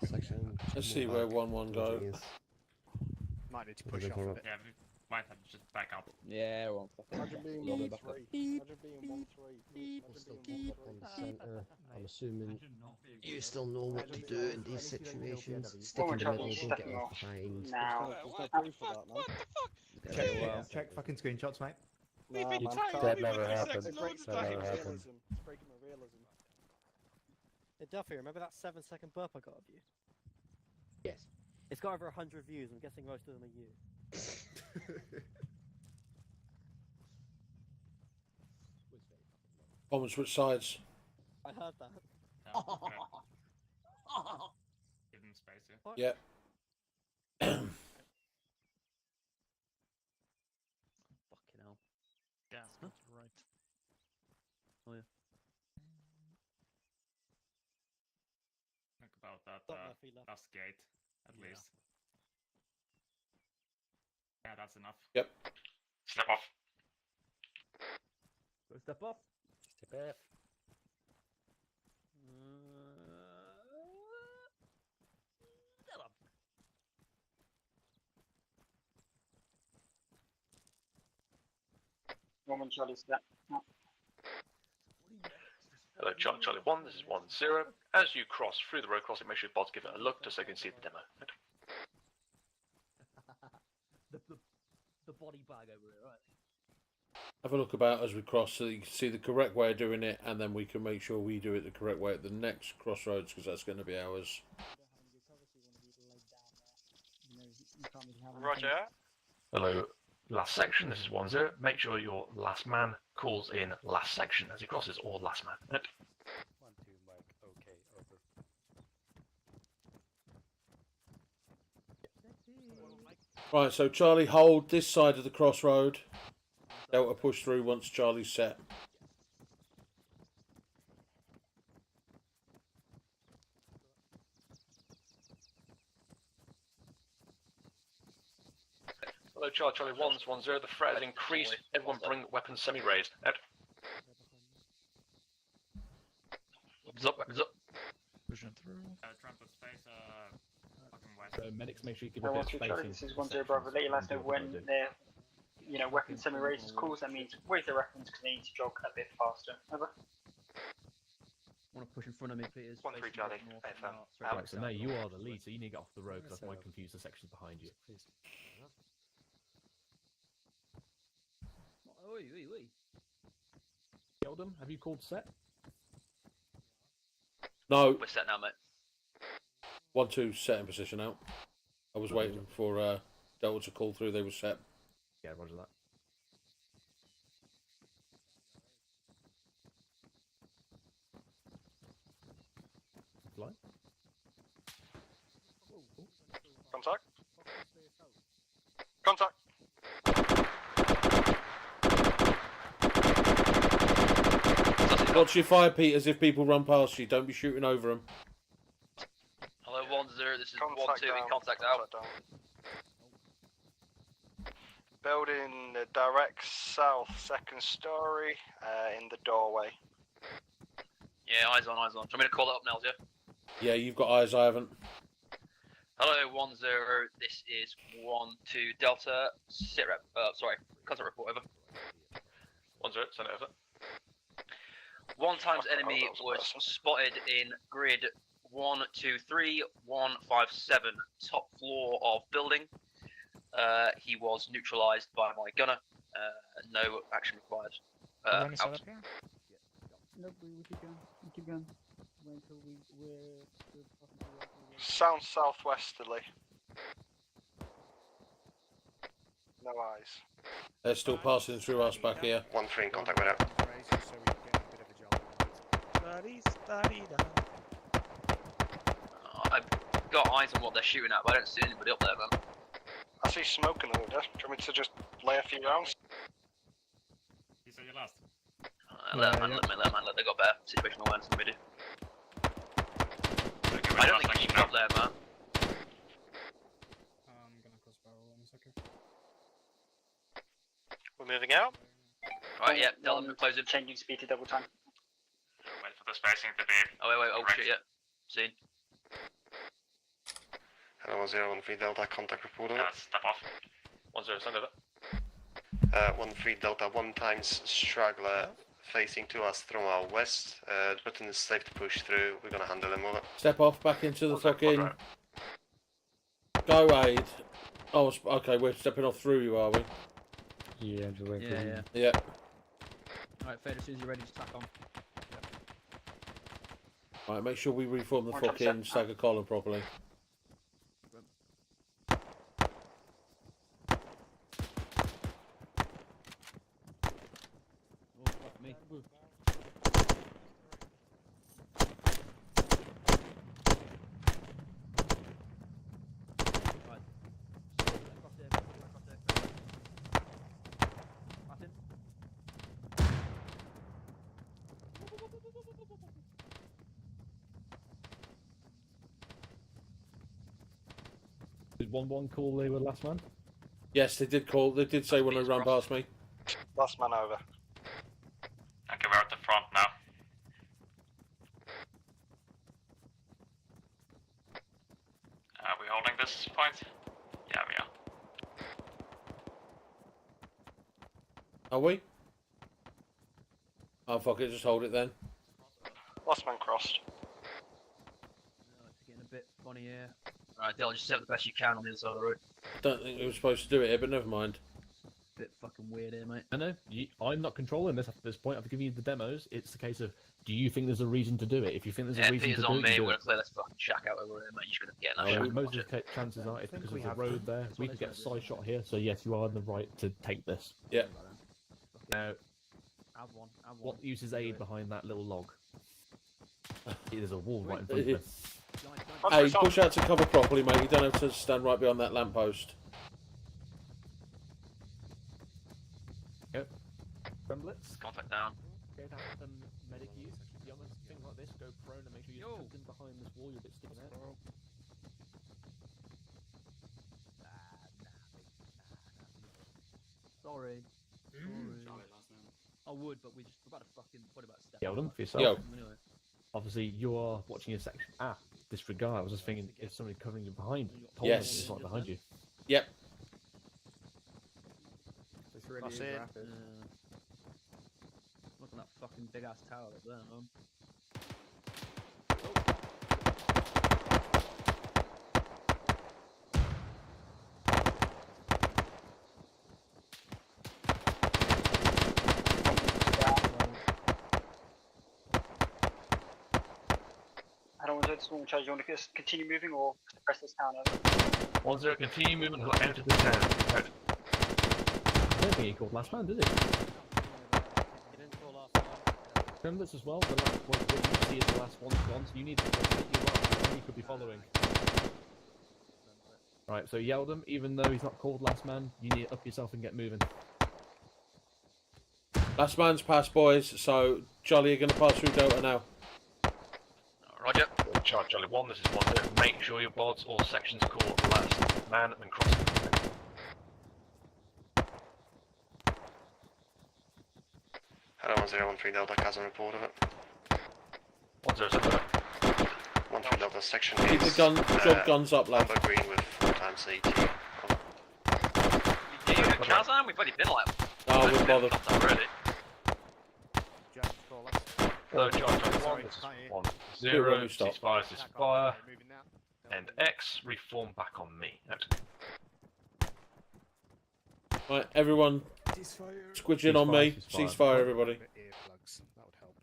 Speaker 11: section.
Speaker 7: Let's see where 1-1 go.
Speaker 12: Might need to push off a bit. Yeah, we might have to just back up.
Speaker 13: Yeah, well,
Speaker 8: Imagine being 1-3. Imagine being 1-3.
Speaker 11: We'll still keep up on the centre. I'm assuming you still know what to do in these situations. Stick in the middle, don't get left behind.
Speaker 10: Now.
Speaker 3: Check fucking screenshots, mate.
Speaker 14: That never happened. That never happened.
Speaker 5: Hey, Duffy, remember that 7-second burp I got of you?
Speaker 11: Yes.
Speaker 5: It's got over 100 views. I'm guessing most of them are you.
Speaker 7: On switch sides.
Speaker 5: I heard that.
Speaker 12: Give them space,
Speaker 7: yeah.
Speaker 13: Fucking hell.
Speaker 18: Gas, that's right.
Speaker 13: Oh yeah.
Speaker 12: Think about that last gate, at least. Yeah, that's enough.
Speaker 7: Yep.
Speaker 15: Step off.
Speaker 13: Go step off.
Speaker 14: Step off.
Speaker 13: Step up.
Speaker 10: Woman Charlie step.
Speaker 15: Hello, Charlie 1, this is 1-0. As you cross through the road crossing, make sure your bots give it a look just so you can see the demo.
Speaker 13: The body bag over here, right?
Speaker 7: Have a look about as we cross so you can see the correct way of doing it, and then we can make sure we do it the correct way at the next crossroads, because that's going to be ours.
Speaker 15: Roger. Hello, last section, this is 1-0. Make sure your last man calls in last section as he crosses, or last man.
Speaker 14: 1-2, Mike. Okay, over.
Speaker 7: Right, so Charlie, hold this side of the crossroad. Delta push through once Charlie's set.
Speaker 15: Hello, Charlie 110. The threat has increased. Everyone bring weapons semi-raised. Out. Up.
Speaker 18: Pushing through.
Speaker 12: Trumpet space, fucking west.
Speaker 1: So medics, make sure you give a
Speaker 10: I
Speaker 1: bit
Speaker 10: want
Speaker 1: of
Speaker 10: to
Speaker 1: space.
Speaker 10: Charlie, this is 10 Bravo. Let your lads know when they're, weapon semi-raises calls. That means raise their weapons because they need to jog a bit faster. Over.
Speaker 13: Want to push in front of me, Peters?
Speaker 17: 1-3 Charlie. AFM.
Speaker 1: Right, so now you are the lead, so you need to get off the road because that might confuse the sections behind you.
Speaker 13: Oi.
Speaker 1: Eldon, have you called set?
Speaker 7: No.
Speaker 21: We're set now, mate.
Speaker 7: 1-2 set in position out. I was waiting for Delta to call through. They were set.
Speaker 1: Yeah, roger that. Fly.
Speaker 8: Contact. Contact.
Speaker 7: Watch your fire, Peters, if people run past you. Don't be shooting over them.
Speaker 21: Hello, 1-0. This is
Speaker 8: Contact
Speaker 21: 1-2.
Speaker 8: down.
Speaker 21: In contact out.
Speaker 8: Down. Building direct south, second story, in the doorway.
Speaker 21: Yeah, eyes on. Do you want me to call it up, Nels, yeah?
Speaker 7: Yeah, you've got eyes, I haven't.
Speaker 21: Hello, 1-0. This is 1-2 Delta. Sit rep. Contact report over.
Speaker 15: 1-0. Send it over.
Speaker 21: 1 times enemy was spotted in grid 123 157, top floor of building. He was neutralized by my gunner. No action required. Out.
Speaker 2: Nope, we keep going. Wait until we're
Speaker 8: Sound southwesterly. No eyes.
Speaker 7: They're still passing through us back here.
Speaker 17: 1-3 in contact right out.
Speaker 21: I've got eyes on what they're shooting at, but I don't see anybody up there, man.
Speaker 8: I see smoke in the window. Do you want me to just lay a few rounds?
Speaker 12: You said you lost.
Speaker 21: Let them handle it. They got better situational awareness than we do. I don't think you should be up there, man.
Speaker 19: I'm gonna cross barrel in a second.
Speaker 17: We're moving out.
Speaker 21: Right, yeah, tell them to close in.
Speaker 10: Changing speed to double time.
Speaker 12: Wait for the spacing to be.
Speaker 21: Oh, wait, oh shit, yeah. Seen.
Speaker 17: Hello, 1-0, 1-3 Delta, contact report over.
Speaker 15: Step off. 1-0, send over.
Speaker 17: 1-3 Delta, 1 times straggler facing to us from our west. The button is safe to push through. We're gonna handle them over.
Speaker 7: Step off back into the fucking. Go, Aid. Oh, okay, we're stepping off through you, are we?
Speaker 14: Yeah, I'm just waiting for you.
Speaker 7: Yeah.
Speaker 13: Alright, Fade, as soon as you're ready, just tack on.
Speaker 7: Right, make sure we reform the
Speaker 10: Watch up,
Speaker 7: fucking
Speaker 10: set.
Speaker 7: stagger column properly.
Speaker 1: Me. Did 1-1 call they were last man?
Speaker 7: Yes, they did call. They did say when they ran past me.
Speaker 8: Last man over.
Speaker 12: Okay, we're at the front now. Are we holding this point? Yeah, we are.
Speaker 7: Are we? Oh fuck it, just hold it then.
Speaker 8: Last man crossed.
Speaker 13: It's getting a bit funny here.
Speaker 21: Right, Dale, just set the best you can on the other side of the road.
Speaker 7: Don't think we were supposed to do it here, but never mind.
Speaker 13: Bit fucking weird here, mate.
Speaker 1: I know. I'm not controlling this at this point. I've given you the demos. It's the case of, do you think there's a reason to do it? If you think there's a reason
Speaker 21: Peter's
Speaker 1: to do
Speaker 21: on
Speaker 1: it,
Speaker 21: me.
Speaker 1: you do
Speaker 21: We're
Speaker 1: it.
Speaker 21: gonna clear this fucking shack out over here, mate. You should get that
Speaker 1: Yeah,
Speaker 21: shack.
Speaker 1: most of the chances are it's because of the road there. We could get a side shot here, so yes, you are in the right to take this.
Speaker 7: Yeah.
Speaker 1: Now,
Speaker 13: Have one.
Speaker 1: what use is Aid behind that little log? There's a wall right in front of it.
Speaker 7: Hey, push out to cover properly, mate. You don't have to stand right behind that lamppost.
Speaker 1: Yep. Tremblets.
Speaker 21: Contact down.
Speaker 1: Go down some medic use. Young things like this, go prone and make sure you're tucked in behind this wall. You're a bit sticking out.
Speaker 13: Sorry. I would, but we're about to fucking. What about step?
Speaker 1: Yeldon, for yourself.
Speaker 7: Yo.
Speaker 13: Anyway.
Speaker 1: Obviously, you are watching your section. Disregard. I was just thinking, is somebody covering you behind?
Speaker 7: Yes.
Speaker 1: It's not behind you.
Speaker 7: Yep.
Speaker 13: This really
Speaker 5: That's
Speaker 13: is
Speaker 5: it.
Speaker 13: rapid. Look at that fucking big ass tower up there, man.
Speaker 10: I don't want to do this one charge. You want to just continue moving or press this town over?
Speaker 15: 1-0, continue moving out of the town. Out.
Speaker 1: I don't think he called last man, did he? Remember this as well. The last point that you see is the last one's gone, so you need to get you are, and you could be following. Right, so Yeldon, even though he's not called last man, you need to up yourself and get moving.
Speaker 7: Last man's passed, boys. So Jolly, you're going to pass through Delta now.
Speaker 15: Roger. Charge Charlie 1, this is 1-0. Make sure your bods or sections call last man and crossing.
Speaker 9: Hello, 1013 Delta, Kazan report of it.
Speaker 15: 107.
Speaker 9: 13 Delta, section
Speaker 7: Keep
Speaker 9: is...
Speaker 7: the job guns up, lad.
Speaker 9: Amber green with 4x CT.
Speaker 21: Yeah, Kazan, we've already been like.
Speaker 7: No, I wouldn't bother.
Speaker 21: Already.
Speaker 15: Hello, Charge Charlie 1, this is 1-0. Ceasefire, ceasefire. And X, reform back on me. Out.
Speaker 7: Right, everyone, squidge in on me. Ceasefire, everybody.
Speaker 19: Earplugs, that would help.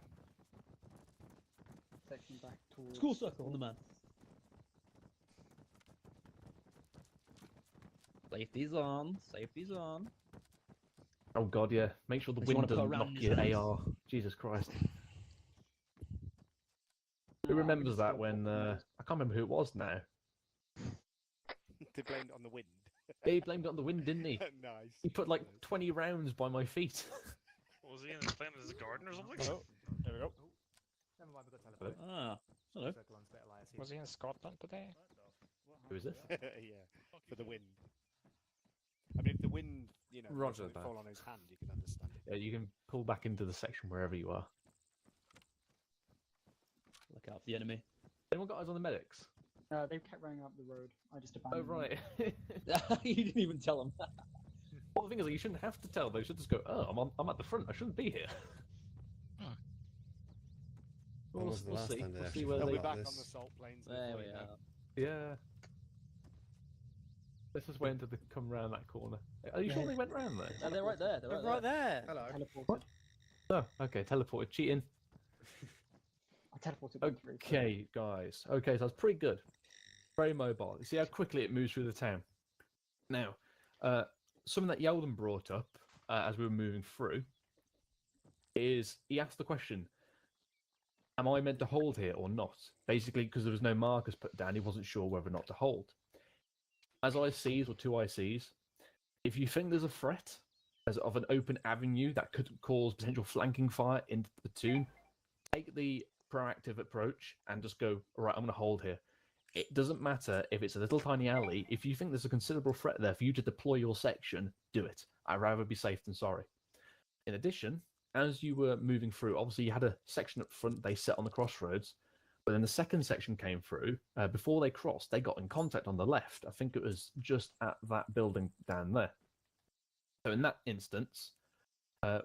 Speaker 2: Section back towards...
Speaker 13: School circle on the man. Safety's on. Safety's on.
Speaker 1: Oh god, yeah. Make sure the
Speaker 13: Unless you
Speaker 1: wind
Speaker 13: wanna put
Speaker 1: doesn't
Speaker 13: around
Speaker 1: knock
Speaker 13: his
Speaker 1: your
Speaker 13: hands.
Speaker 1: AR. Jesus Christ. Who remembers that when, I can't remember who it was now.
Speaker 19: They blamed it on the wind.
Speaker 1: He blamed it on the wind, didn't he?
Speaker 19: Nice.
Speaker 1: He put like 20 rounds by my feet.
Speaker 18: What was he in? Playing as a garden or something?
Speaker 19: Oh, there we go.
Speaker 13: Ah, hello.
Speaker 14: Was he in Scotland today?
Speaker 1: Who is this?
Speaker 19: Yeah, for the wind. I mean, if the wind, you know,
Speaker 1: Roger
Speaker 19: doesn't
Speaker 1: that.
Speaker 19: fall on his hand, you can understand it.
Speaker 1: Yeah, you can pull back into the section wherever you are.
Speaker 13: Look out for the enemy.
Speaker 1: Anyone got eyes on the medics?
Speaker 2: They kept running up the road. I just
Speaker 1: Oh,
Speaker 2: abandoned
Speaker 1: right.
Speaker 13: You didn't even tell him.
Speaker 1: Well, the thing is, like, you shouldn't have to tell. They should just go, oh, I'm at the front. I shouldn't be here.
Speaker 11: When was the last time they
Speaker 1: We'll
Speaker 11: actually
Speaker 1: see where
Speaker 19: They'll
Speaker 1: they...
Speaker 19: be back on the salt plains.
Speaker 13: There we are.
Speaker 1: Yeah. Let's just wait until they come round that corner. Are you sure they went round there?
Speaker 13: No, they're right there.
Speaker 5: They're right there.
Speaker 19: Hello.
Speaker 2: Teleported.
Speaker 1: Oh, okay, teleported. Cheating.
Speaker 2: I teleported one through.
Speaker 1: Okay, guys. Okay, so that's pretty good. Very mobile. You see how quickly it moves through the town. Now, something that Yeldon brought up as we were moving through is he asked the question, am I meant to hold here or not? Basically, because there was no markers put down, he wasn't sure whether or not to hold. As ICs or two ICs, if you think there's a threat as of an open avenue that could cause potential flanking fire into the platoon, take the proactive approach and just go, all right, I'm going to hold here. It doesn't matter if it's a little tiny alley. If you think there's a considerable threat there for you to deploy your section, do it. I'd rather be safe than sorry. In addition, as you were moving through, obviously you had a section up front they set on the crossroads, but then the second section came through. Before they crossed, they got in contact on the left. I think it was just at that building down there. So in that instance,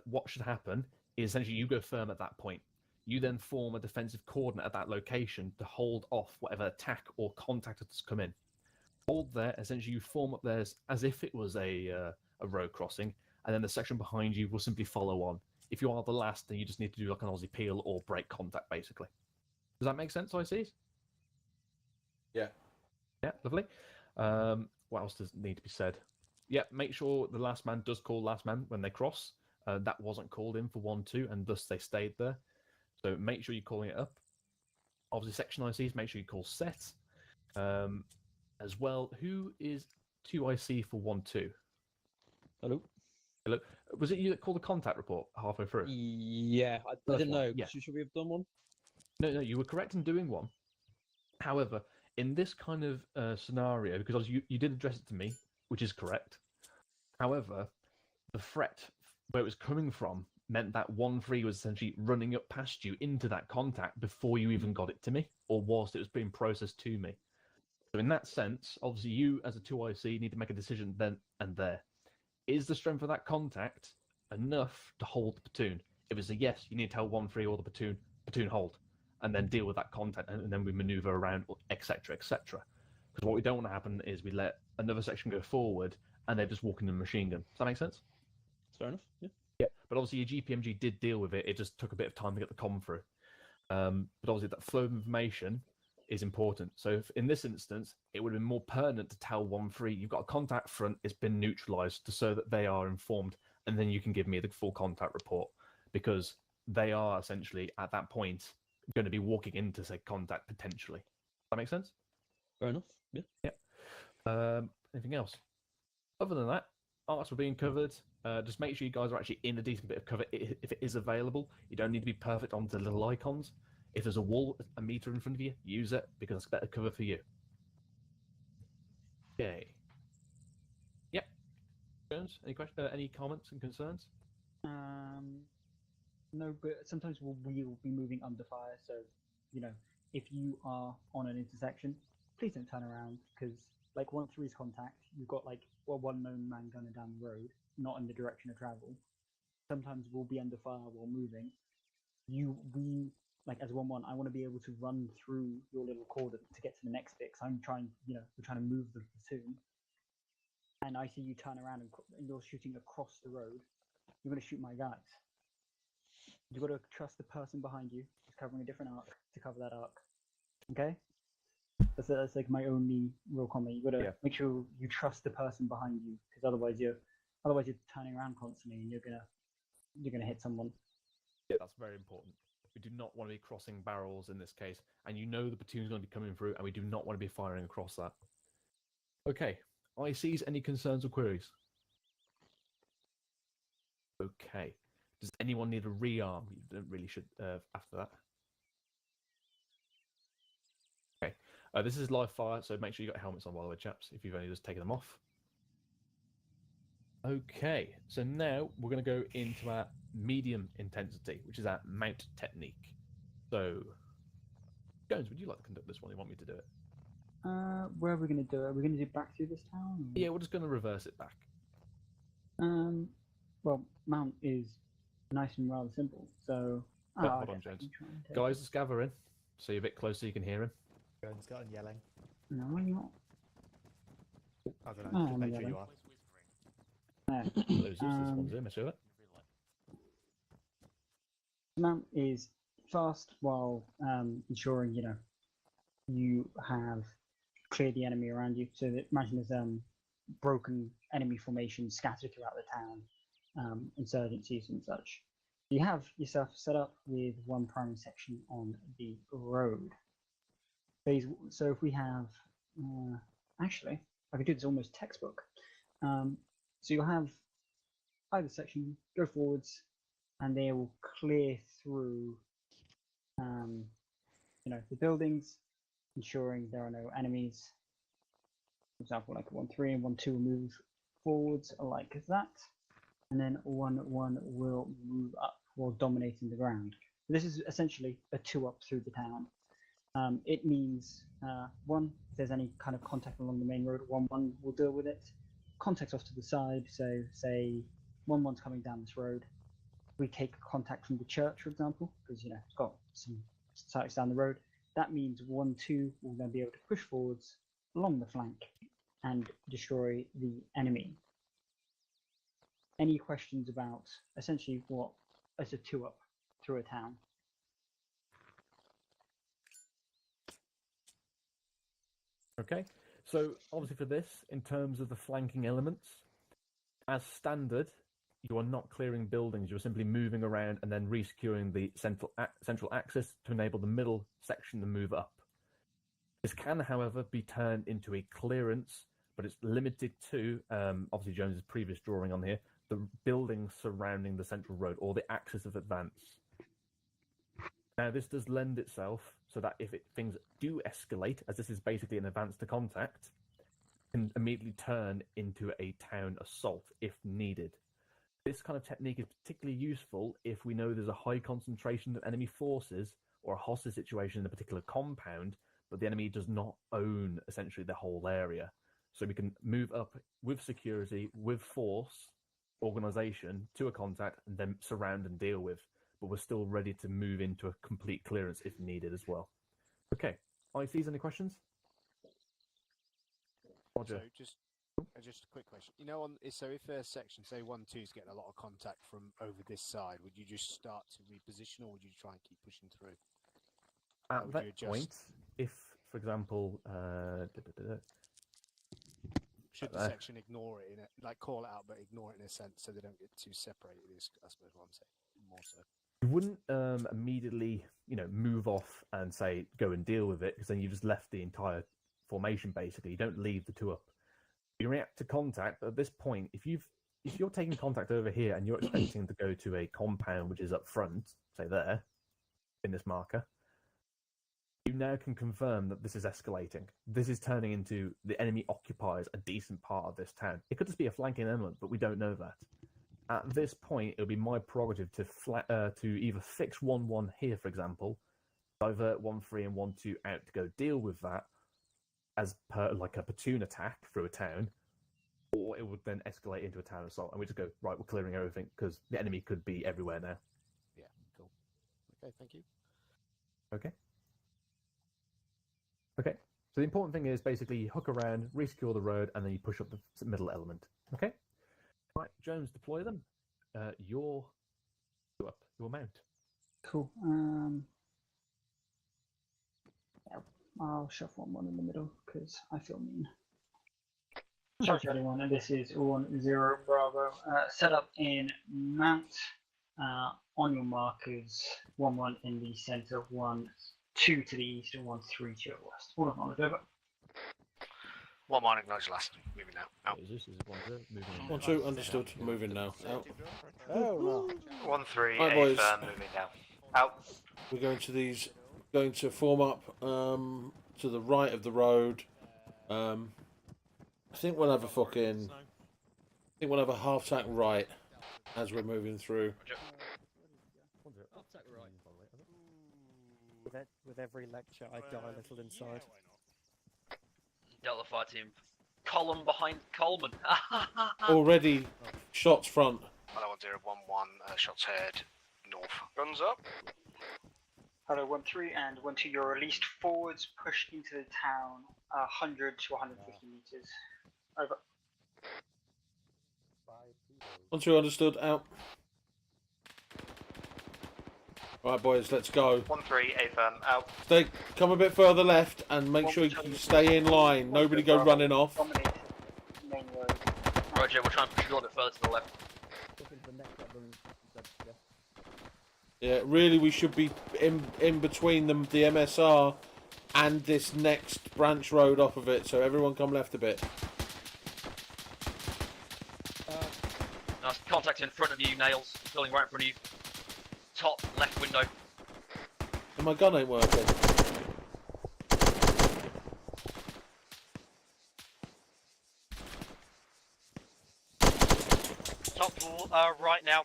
Speaker 1: what should happen is essentially you go firm at that point. You then form a defensive coordinate at that location to hold off whatever attack or contact that's come in. Hold there, essentially you form up there as if it was a road crossing, and then the section behind you will simply follow on. If you are the last, then you just need to do like an Aussie peel or break contact, basically. Does that make sense, ICs?
Speaker 7: Yeah.
Speaker 1: Yeah, lovely. What else does need to be said? Yeah, make sure the last man does call last man when they cross. That wasn't called in for 1-2, and thus they stayed there. So make sure you're calling it up. Obviously, section ICs, make sure you call set. As well, who is 2IC for 1-2?
Speaker 13: Hello?
Speaker 1: Hello? Was it you that called the contact report halfway through?
Speaker 13: Yeah, I didn't know.
Speaker 1: Yeah.
Speaker 13: Should we have done one?
Speaker 1: No, you were correct in doing one. However, in this kind of scenario, because you did address it to me, which is correct. However, the threat where it was coming from meant that 1-3 was essentially running up past you into that contact before you even got it to me, or whilst it was being processed to me. So in that sense, obviously you as a 2IC need to make a decision then and there. Is the strength of that contact enough to hold the platoon? If it's a yes, you need to tell 1-3 or the platoon hold, and then deal with that contact, and then we maneuver around, etc., etc. Because what we don't want to happen is we let another section go forward, and they're just walking the machine gun. Does that make sense?
Speaker 13: Fair enough. Yeah.
Speaker 1: Yeah, but obviously your GPMG did deal with it. It just took a bit of time to get the comm through. But obviously that flow of information is important. So if, in this instance, it would have been more pertinent to tell 1-3, you've got a contact front, it's been neutralized, so that they are informed, and then you can give me the full contact report, because they are essentially, at that point, going to be walking into, say, contact potentially. Does that make sense?
Speaker 13: Fair enough. Yeah.
Speaker 1: Yeah. Anything else? Other than that, arcs were being covered. Just make sure you guys are actually in a decent bit of cover if it is available. You don't need to be perfect on the little icons. If there's a wall a meter in front of you, use it, because it's better cover for you. Okay. Yep. Jones, any comments and concerns?
Speaker 2: No, but sometimes we'll be moving under fire, so, if you are on an intersection, please don't turn around, because, like, 1-3's contact, you've got, like, one known man gunner down the road, not in the direction of travel. Sometimes we'll be under fire while moving. Like, as 1-1, I want to be able to run through your little cordon to get to the next bit, because we're trying to move the platoon, and I see you turn around and you're shooting across the road. You're going to shoot my guys. You've got to trust the person behind you who's covering a different arc to cover that arc. Okay? That's like my only real comment. You've got to make sure you trust the person behind you, because otherwise you're turning around constantly and you're gonna hit someone.
Speaker 1: Yeah, that's very important. We do not want to be crossing barrels in this case, and the platoon's going to be coming through, and we do not want to be firing across that. Okay, ICs, any concerns or queries? Okay. Does anyone need a rearm? You don't really should after that. Okay. This is live fire, so make sure you got helmets on, by the way, chaps, if you've only just taken them off. Okay, so now we're going to go into our medium intensity, which is our mount technique. So, Jones, would you like to conduct this one? You want me to do it?
Speaker 2: Where are we going to do it? Are we going to do back through this town? Or...
Speaker 1: Yeah, we're just going to reverse it back.
Speaker 2: Well, mount is nice and rather simple, so...
Speaker 1: Hold on, Jones. Guys, just gather in, so you're a bit closer so you can hear him.
Speaker 3: Jones got him yelling.
Speaker 2: No, I'm not.
Speaker 3: I don't know, just make sure you are.
Speaker 1: Losers, this one's in, sure.
Speaker 2: Mount is fast while ensuring, you have cleared the enemy around you. So that, imagine there's broken enemy formations scattered throughout the town, insurgencies and such. You have yourself set up with one primary section on the road. So if we have, actually, I could do this almost textbook. So you'll have either section go forwards, and they will clear through, the buildings, ensuring there are no enemies. For example, like 1-3 and 1-2 will move forwards like that, and then 1-1 will move up while dominating the ground. This is essentially a 2-up through the town. It means, one, if there's any kind of contact along the main road, 1-1 will deal with it. Contact off to the side, so say 1-1's coming down this road. We take contact from the church, for example, because it's got some sites down the road. That means 1-2 will then be able to push forwards along the flank and destroy the enemy. Any questions about essentially what is a 2-up through a town?
Speaker 1: Okay, so obviously for this, in terms of the flanking elements, as standard, you are not clearing buildings. You're simply moving around and then resecuring the central axis to enable the middle section to move up. This can, however, be turned into a clearance, but it's limited to, obviously Jones's previous drawing on here, the buildings surrounding the central road, or the axis of advance. Now, this does lend itself so that if things do escalate, as this is basically an advance to contact, can immediately turn into a town assault if needed. This kind of technique is particularly useful if we know there's a high concentration of enemy forces or a hostage situation in a particular compound, but the enemy does not own essentially the whole area. So we can move up with security, with force, organization to a contact, and then surround and deal with. But we're still ready to move into a complete clearance if needed as well. Okay, ICs, any questions? Roger.
Speaker 16: So just a quick question. You know, so if a section, say 1-2 is getting a lot of contact from over this side, would you just start to reposition, or would you try and keep pushing through?
Speaker 1: At that point, if, for example,
Speaker 16: should the section ignore it, like call it out, but ignore it in a sense, so they don't get too separated? Is I suppose what I'm saying more so.
Speaker 1: You wouldn't immediately, move off and say go and deal with it, because then you just left the entire formation basically. You don't leave the two up. You react to contact, but at this point, if you're taking contact over here and you're expecting to go to a compound which is up front, say there, in this marker, you now can confirm that this is escalating. This is turning into the enemy occupies a decent part of this town. It could just be a flanking element, but we don't know that. At this point, it'll be my prerogative to either fix 1-1 here, for example, divert 1-3 and 1-2 out to go deal with that as per like a platoon attack through a town, or it would then escalate into a town assault, and we just go, right, we're clearing everything because the enemy could be everywhere now.
Speaker 16: Yeah, cool. Okay, thank you.
Speaker 1: Okay. Okay, so the important thing is basically you hook around, resecure the road, and then you push up the middle element. Okay? Right, Jones, deploy them. Your mount.
Speaker 2: Cool. I'll shuffle one in the middle because I feel mean. Sorry to everyone, and this is 10 Bravo. Set up in mount on your markers. 1-1 in the center, 1-2 to the east, and 1-3 to your west. All acknowledged, over.
Speaker 16: 1-1 acknowledged last. Moving now. Out.
Speaker 1: This is 1-0. Moving
Speaker 7: 1-2 understood. Moving now. Out.
Speaker 16: Oh,
Speaker 17: 1-3,
Speaker 7: Right, boys.
Speaker 17: moving now. Out.
Speaker 7: We're going to these. Going to form up to the right of the road. I think we'll have a fucking. I think we'll have a half tack right as we're moving through.
Speaker 5: With every lecture, I die a little inside.
Speaker 21: Delta Fire Team. Column behind Coleman.
Speaker 7: Already shots front.
Speaker 16: Hello, 1-0-1-1. Shots heard north. Guns up.
Speaker 10: Hello, 1-3 and 1-2. You're released forwards, pushed into the town, 100 to 150 meters. Over.
Speaker 7: 1-2 understood. Out. Right, boys, let's go.
Speaker 17: 1-3, A-firm, out.
Speaker 7: Come a bit further left and make sure you stay in line. Nobody go running off.
Speaker 21: Roger, we'll try and push a little bit further to the left.
Speaker 7: Yeah, really, we should be in between the MSR and this next branch road off of it. So everyone come left a bit.
Speaker 21: Nice contact in front of you, Nails. Building right in front of you. Top left window.
Speaker 7: And my gun ain't working.
Speaker 17: Top right now.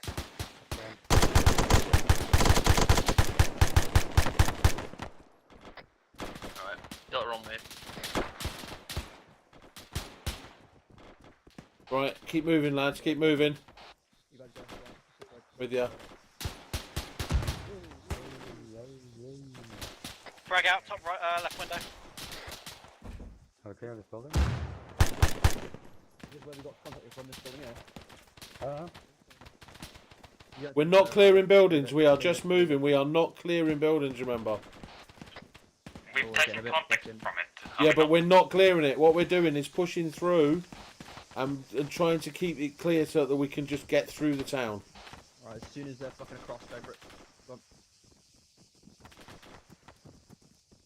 Speaker 21: Alright, got it wrong, mate.
Speaker 7: Right, keep moving, lads. Keep moving. With ya.
Speaker 17: Frag out, top right, left window.
Speaker 14: Are we clear of this building?
Speaker 2: This is where we got contact from this building, yeah?
Speaker 7: We're not clearing buildings. We are just moving. We are not clearing buildings, remember.
Speaker 15: We've taken contact from it.
Speaker 7: Yeah, but we're not clearing it. What we're doing is pushing through and trying to keep it clear so that we can just get through the town.
Speaker 13: Alright, as soon as they're fucking across, go for it. Go on.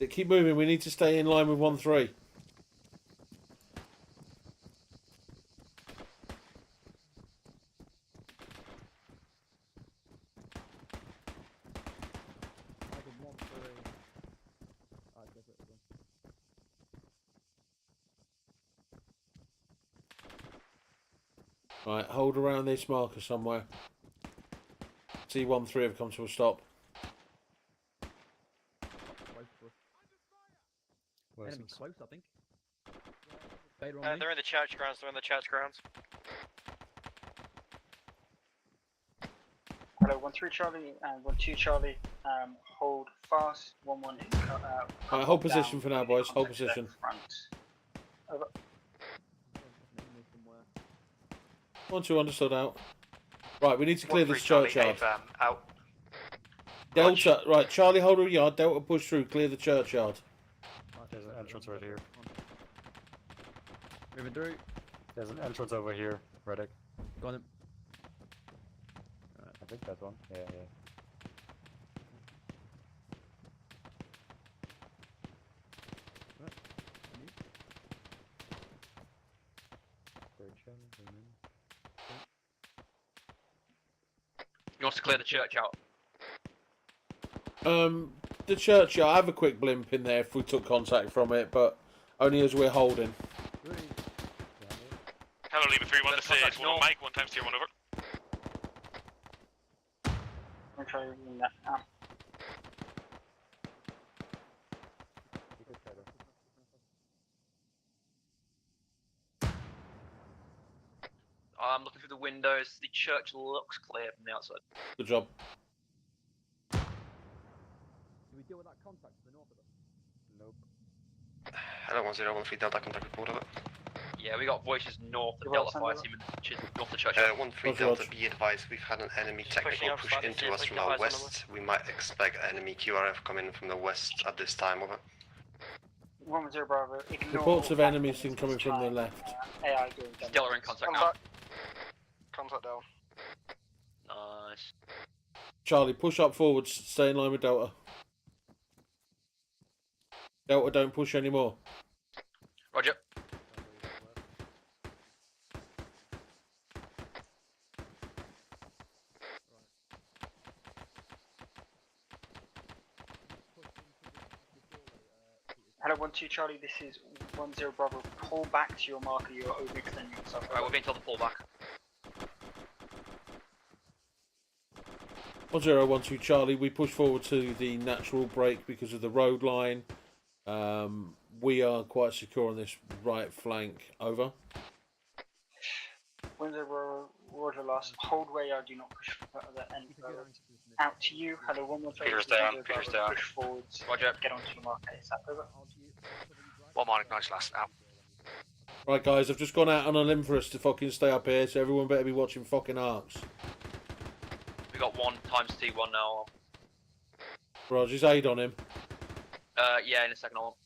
Speaker 7: Keep moving. We need to stay in line with 1-3. Right, hold around this marker somewhere. C13 have come to a stop.
Speaker 13: Enemy close, I think.
Speaker 21: They're in the church grounds. They're in the church grounds.
Speaker 10: Hello, 1-3 Charlie and 1-2 Charlie. Hold fast. 1-1 is
Speaker 7: Right, hold position for now, boys. Hold position.
Speaker 10: Over.
Speaker 7: 1-2 understood out. Right, we need to clear this churchyard.
Speaker 17: Out.
Speaker 7: Delta, right, Charlie hold a yard. Delta push through. Clear the churchyard.
Speaker 14: There's an entrance right here.
Speaker 13: Moving through.
Speaker 14: There's an entrance over here, Reddick.
Speaker 13: Go on him.
Speaker 14: I think that one. Yeah.
Speaker 21: He wants to clear the church out.
Speaker 7: The churchyard. I have a quick blimp in there if we took contact from it, but only as we're holding.
Speaker 6: Hello, Lima 3-1, this is 1 on Mike, 1 times tier 1 over.
Speaker 10: I'm trying to bring that out.
Speaker 21: I'm looking through the windows. The church looks clear from the outside.
Speaker 7: Good job.
Speaker 13: Did we deal with that contact to the north of us?
Speaker 14: Nope.
Speaker 9: Hello, 1013 Delta, contact report over.
Speaker 21: Yeah, we got voices north of Delta Fire Team and north of the church.
Speaker 9: 1-3 Delta, be advised, we've had an enemy technical push into us from our west. We might expect enemy QRF coming from the west at this time, over.
Speaker 10: 1-0 Bravo.
Speaker 7: Reports of enemies incoming from the left.
Speaker 10: AI going down.
Speaker 21: Still are in contact now.
Speaker 8: Contact down.
Speaker 21: Nice.
Speaker 7: Charlie, push up forwards. Stay in line with Delta. Delta, don't push anymore.
Speaker 21: Roger.
Speaker 10: Hello, 1-2 Charlie, this is 1-0 Bravo. Pull back to your marker, you're overextending yourself.
Speaker 21: Alright, we're being told to pull back.
Speaker 7: 1012 Charlie, we push forward to the natural break because of the road line. We are quite secure on this right flank. Over.
Speaker 10: 1-0 Bravo, Roger last. Hold where you are, do not push further and further. Out to you, hello, 1-1
Speaker 21: Peter's down, Peter's down.
Speaker 10: Push forwards.
Speaker 21: Roger.
Speaker 10: Get onto your marker, is that over?
Speaker 6: 1 morning, nice last, out.
Speaker 7: Right, guys, I've just gone out on a limb for us to fucking stay up here, so everyone better be watching fucking arcs.
Speaker 21: We got 1 times T1 now.
Speaker 7: Roger's aid on him.
Speaker 21: Yeah, in a second I'll...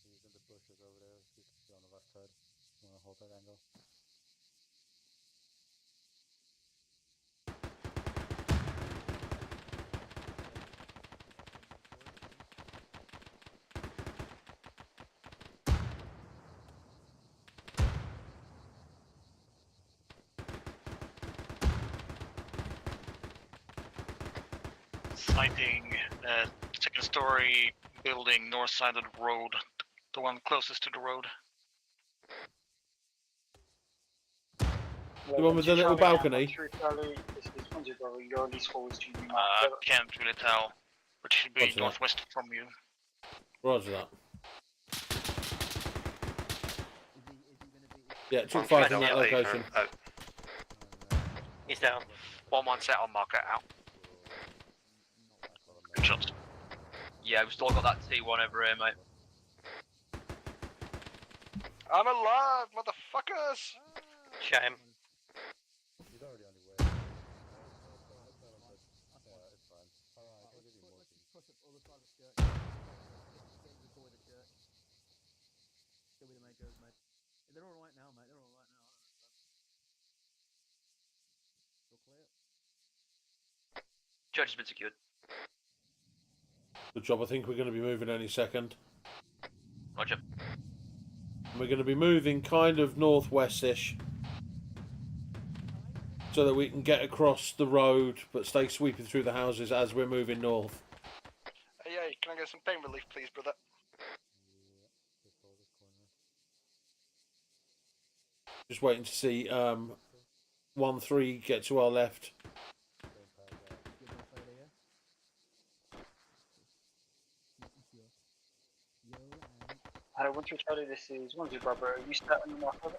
Speaker 14: He's in the bushes over there. He's on the left side. You want to hold that angle?
Speaker 6: Sighting second story building north side of the road, the one closest to the road.
Speaker 7: The one with the little balcony?
Speaker 10: This is 1-0 Bravo, you're least forwards to you.
Speaker 6: Can't really tell, but should be
Speaker 7: Roger
Speaker 6: northwest from you.
Speaker 7: Roger that. Yeah, took 5 in that location.
Speaker 21: He's down.
Speaker 6: 1-1 set on marker, out. Good shots.
Speaker 21: Yeah, we've still got that T1 over here, mate.
Speaker 8: I'm alive, motherfuckers!
Speaker 21: Shame.
Speaker 14: He's already on the way. It's fine. Alright, I'll give you more.
Speaker 13: They're all right now, mate. They're all right now. Still clear.
Speaker 21: Church has been secured.
Speaker 7: Good job. I think we're going to be moving any second.
Speaker 21: Roger.
Speaker 7: We're going to be moving kind of northwest-ish, so that we can get across the road, but stay sweeping through the houses as we're moving north.
Speaker 8: Hey, can I get some pain relief, please, brother?
Speaker 7: Just waiting to see 1-3 get to our left.
Speaker 10: Hello, 1-3 Charlie, this is 1-0 Bravo. Are you set on the mark over?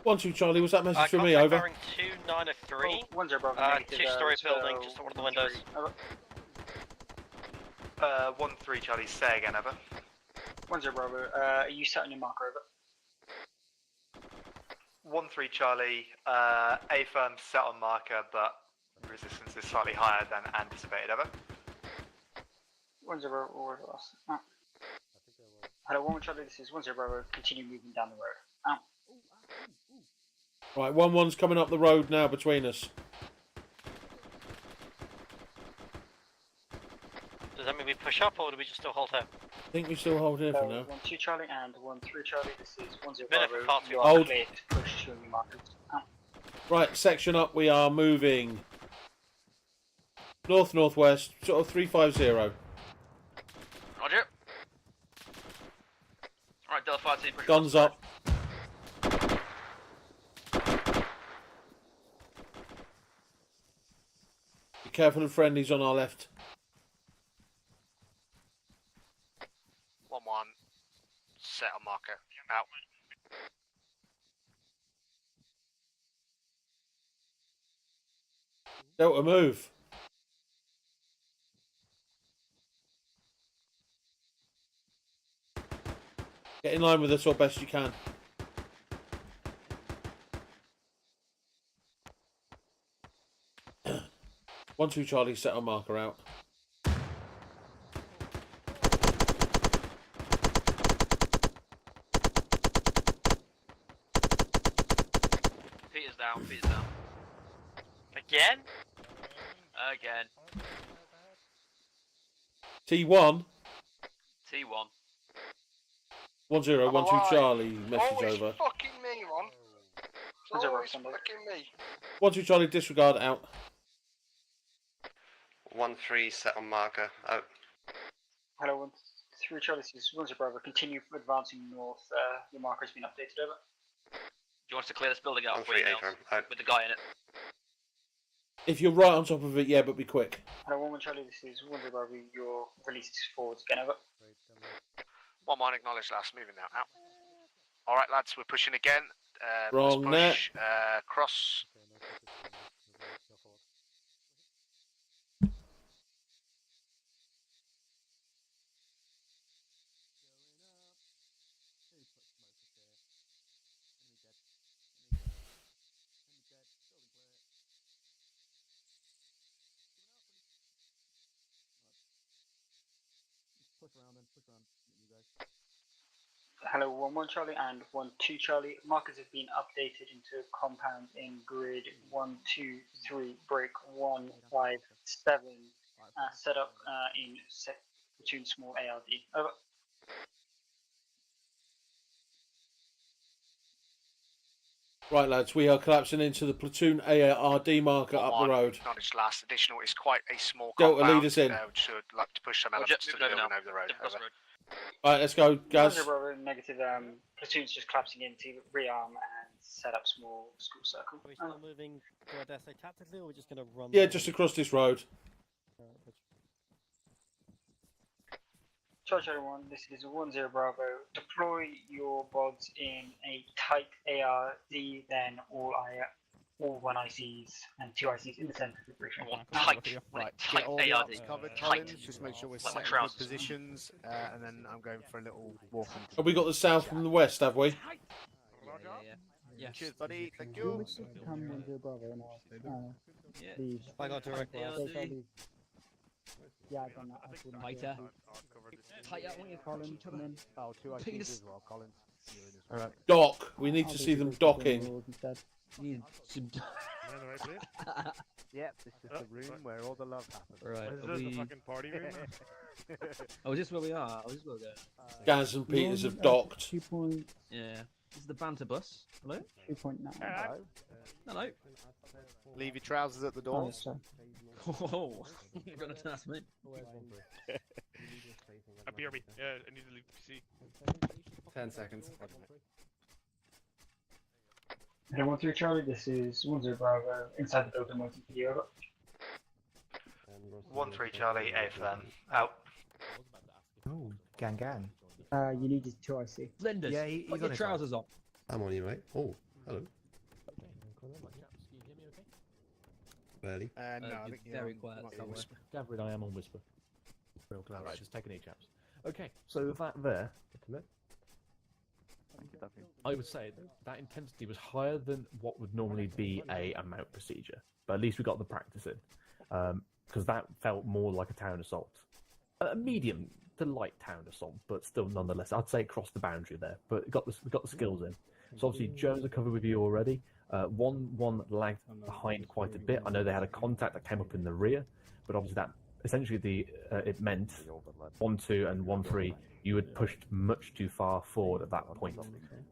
Speaker 7: One, 2, Charlie. Was that message for me? Over.
Speaker 17: Bearing 2903.
Speaker 10: 1-0 Bravo.
Speaker 17: Two-story building, just on one of the windows. 1-3 Charlie, say again, over.
Speaker 10: 1-0 Bravo. Are you set on your marker over?
Speaker 17: 1-3 Charlie, A firm set on marker, but resistance is slightly higher than anticipated, over.
Speaker 10: 1-0 Bravo. Hello, 1-1 Charlie, this is 1-0 Bravo. Continue moving down the road. Out.
Speaker 7: Right, 1-1's coming up the road now between us.
Speaker 17: Does that mean we push up, or do we just still hold here?
Speaker 7: I think we still hold here for now.
Speaker 10: 1-2 Charlie and 1-3 Charlie, this is 1-0
Speaker 17: Minute
Speaker 10: Bravo.
Speaker 17: for far too
Speaker 10: You
Speaker 7: long.
Speaker 10: are clear to push to your markers. Out.
Speaker 7: Right, section up. We are moving north-northwest, sort of 350.
Speaker 21: Roger. Alright, Delta 5 team, push
Speaker 7: Guns up. Be careful of friendlies on our left.
Speaker 16: 1-1. Set on marker. Out.
Speaker 7: Delta, move. Get in line with us as best you can. One, 2 Charlie, set our marker out.
Speaker 21: Peter's down, Peter's down. Again? Again.
Speaker 7: T1.
Speaker 21: T1.
Speaker 7: 1-0, 1-2 Charlie, message
Speaker 8: Always
Speaker 7: over.
Speaker 8: fucking me, Ron. It's always fucking me.
Speaker 7: 1-2 Charlie, disregard out.
Speaker 9: 1-3 set on marker. Out.
Speaker 10: Hello, 1-3 Charlie, this is 1-0 Bravo. Continue advancing north. Your marker has been updated over.
Speaker 21: Do you want us to clear this building out
Speaker 9: 1-3
Speaker 21: for you now?
Speaker 9: A-firm. Out.
Speaker 21: With the guy in it.
Speaker 7: If you're right on top of it, yeah, but be quick.
Speaker 10: Hello, 1-1 Charlie, this is 1-0 Bravo. Your release is forwards again over.
Speaker 16: 1-1 acknowledged last, moving now. Out. Alright lads, we're pushing again.
Speaker 7: Wrong
Speaker 16: let's push. Cross.
Speaker 10: Hello, 1-1 Charlie and 1-2 Charlie. Markers have been updated into compounds in grid 1, 2, 3, break 1, 5, 7. Set up in platoon small ARD. Over.
Speaker 7: Right, lads, we are collapsing into the platoon ARD marker up the road.
Speaker 16: Acknowledged last. Additional is quite a small
Speaker 7: Delta,
Speaker 16: compound.
Speaker 7: lead us in.
Speaker 16: We should like to push some elements to the building over the road. Over.
Speaker 7: Alright, let's go, guys.
Speaker 10: Negative. Platoons just collapsing in to rearm and set up small school circle.
Speaker 5: Are we still moving to Odessa tactically, or are we just going to run?
Speaker 7: Yeah, just across this road.
Speaker 10: Charge everyone, this is 1-0 Bravo. Deploy your bods in a tight ARD, then all 1 ICs and 2 ICs in the center of the bridge.
Speaker 21: Tight,
Speaker 16: Right,
Speaker 21: tight
Speaker 16: get all the
Speaker 21: ARD.
Speaker 16: arms covered,
Speaker 21: Tight.
Speaker 16: Collins. Just make sure we're
Speaker 21: Like
Speaker 16: set
Speaker 21: my
Speaker 16: in good
Speaker 21: trousers.
Speaker 16: positions, and then I'm going for a little walk.
Speaker 7: Have we got the south from the west, have we?
Speaker 16: Yeah. Cheers, buddy. Thank you.
Speaker 2: Come 1-0 Bravo now. Leave.
Speaker 5: I got direct
Speaker 2: Yeah, I've done that.
Speaker 13: Tighter. Tighter, won't you?
Speaker 2: Collins, come in.
Speaker 14: Oh, 2 ICs
Speaker 13: Penis.
Speaker 14: as well, Collins.
Speaker 7: Alright. Dock. We need to see them docking.
Speaker 13: Need some...
Speaker 14: Yep, this is the room where all the love happens.
Speaker 13: Right,
Speaker 14: Is
Speaker 13: are
Speaker 14: this
Speaker 13: we-
Speaker 14: the fucking party room?
Speaker 13: Oh, is this where we are? Oh, this is where we're going.
Speaker 7: Gaz and Peters have docked.
Speaker 2: 2 point.
Speaker 13: Yeah. This is the banter bus. Hello?
Speaker 2: 2.9.
Speaker 14: Hello.
Speaker 13: Hello.
Speaker 16: Leave your trousers at the door.
Speaker 2: Oh, sorry.
Speaker 13: Oh, you're gonna ask me.
Speaker 12: A BRB
Speaker 4: copy. Yeah, I need to leave PC.
Speaker 22: 10 seconds.
Speaker 10: Hello, 1-3 Charlie, this is 1-0 Bravo, inside the building waiting for you, over.
Speaker 17: 1-3 Charlie, A for them. Out.
Speaker 3: Oh, gang.
Speaker 2: You needed 2 IC.
Speaker 13: Flinders,
Speaker 3: Yeah, he's
Speaker 13: put
Speaker 3: on
Speaker 13: your
Speaker 3: his
Speaker 13: trousers on.
Speaker 22: I'm on you, mate. Oh, hello. Barely.
Speaker 16: No, I
Speaker 13: you're
Speaker 16: think
Speaker 13: very
Speaker 16: on,
Speaker 13: quiet
Speaker 16: you might be on
Speaker 13: somewhere.
Speaker 16: Whisper.
Speaker 1: Gabriel, I am on Whisper. Real close. Right, just taking 8 chaps. Okay, so that there, I would say that intensity was higher than what would normally be a mount procedure, but at least we got the practice in, because that felt more like a town assault, a medium to light town assault, but still nonetheless, I'd say it crossed the boundary there. But we got the skills in. So obviously Jones are covered with you already. 1-1 lagged behind quite a bit. I know they had a contact that came up in the rear, but obviously that essentially it meant 1-2 and 1-3 you had pushed much too far forward at that point.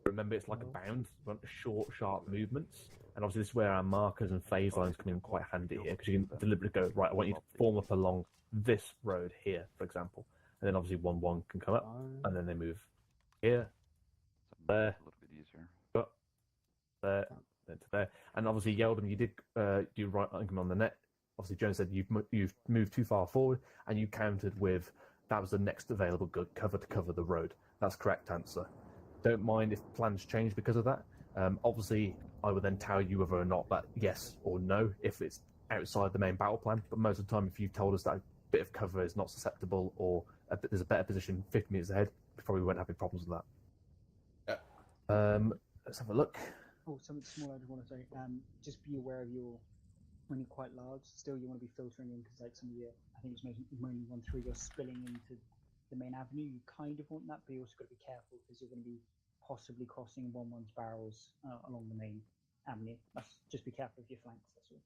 Speaker 1: Remember, it's like a bound, short, sharp movements, and obviously this is where our markers and phase lines come in quite handy here, because you can deliberately go, right, I want you to form up along this road here, for example, and then obviously 1-1 can come up, and then they move here, there, up, there, then to there, and obviously Yeldon, you did do right income on the net. Obviously Jones said you've moved too far forward, and you countered with that was the next available good cover to cover the road. That's correct answer. Don't mind if plans change because of that. Obviously, I would then tell you whether or not that yes or no if it's outside the main battle plan. But most of the time, if you've told us that a bit of cover is not susceptible or there's a better position 50 meters ahead, we probably won't have any problems with that. Let's have a look.
Speaker 2: Oh, something small I just want to say. Just be aware of when you're quite large, still you want to be filtering in, because like some of your, I think it's mainly 1-3, you're spilling into the main avenue. You kind of want that, but you also got to be careful because you're going to be possibly crossing 1-1's barrels along the main avenue. Just be careful of your flanks, that's all.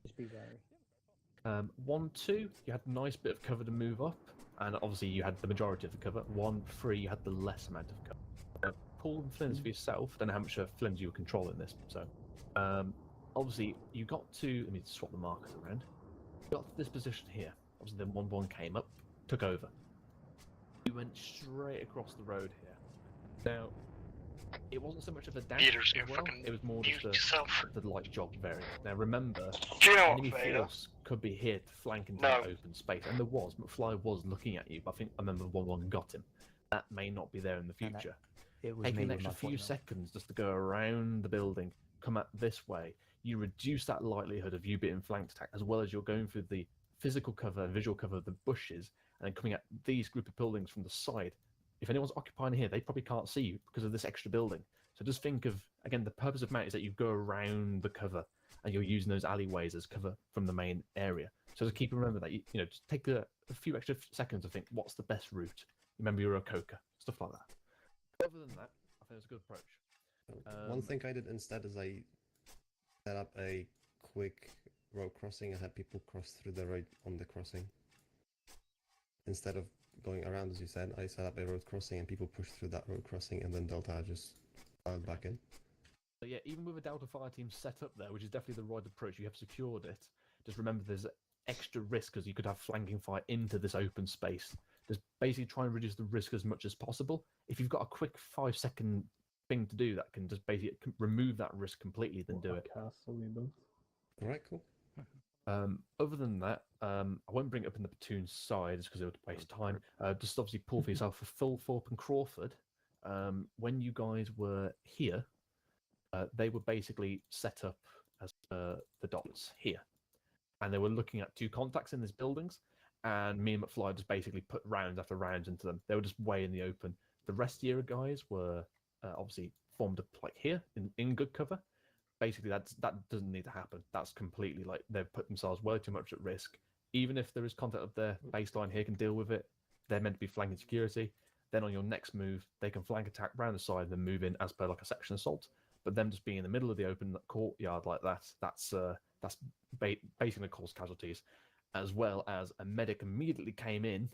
Speaker 2: Just be wary.
Speaker 1: 1-2, you had a nice bit of cover to move up, and obviously you had the majority of the cover. 1-3, you had the less amount of cover. Paul and Flynn's for yourself, don't know how much Flynn's you were controlling this, so obviously you got to, let me swap the markers around, you got to this position here. Obviously then 1-1 came up, took over. You went straight across the road here. Now, it wasn't so much of a dash as well, it was more just the light jog variant. Now remember, enemy force could be here to flank into that open space, and there was, McFly was looking at you, but I think I remember 1-1 got him. That may not be there in the future.
Speaker 3: It was
Speaker 1: taking an extra few seconds just to go around the building, come out this way, you reduce that likelihood of you being flanked attack, as well as you're going through the physical cover and visual cover of the bushes, and then coming at these group of buildings from the side. If anyone's occupying here, they probably can't see you because of this extra building. So just think of, again, the purpose of mount is that you go around the cover, and you're using those alleyways as cover from the main area. So just keep remember that, just take a few extra seconds to think, what's the best route? Remember you're a coker, stuff like that. Other than that, I think it's a good approach.
Speaker 22: One thing I did instead is I set up a quick road crossing. I had people cross through the road on the crossing. Instead of going around, as you said, I set up a road crossing and people pushed through that road crossing, and then Delta just filed back in.
Speaker 1: So yeah, even with a Delta fire team set up there, which is definitely the right approach, you have secured it. Just remember there's extra risk because you could have flanking fire into this open space. Just basically try and reduce the risk as much as possible. If you've got a quick 5-second thing to do that can just basically remove that risk completely, then do it.
Speaker 22: Alright, cool.
Speaker 1: Other than that, I won't bring it up in the platoon side just because it would waste time. Just obviously pull for yourself for Philthorpe and Crawford. When you guys were here, they were basically set up as the dots here. And they were looking at 2 contacts in these buildings, and me and McFly just basically put rounds after rounds into them. They were just way in the open. The rest of your guys were obviously formed up like here in good cover. Basically, that doesn't need to happen. That's completely like they've put themselves way too much at risk. Even if there is contact up there, baseline here can deal with it. They're meant to be flanking security. Then on your next move, they can flank attack round the side and then move in as per like a section assault. But them just being in the middle of the open courtyard like that's basically cause casualties, as well as a medic immediately came in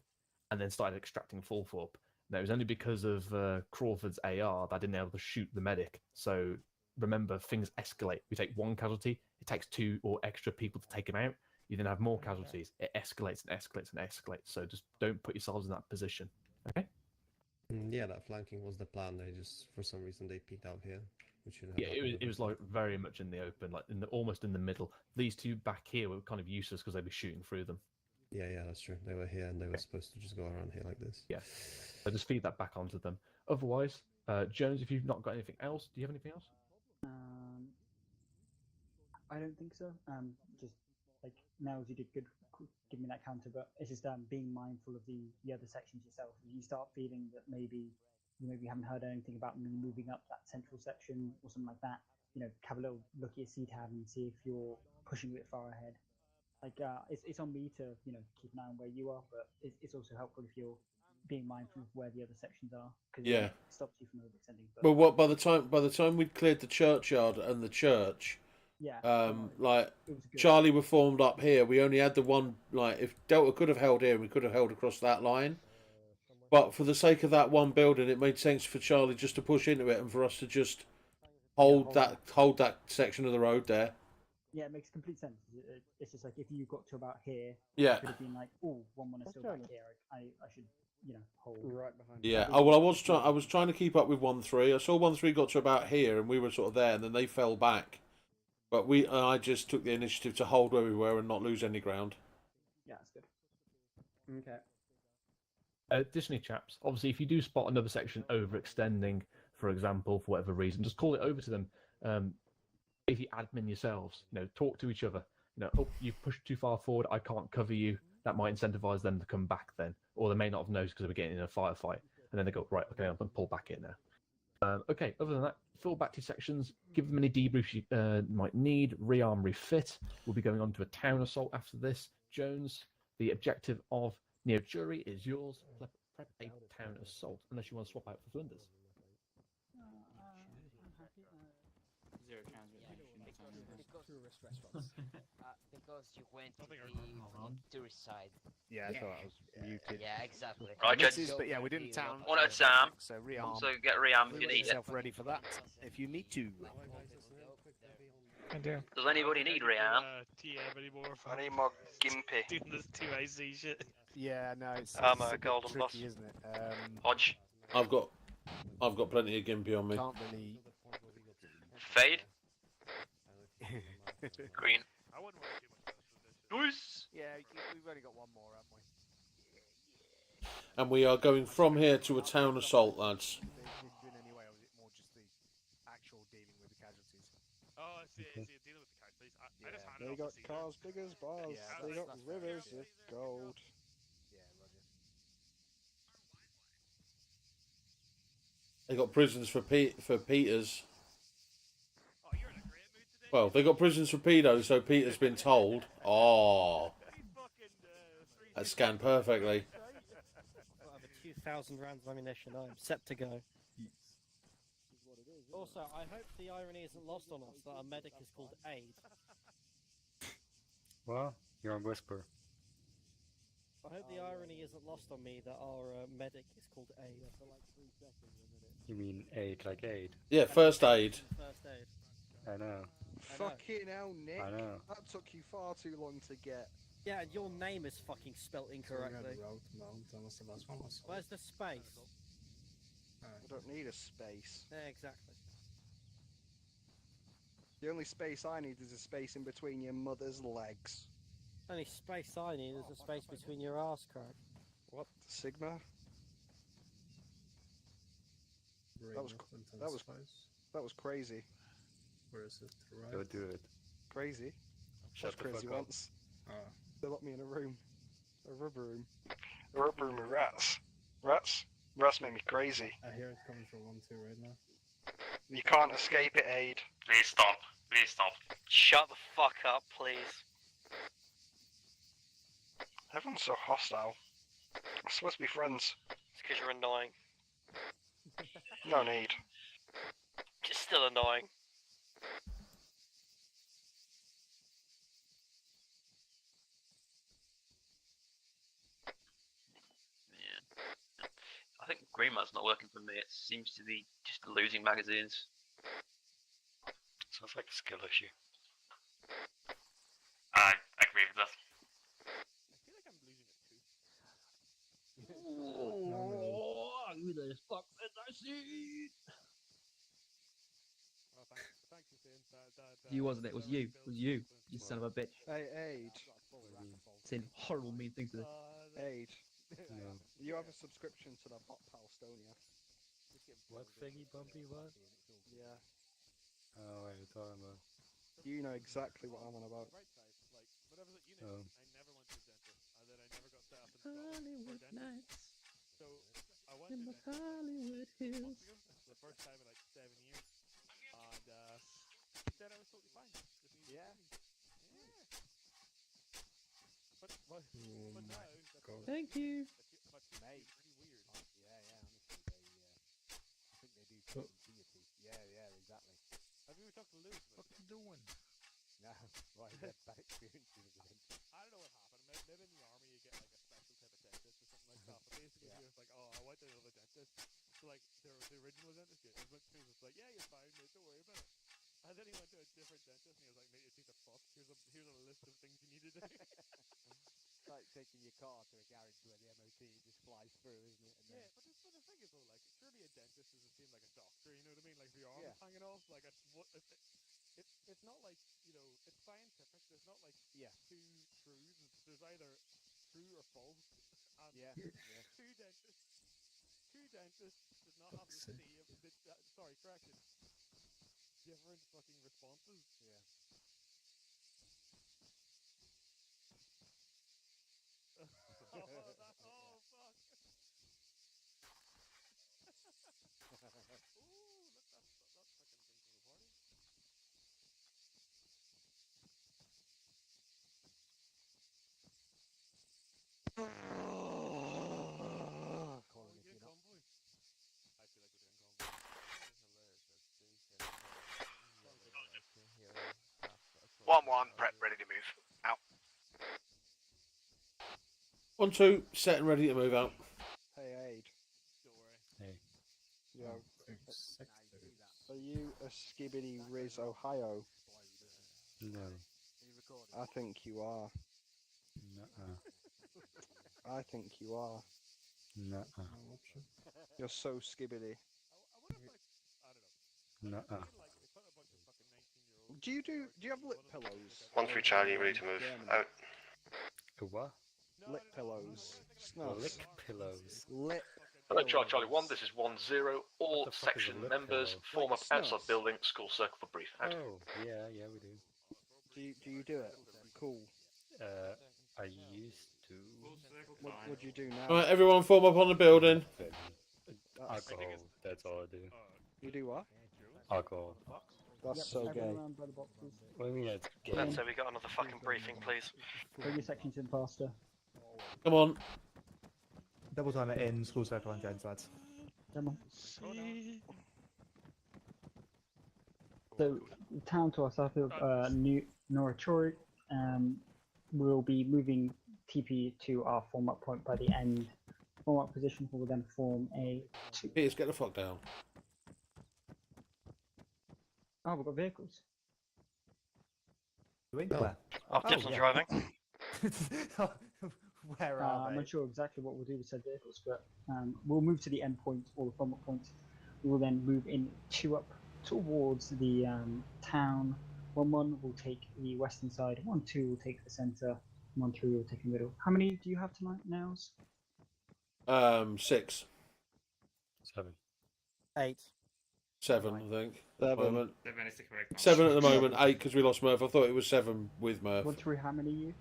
Speaker 1: and then started extracting Philthorpe. Now, it was only because of Crawford's AR that I didn't able to shoot the medic. So remember, things escalate. We take 1 casualty, it takes 2 or extra people to take him out. you then have more casualties. It escalates and escalates and escalates. So just don't put yourselves in that position. Okay.
Speaker 22: Yeah, that flanking was the plan. They just, for some reason, they peeked out here. Which should have
Speaker 1: Yeah, it was like very much in the open, like almost in the middle. These two back here were kind of useless because they'd be shooting through them.
Speaker 22: Yeah, that's true. They were here and they were supposed to just go around here like this.
Speaker 1: Yeah, so just feed that back onto them. Otherwise, Jones, if you've not got anything else, do you have anything else?
Speaker 2: I don't think so. Just like Nels, you did good. Give me that counter, but it's just being mindful of the other sections yourself. If you start feeling that maybe you haven't heard anything about me moving up that central section or something like that, have a little look at your C-tab and see if you're pushing a bit far ahead. Like it's on me to keep an eye on where you are, but it's also helpful if you're being mindful of where the other sections are, because it stops you from overextending.
Speaker 7: But what by the time we'd cleared the churchyard and the church, like Charlie were formed up here. We only had the one. Like if Delta could have held here, we could have held across that line. But for the sake of that one building, it made sense for Charlie just to push into it and for us to just hold that section of the road there.
Speaker 2: Yeah, it makes complete sense. It's just like if you got to about here,
Speaker 7: Yeah.
Speaker 2: it could have been like, oh, 1-1 is still back here. I should, hold
Speaker 8: right behind.
Speaker 7: Yeah. Oh well, I was trying to keep up with 1-3. I saw 1-3 got to about here, and we were sort of there, and then they fell back. But I just took the initiative to hold where we were and not lose any ground.
Speaker 2: Yeah, that's good. Okay.
Speaker 1: Additionally, chaps, obviously, if you do spot another section overextending, for example, for whatever reason, just call it over to them. If you admin yourselves, talk to each other. Oh, you've pushed too far forward. I can't cover you. That might incentivize them to come back then, or they may not have noticed because they were getting in a firefight, and then they go, right, okay, I'm going to pull back in now. Okay, other than that, fill back to sections, give them any debriefs you might need, rearm, refit. We'll be going on to a town assault after this. Jones, the objective of Neochuri is yours. Prep a town assault, unless you want to swap out for Flinders.
Speaker 4: Zero because you went to the tourist side.
Speaker 16: Yeah, I thought I was muted.
Speaker 4: Yeah, exactly.
Speaker 21: Right,
Speaker 16: But yeah, we didn't town.
Speaker 21: One at a time.
Speaker 16: So rearm.
Speaker 21: So get rearm if you
Speaker 16: Get
Speaker 21: need it.
Speaker 16: yourself ready for that if you need to.
Speaker 12: I do.
Speaker 21: Does anybody need rearm?
Speaker 8: I need more gimpy.
Speaker 18: Doing this 2AC shit.
Speaker 16: Yeah, no, it's
Speaker 17: Arma,
Speaker 16: a bit
Speaker 17: golden
Speaker 16: tricky,
Speaker 17: boss.
Speaker 16: isn't it?
Speaker 21: Hodge.
Speaker 7: I've got plenty of gimpy on me.
Speaker 16: Can't really.
Speaker 21: Fade. Green. Nice.
Speaker 16: Yeah, we've only got one more, haven't we?
Speaker 7: And we are going from here to a town assault, lads.
Speaker 16: Doing anyway, or is it more just the actual dealing with the casualties?
Speaker 18: Oh, I see. Dealing with the casualties. I just handed
Speaker 8: They
Speaker 18: off
Speaker 8: got
Speaker 18: the
Speaker 8: cars big as bars.
Speaker 16: Yeah,
Speaker 8: They got
Speaker 16: that's
Speaker 8: rivers of gold.
Speaker 16: Yeah, Roger.
Speaker 7: They got prisons for Peters. Well, they got prisons for pedos, so Peter's been told. Oh, that scanned perfectly.
Speaker 5: Got over 2,000 rounds of ammunition. I'm set to go. Also, I hope the irony isn't lost on us that our medic is called Aid.
Speaker 14: Well, you're on Whisper.
Speaker 5: I hope the irony isn't lost on me that our medic is called Aid. For like 3 seconds a minute.
Speaker 14: You mean aid like aid?
Speaker 7: Yeah, first aid.
Speaker 5: First aid.
Speaker 14: I know.
Speaker 8: Fucking hell, Nick.
Speaker 14: I know.
Speaker 8: That took you far too long to get.
Speaker 5: Yeah, and your name is fucking spelt incorrectly. Where's the space?
Speaker 8: I don't need a space.
Speaker 5: Yeah, exactly.
Speaker 8: The only space I need is a space in between your mother's legs.
Speaker 5: Only space I need is a space between your ass crack.
Speaker 8: What? Sigma? That was crazy.
Speaker 14: Where is it? Right. Go do it.
Speaker 8: Crazy.
Speaker 14: Shut the
Speaker 8: crazy
Speaker 14: fuck up.
Speaker 8: once. They locked me in a room. A rubber room. A rubber room with rats. Rats? Rats make me crazy.
Speaker 19: I hear it's coming from 1-2 right now.
Speaker 8: You can't escape it, Aid.
Speaker 17: Please stop. Please stop. Shut the fuck up, please.
Speaker 8: Everyone's so hostile. We're supposed to be friends.
Speaker 17: It's because you're annoying.
Speaker 8: No need.
Speaker 17: You're still annoying.
Speaker 21: I think green mat's not working for me. It seems to be just losing magazines.
Speaker 14: Sounds like a skill issue.
Speaker 17: I agree with that.
Speaker 13: seat.
Speaker 11: Oh, thank you, Finn.
Speaker 13: You wasn't it? It was you. It was you. You son of a bitch.
Speaker 8: Hey, Aid.
Speaker 13: Saying horrible, mean things to this.
Speaker 8: Aid.
Speaker 14: No.
Speaker 8: You have a subscription to the bot pals, don't you?
Speaker 14: What thingy bumpy what?
Speaker 8: Yeah.
Speaker 14: Oh, what are you talking about?
Speaker 8: You know exactly what I'm on about.
Speaker 14: Oh.
Speaker 11: I never went to the dentist, and then I never got set up in Scotland for a dentist. So I went to the dentist
Speaker 13: Hollywood Hills.
Speaker 11: for the first time in like 7 years, and he said I was totally fine. Just needed cleaning. But now,
Speaker 13: Thank you.
Speaker 11: my teeth
Speaker 16: Mate.
Speaker 11: really weird.
Speaker 16: Yeah, honestly, I think they do something to your teeth. Yeah, exactly.
Speaker 11: Have you ever talked to Lewis about
Speaker 18: What you doing?
Speaker 16: No, why you had bad experiences with the dentist?
Speaker 11: I don't know what happened. Maybe in the army you get like a special type of dentist or something like that. But basically, he was like, "Oh, I went to another dentist." So like the original dentist, he was like, "Yeah, you're fine, mate. Don't worry about it." And then he went to a different dentist, and he was like, "Mate, your teeth are fucked. Here's a list of things you need to do."
Speaker 16: It's like taking your car to a garage where the MOT just flies through, isn't it? And
Speaker 11: Yeah, but the thing is though, like, surely a dentist is the same like a doctor. You know what I mean? Like, if your arm is hanging off, like, it's not like, you know, it's scientific. There's not like two truths. There's either true or false. And two dentists did not have the same. Sorry, correction. Different fucking responses.
Speaker 16: Yeah.
Speaker 11: Oh, fuck. Ooh, look, that's fucking thing for the party.
Speaker 16: Calling if you're not.
Speaker 11: I feel like we're doing convoy.
Speaker 17: One, prep, ready to move. Out.
Speaker 7: 1, 2, set and ready to move out.
Speaker 8: Hey, Aid.
Speaker 14: Hey.
Speaker 8: Yo. Are you a skibbity Riz Ohio?
Speaker 14: No.
Speaker 8: I think you are.
Speaker 14: Nuh-uh.
Speaker 8: I think you are.
Speaker 14: Nuh-uh.
Speaker 8: You're so skibbity.
Speaker 14: Nuh-uh.
Speaker 8: Do you have lip pillows?
Speaker 9: 1-3 Charlie, ready to move. Out.
Speaker 14: A what?
Speaker 8: Lip pillows.
Speaker 14: Lick pillows.
Speaker 8: Lip.
Speaker 15: Hello, Charlie 1, this is 1-0. All section members form up outside building, school circle for brief. Out.
Speaker 14: Oh, yeah, we do.
Speaker 8: Do you do it? Cool.
Speaker 14: I used to.
Speaker 8: What do you do now?
Speaker 7: Right, everyone form up on the building.
Speaker 14: Alcohol, that's all I do.
Speaker 8: You do what?
Speaker 14: Alcohol.
Speaker 8: That's so gay.
Speaker 14: What do you mean it's gay?
Speaker 17: Let's say we got another fucking briefing, please.
Speaker 2: Bring your sections in faster.
Speaker 7: Come on.
Speaker 3: Double time it in, school circle and gens, lads.
Speaker 2: Come on. So, town to our south of New Norachori, we'll be moving TP to our form up point by the end. Form up position will then form a 2.
Speaker 7: Peters, get the fuck down.
Speaker 2: Oh, we've got vehicles.
Speaker 3: Where?
Speaker 17: Optics on driving.
Speaker 3: Where are
Speaker 2: I'm
Speaker 3: they?
Speaker 2: not sure exactly what we'll do with said vehicles, but we'll move to the end point or the form up point. We will then move in 2 up towards the town. 1-1 will take the western side. 1-2 will take the center. 1-3 will take the middle. How many do you have tonight, Nails?
Speaker 7: 6.
Speaker 14: 7.
Speaker 5: 8.
Speaker 7: 7, I think.
Speaker 8: 7.
Speaker 12: 7 is the correct number.
Speaker 7: 7 at the moment. 8 because we lost Murph. I thought it was 7 with Murph.
Speaker 2: 1-3, how many are you?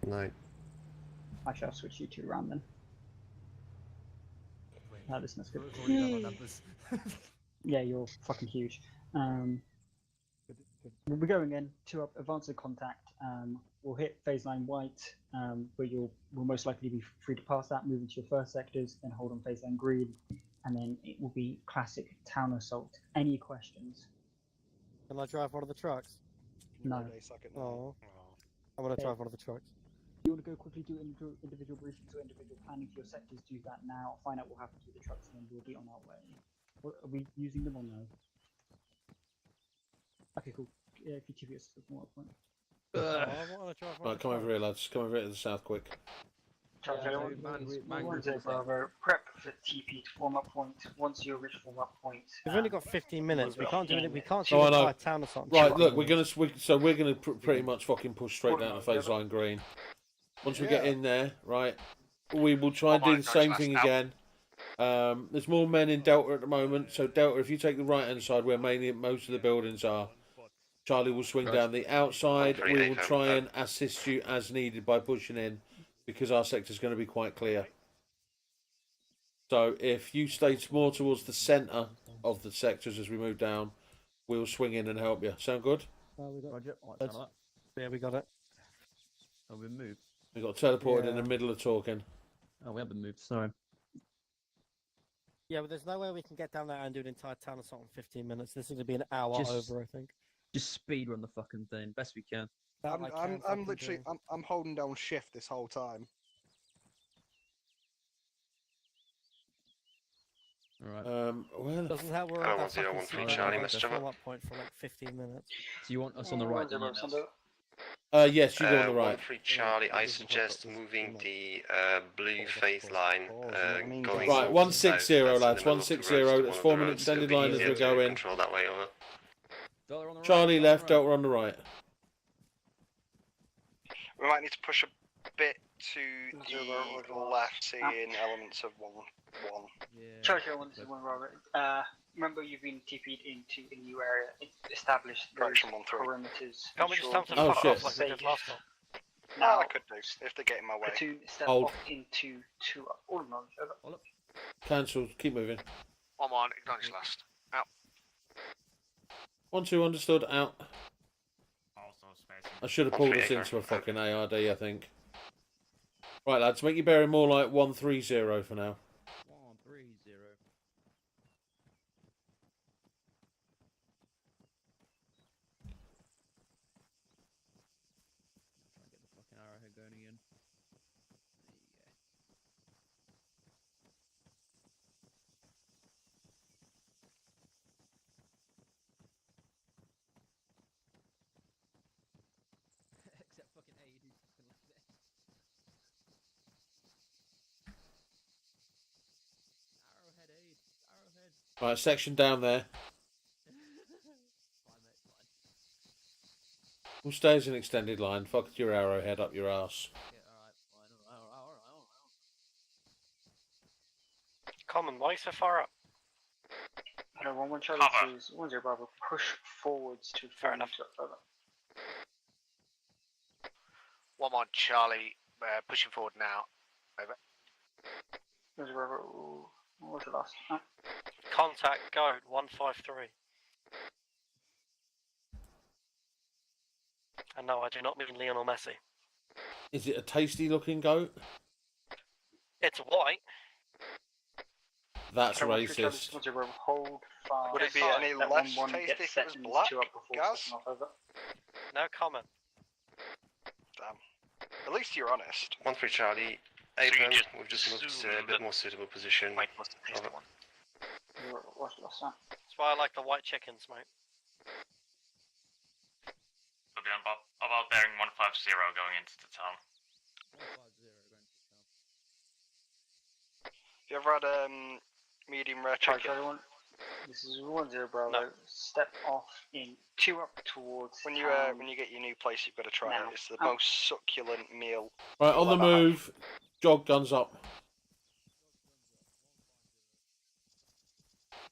Speaker 22: 9.
Speaker 2: I shall switch you 2 around then. No, listen, that's good.
Speaker 3: We've already done our numbers.
Speaker 2: Yeah, you're fucking huge. We'll be going in 2 up, advance of contact. We'll hit phase line white, where we'll most likely be free to pass that, move into your first sectors, then hold on phase line green, and then it will be classic town assault. Any questions?
Speaker 5: Can I drive one of the trucks?
Speaker 2: No.
Speaker 5: Oh. I want to drive one of the trucks.
Speaker 2: You want to go quickly do individual briefings or individual planning for your sectors? Do that now. Find out what happens with the trucks, and then we'll be on our way. Are we using them or no? Okay, cool. Yeah, if you TP us to the point.
Speaker 5: I want to drive one
Speaker 7: Right,
Speaker 5: of the
Speaker 7: come over
Speaker 5: trucks.
Speaker 7: here, lads. Come over here to the south quick.
Speaker 10: Bravo, prep for TP to form up point. Once you reach form up point,
Speaker 5: We've only got 15 minutes. We can't do it. We can't see
Speaker 7: Oh,
Speaker 5: the
Speaker 7: I know.
Speaker 5: entire town or something.
Speaker 7: Right, look, we're gonna pretty much fucking push straight down to phase line green. Once we get in there, right, we will try and do the same thing again. There's more men in Delta at the moment, so Delta, if you take the right hand side where mainly most of the buildings are, Charlie will swing down the outside. We will try and assist you as needed by pushing in, because our sector's going to be quite clear. So if you stay more towards the centre of the sectors as we move down, we'll swing in and help you. Sound good?
Speaker 13: Roger.
Speaker 5: Yeah, we got it.
Speaker 13: Oh, we moved.
Speaker 7: We got teleported in the middle of talking.
Speaker 13: Oh, we haven't moved. Sorry.
Speaker 5: Yeah, but there's no way we can get down there and do an entire town or something in 15 minutes. This is going to be an hour
Speaker 13: Just-
Speaker 5: over, I think.
Speaker 13: Just speed run the fucking thing best we can.
Speaker 8: I'm literally I'm holding down shift this whole time.
Speaker 13: Alright.
Speaker 7: Well,
Speaker 5: Doesn't that work?
Speaker 9: Oh, 1013 Charlie, Mr.
Speaker 5: Form up point for like 15 minutes.
Speaker 13: So you want us on the right? Then,
Speaker 7: yes, you go on the right.
Speaker 9: 13 Charlie, I suggest moving the blue phase line going
Speaker 7: Right,
Speaker 9: south
Speaker 7: 160,
Speaker 9: to south.
Speaker 7: lads, 160. Let's form an extended line as we're going.
Speaker 9: Control that way, over.
Speaker 7: Charlie left, Delta on the right.
Speaker 8: We might need to push a bit to the left, seeing elements of 1-1.
Speaker 10: Charlie 1, this is 1 Robert. Remember, you've been TP'd into a new area. Establish those perimeters.
Speaker 17: Can't we just tell them to
Speaker 7: Oh,
Speaker 17: fuck
Speaker 7: shit.
Speaker 17: off like we did last time?
Speaker 8: No, I could do, if they get in my way.
Speaker 10: Platoon, step
Speaker 7: Hold.
Speaker 10: off into 2 up. All acknowledge, over.
Speaker 7: Cancelled, keep moving.
Speaker 17: 1-1, acknowledge last. Out.
Speaker 7: 1-2, understood, out. I should have pulled us
Speaker 9: 1-3,
Speaker 7: into a fucking ARD, I think. Right, lads, make your bearing more like 130 for now.
Speaker 13: 130. Try and get the fucking arrowhead going again. There you go. Except fucking AED's just been left there. Arrowhead aid. Arrowhead.
Speaker 7: Right, section down there.
Speaker 13: Fine, mate, fine.
Speaker 7: We'll stay as an extended line. Fuck your arrowhead up your ass.
Speaker 13: Yeah, alright, fine, alright.
Speaker 17: Common, why so far up?
Speaker 10: Hello, 1-1 Charlie, this is 1-0 Bravo. Push forwards to
Speaker 17: Fair enough.
Speaker 10: Over.
Speaker 17: 1-1 Charlie, pushing forward now. Over.
Speaker 10: 1-0 Bravo. What was the last?
Speaker 17: Contact, go, 153. And no, I do not mean Lionel Messi.
Speaker 7: Is it a tasty looking goat?
Speaker 17: It's white.
Speaker 7: That's
Speaker 10: Hello, 1-3
Speaker 7: racist.
Speaker 10: Charlie, 1-0 Bravo. Hold fast.
Speaker 8: Would it be any
Speaker 10: Let
Speaker 8: less
Speaker 10: 1-1
Speaker 8: tasty
Speaker 10: get
Speaker 8: if it was
Speaker 10: seconds
Speaker 8: black,
Speaker 10: to up before
Speaker 8: Gaz?
Speaker 10: stepping off, over.
Speaker 17: No comment.
Speaker 8: Damn. At least you're honest.
Speaker 9: 1-3 Charlie, Abram, we've just moved to a bit more suitable position. Over.
Speaker 10: What's the last time?
Speaker 17: That's why I like the white chickens, mate.
Speaker 12: So be about bearing 150 going into the town.
Speaker 13: 150 going to the town.
Speaker 8: You ever had medium rare
Speaker 10: Charlie
Speaker 8: chicken?
Speaker 10: Charlie 1. This is 1-0 Bravo.
Speaker 17: No.
Speaker 10: Step off in 2 up towards.
Speaker 8: When you get your new place, you've got to try
Speaker 10: Now.
Speaker 8: it. It's the most succulent meal.
Speaker 7: Right, on the
Speaker 8: you'll ever have.
Speaker 7: move. Jog guns up.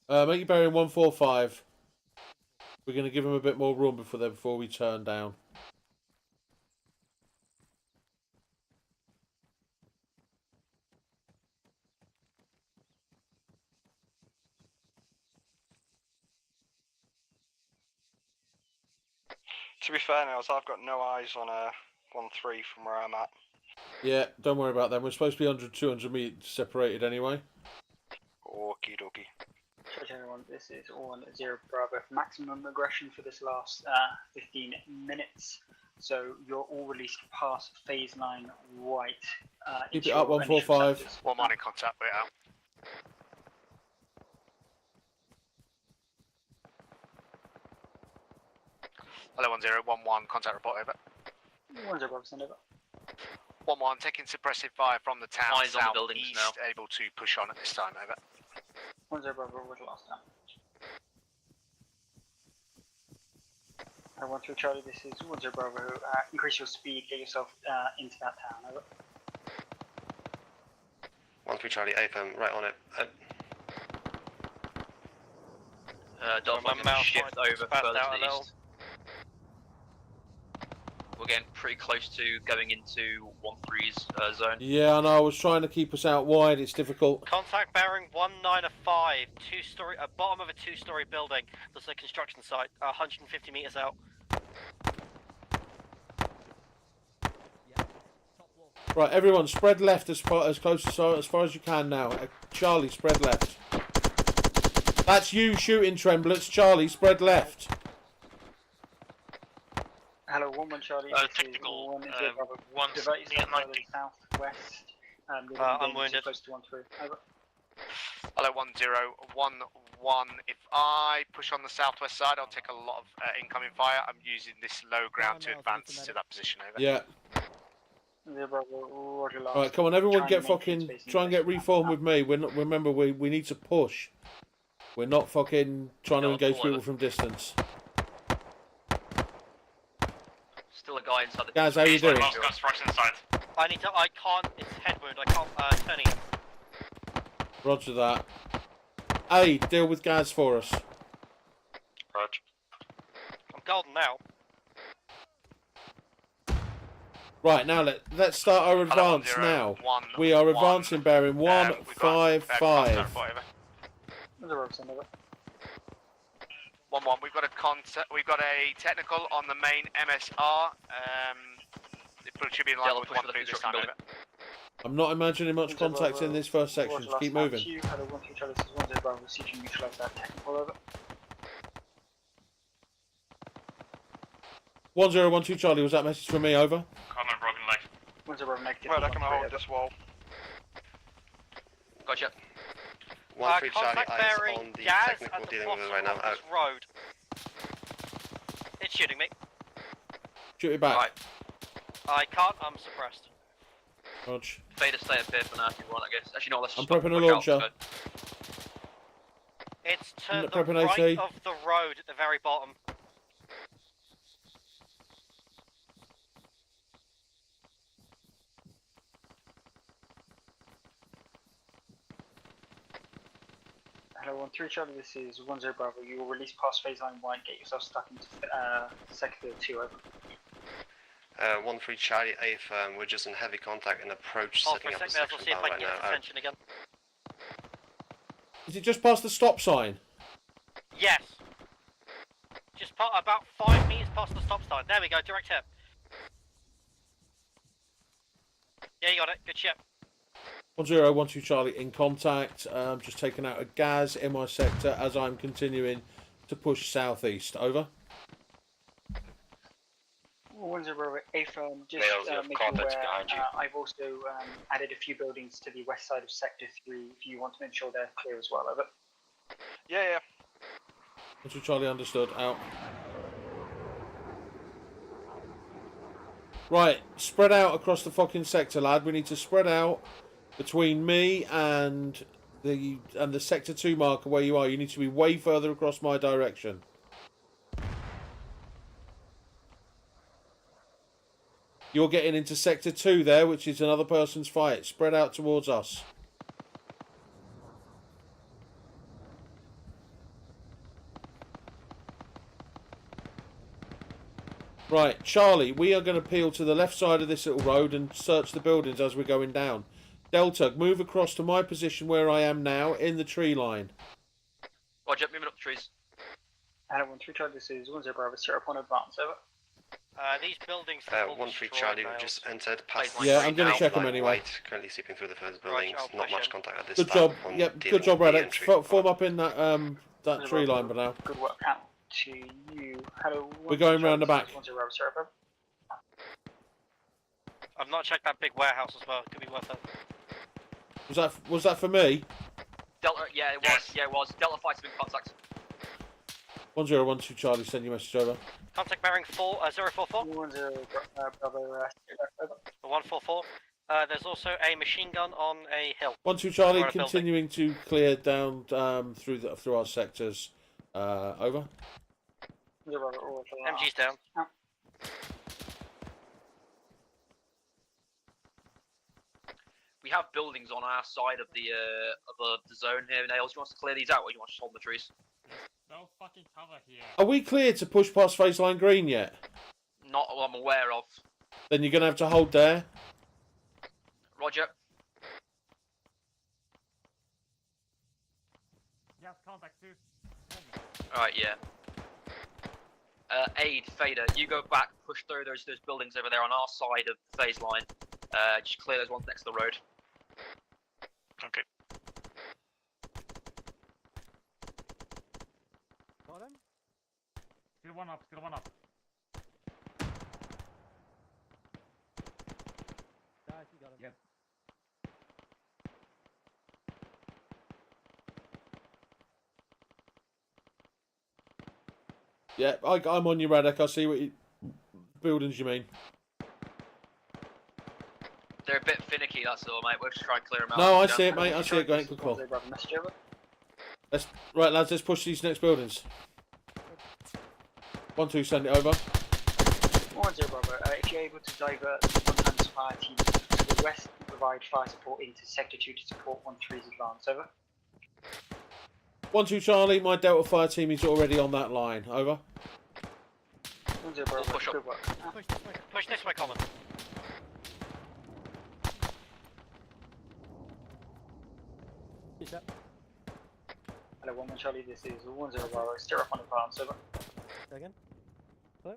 Speaker 7: Make your bearing 145. We're going to give them a bit more room before we turn down.
Speaker 8: To be fair now, I've got no eyes on a 1-3 from where I'm at.
Speaker 7: Yeah, don't worry about them. We're supposed to be 100, 200 meters separated anyway.
Speaker 8: Okie dokie.
Speaker 10: Charlie 1, this is 1-0 Bravo. Maximum aggression for this last 15 minutes. So you're all released past phase line right.
Speaker 7: Keep it up, 145.
Speaker 17: 1-1 in contact, wait out. Hello, 1-0, 1-1, contact report over.
Speaker 10: 1-0 Bravo, send over.
Speaker 6: 1-1, taking suppressive fire from the town
Speaker 21: Eyes on the buildings
Speaker 6: southeast, able to push on at this time, over.
Speaker 10: 1-0 Bravo, was last down. 1-3 Charlie, this is 1-0 Bravo, increase your speed, get yourself into that town, over.
Speaker 9: 1-3 Charlie, AFM, right on it.
Speaker 21: Delta can shift over further to the east. We're getting pretty close to going into 1-3's zone.
Speaker 7: Yeah, I know. I was trying to keep us out wide. It's difficult.
Speaker 5: Contact bearing 195, two-story, bottom of a two-story building. There's a construction site, 150 meters out.
Speaker 7: Right, everyone, spread left as close as far as you can now. Charlie, spread left. That's you shooting, Tremblets. Charlie, spread left.
Speaker 10: Hello, 1-1 Charlie.
Speaker 21: Technical,
Speaker 10: 1-0 Bravo.
Speaker 21: one
Speaker 10: Divert yourself to the southwest.
Speaker 5: I'm wounded.
Speaker 10: Close to 1-3. Over.
Speaker 6: Hello, 1-0, 1-1. If I push on the southwest side, I'll take a lot of incoming fire. I'm using this low ground to advance to that position, over.
Speaker 7: Yeah.
Speaker 10: 0 Bravo, roger last.
Speaker 7: Right, come on, everyone, get fucking try and get reformed with me. We're not. Remember, we need to push. We're not fucking trying to engage people from distance.
Speaker 21: Still a guy inside the...
Speaker 7: Guys, how you doing?
Speaker 5: I can't, it's head wound, I can't turn it.
Speaker 7: Roger that. Hey, deal with Gaz for us.
Speaker 21: Roger.
Speaker 5: I'm golden now.
Speaker 7: Right, now let's start our advance now. We are advancing bearing 155.
Speaker 6: 1-1. We've got a we've got a technical on the main MSR. It should be in line with 1-3 this time. Over.
Speaker 7: I'm not imagining much contact in this first section. Just keep moving.
Speaker 10: Hello, 1-3 Charlie, this is 1-0 Bravo. See if you can neutralize that technical, over.
Speaker 7: 1012 Charlie, was that message for me? Over.
Speaker 21: Common broken leg.
Speaker 10: 1-0 Bravo, negative.
Speaker 6: Right, I can hold this wall.
Speaker 21: Gotcha.
Speaker 9: 1-3 Charlie, eyes
Speaker 5: bearing
Speaker 9: on the
Speaker 5: gas
Speaker 9: technical
Speaker 5: at the
Speaker 9: dealing with it right
Speaker 5: bottom
Speaker 9: now.
Speaker 5: of this road. It's shooting me.
Speaker 7: Shoot it back.
Speaker 21: Right.
Speaker 5: I can't, I'm suppressed.
Speaker 7: Roger.
Speaker 21: Fade to stay up here for now if you want, I guess. Actually, no, let's
Speaker 7: I'm
Speaker 21: just
Speaker 7: prepping a
Speaker 21: push out,
Speaker 7: launcher.
Speaker 5: It's to the
Speaker 7: prepping
Speaker 5: right
Speaker 7: AT.
Speaker 5: of the road at the very bottom.
Speaker 10: Hello, 1-3 Charlie, this is 1-0 Bravo. You will release past phase line 1, get yourself stuck into sector 2, over.
Speaker 9: 1-3 Charlie, AFM, we're just in heavy contact and approach,
Speaker 5: Oh,
Speaker 9: setting
Speaker 5: for a
Speaker 9: up a
Speaker 5: second,
Speaker 9: section
Speaker 5: I'll see if
Speaker 9: plan
Speaker 5: I can
Speaker 9: right
Speaker 5: get
Speaker 9: now.
Speaker 5: attention again.
Speaker 7: Is it just past the stop sign?
Speaker 5: Yes. Just about 5 meters past the stop sign. There we go, direct hit. Yeah, you got it. Good shit.
Speaker 7: 1012 Charlie in contact. Just taking out a Gaz in my sector as I'm continuing to push southeast. Over.
Speaker 10: 1-0 Bravo, AFM, just make you aware, I've also added a few buildings to the west side of sector 3 if you want to make sure they're clear as well, over.
Speaker 6: Yeah.
Speaker 7: 12 Charlie, understood. Out. Right, spread out across the fucking sector, lad. We need to spread out between me and the sector 2 marker where you are. You need to be way further across my direction. You're getting into sector 2 there, which is another person's fight. Spread out towards us. Right, Charlie, we are going to peel to the left side of this little road and search the buildings as we're going down. Delta, move across to my position where I am now in the tree line.
Speaker 21: Roger, moving up the trees.
Speaker 10: Hello, 1-3 Charlie, this is 1-0 Bravo, 0 upon advance, over.
Speaker 5: These buildings...
Speaker 9: 1-3 Charlie, we've just entered past
Speaker 7: Yeah, I'm going to check them anyway.
Speaker 9: White, currently sleeping through the first buildings, not much contact at this
Speaker 7: Good
Speaker 9: time.
Speaker 7: job. Yep, good job, Radek. Form up in that that tree line for now.
Speaker 10: Good work out to you. Hello,
Speaker 7: We're going round the back.
Speaker 10: 1-0 Bravo, 0 upon.
Speaker 5: I've not checked that big warehouse as well. Could be worth it.
Speaker 7: Was that for me?
Speaker 21: Delta, yeah, it was. Yeah, it was. Delta fight's been in contact.
Speaker 7: 1012 Charlie, send your message over.
Speaker 1: Contact bearing 044.
Speaker 10: 10 Bravo, over.
Speaker 1: 144. There's also a machine gun on a hill.
Speaker 7: 12 Charlie,
Speaker 1: Or a building.
Speaker 7: continuing to clear down through our sectors. Over.
Speaker 1: MG's down.
Speaker 21: We have buildings on our side of the zone here. Nails, do you want us to clear these out, or do you want us to hold the trees?
Speaker 12: No fucking cover here.
Speaker 7: Are we cleared to push past phase line green yet?
Speaker 21: Not what I'm aware of.
Speaker 7: Then you're going to have to hold there.
Speaker 21: Roger.
Speaker 12: Yes, contact 2.
Speaker 21: Alright, yeah. Aid, Fader, you go back, push through those buildings over there on our side of the phase line. Just clear those ones next to the road.
Speaker 6: Okay.
Speaker 5: Got him?
Speaker 12: Still one up, still one up.
Speaker 5: Guys, you got him.
Speaker 12: Yep.
Speaker 7: Yeah, I'm on your radar. I see what buildings you mean.
Speaker 21: They're a bit finicky, that's all, mate. We'll just try and clear them out.
Speaker 7: No, I see it, mate. I see it. Go ahead, good call. Right, lads, let's push these next buildings. 12, send it over.
Speaker 10: 10 Bravo, if you're able to divert one-hand's fire team to the west and provide fire support into Sector 2 to support 13's advance, over.
Speaker 7: 12 Charlie, my Delta Fire team is already on that line. Over.
Speaker 10: 10 Bravo,
Speaker 21: push up.
Speaker 10: good work.
Speaker 1: Push this way, Colin.
Speaker 10: Hello, 11 Charlie, this is 10 Bravo, steer up on advance, over.
Speaker 5: Again? Hello?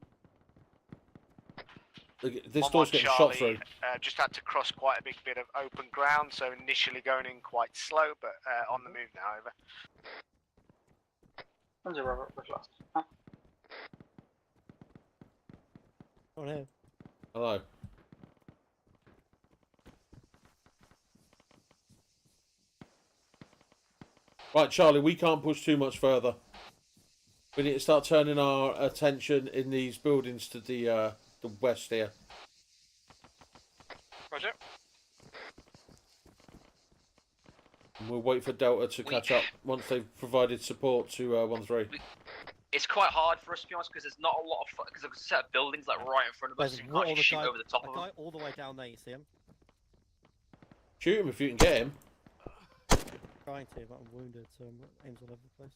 Speaker 7: This door's getting shot through.
Speaker 6: Just had to cross quite a big bit of open ground, so initially going in quite slow, but on the move now, over.
Speaker 10: 10 Bravo, we've lost.
Speaker 5: Oh no.
Speaker 7: Hello. Right, Charlie, we can't push too much further. We need to start turning our attention in these buildings to the west here.
Speaker 1: Roger.
Speaker 7: And we'll wait for Delta to catch up once they've provided support to 13.
Speaker 21: It's quite hard for us, to be honest, because there's not a lot of... Because there's a set of buildings like right in front of us, so you can't just shoot over the top of them.
Speaker 5: A guy all the way down there, you see him?
Speaker 7: Shoot him if you can get him.
Speaker 5: Trying to, but I'm wounded, so aim's all over the place.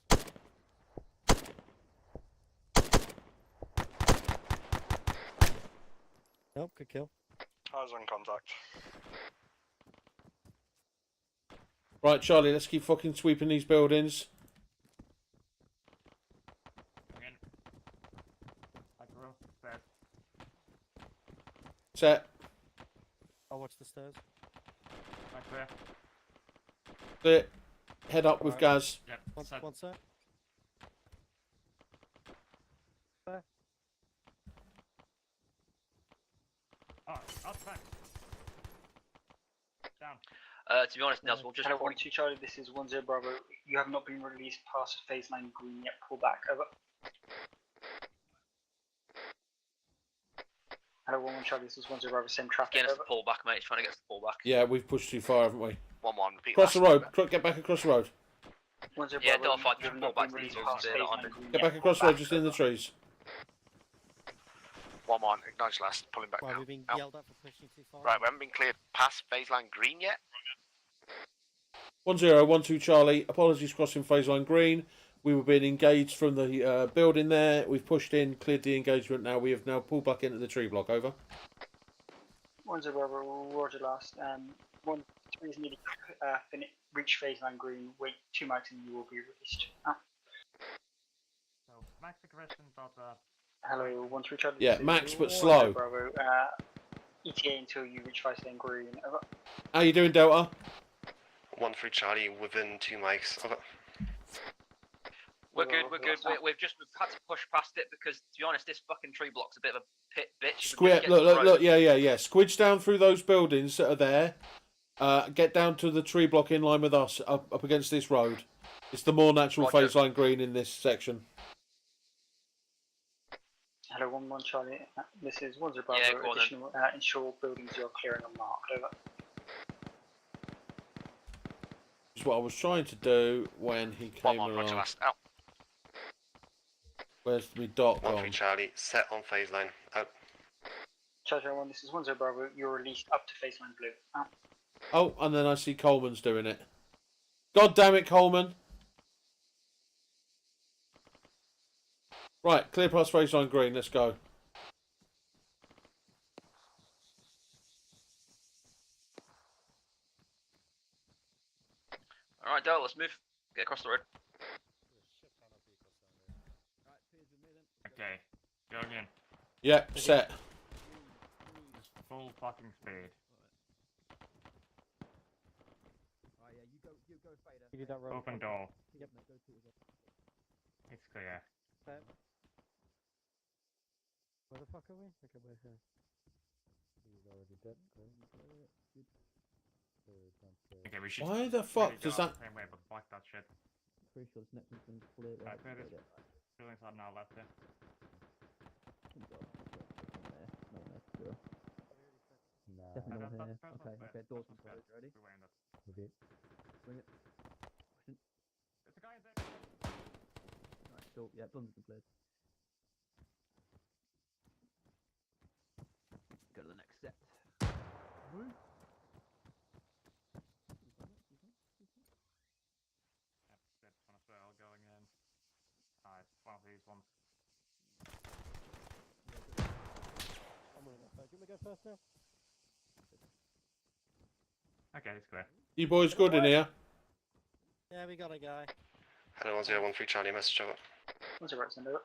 Speaker 5: Nope, good kill.
Speaker 8: I was on contact.
Speaker 7: Right, Charlie, let's keep fucking sweeping these buildings. Set.
Speaker 5: I'll watch the stairs.
Speaker 12: Clear.
Speaker 7: Clear. Head up with Gaz.
Speaker 12: Yep.
Speaker 5: One sir. There.
Speaker 12: Oh, back. Down.
Speaker 21: To be honest, Nels, we'll just...
Speaker 10: Hello, 12 Charlie, this is 10 Bravo. You have not been released past phase line green yet. Pull back, over. Hello, 11 Charlie, this is 10 Bravo, same traffic,
Speaker 21: Getting us
Speaker 10: over.
Speaker 21: to pull back, mate. He's trying to get us to pull back.
Speaker 7: Yeah, we've pushed too far, haven't we?
Speaker 6: 1-1, repeat.
Speaker 7: Cross the road. Get back across the road.
Speaker 10: 10
Speaker 21: Yeah,
Speaker 10: Bravo,
Speaker 21: Delphi,
Speaker 10: you
Speaker 21: just
Speaker 10: have
Speaker 21: pull
Speaker 10: not
Speaker 21: back
Speaker 10: been
Speaker 21: to these
Speaker 10: released
Speaker 21: ones
Speaker 10: past
Speaker 21: there,
Speaker 10: phase
Speaker 21: they're
Speaker 10: line
Speaker 21: on.
Speaker 10: green
Speaker 7: Get
Speaker 10: yet.
Speaker 7: back across the road, just in the trees.
Speaker 6: 1-1, acknowledge last, pulling back
Speaker 5: Right,
Speaker 6: now.
Speaker 5: we've been
Speaker 6: Out.
Speaker 5: yelled at for pushing too far.
Speaker 6: Right, we haven't been cleared past phase line green yet.
Speaker 7: 1012 Charlie, apologies crossing phase line green. We were being engaged from the building there. We've pushed in, cleared the engagement. Now we have now pulled back into the tree block. Over.
Speaker 10: 10 Bravo, Roger last. 13 is nearly reach phase line green. Wait 2 mics and you will be released.
Speaker 12: So, max aggression, but...
Speaker 10: Hello, 13 Charlie.
Speaker 7: Yeah,
Speaker 10: this is
Speaker 7: max, but
Speaker 10: 10
Speaker 7: slow.
Speaker 10: Bravo, ETA until you reach phase line green. Over.
Speaker 7: How you doing, Delta?
Speaker 9: 13 Charlie within 2 mics. Over.
Speaker 21: We're good. We've had to push past it because, to be honest, this fucking tree block's a bit of a pit bitch.
Speaker 7: Look, yeah. Squidge down through those buildings that are there. Get down to the tree block in line with us, up against this road. It's the more natural phase line green in this section.
Speaker 10: Hello, 1-1 Charlie. This is 1-0 Bravo.
Speaker 21: Yeah, go on
Speaker 10: Additional, ensure buildings you're clearing are marked. Over.
Speaker 7: It's what I was trying to do when he came
Speaker 6: 1-1,
Speaker 7: along.
Speaker 6: roger last. Out.
Speaker 7: Where's my dot
Speaker 9: 1-3
Speaker 7: gone?
Speaker 9: Charlie, set on phase line. Out.
Speaker 10: Charlie 1, this is 1-0 Bravo. You're released up to phase line blue. Out.
Speaker 7: Oh, and then I see Coleman's doing it. God damn it, Coleman! Right, clear past phase line green. Let's go.
Speaker 21: Alright, Dale, let's move. Get across the road.
Speaker 12: Okay, going in.
Speaker 7: Yep, set.
Speaker 12: Just full fucking speed. Open door. It's clear.
Speaker 5: Where the fuck are we? Okay, we're here.
Speaker 12: Okay, we should.
Speaker 7: Why the fuck
Speaker 12: really
Speaker 7: does
Speaker 12: go
Speaker 7: that?
Speaker 12: the same way, but fuck that shit.
Speaker 13: Pretty sure this next one's been clear.
Speaker 12: Buildings are now left there.
Speaker 13: Definitely no one here. Okay, doors can close. Ready?
Speaker 14: Okay.
Speaker 13: Bring it. Push it.
Speaker 12: There's a guy in there.
Speaker 13: Alright, cool. Yeah, buildings are cleared. Go to the next set. Woo.
Speaker 12: Yep, that's one as well going in. Nice, one of these ones.
Speaker 5: I'm running that first. Do you want me to go first now?
Speaker 12: Okay, it's clear.
Speaker 7: You boys good in here?
Speaker 5: Yeah, we got a guy.
Speaker 9: Hello, 1013 Charlie, message over.
Speaker 10: 1-0 send over.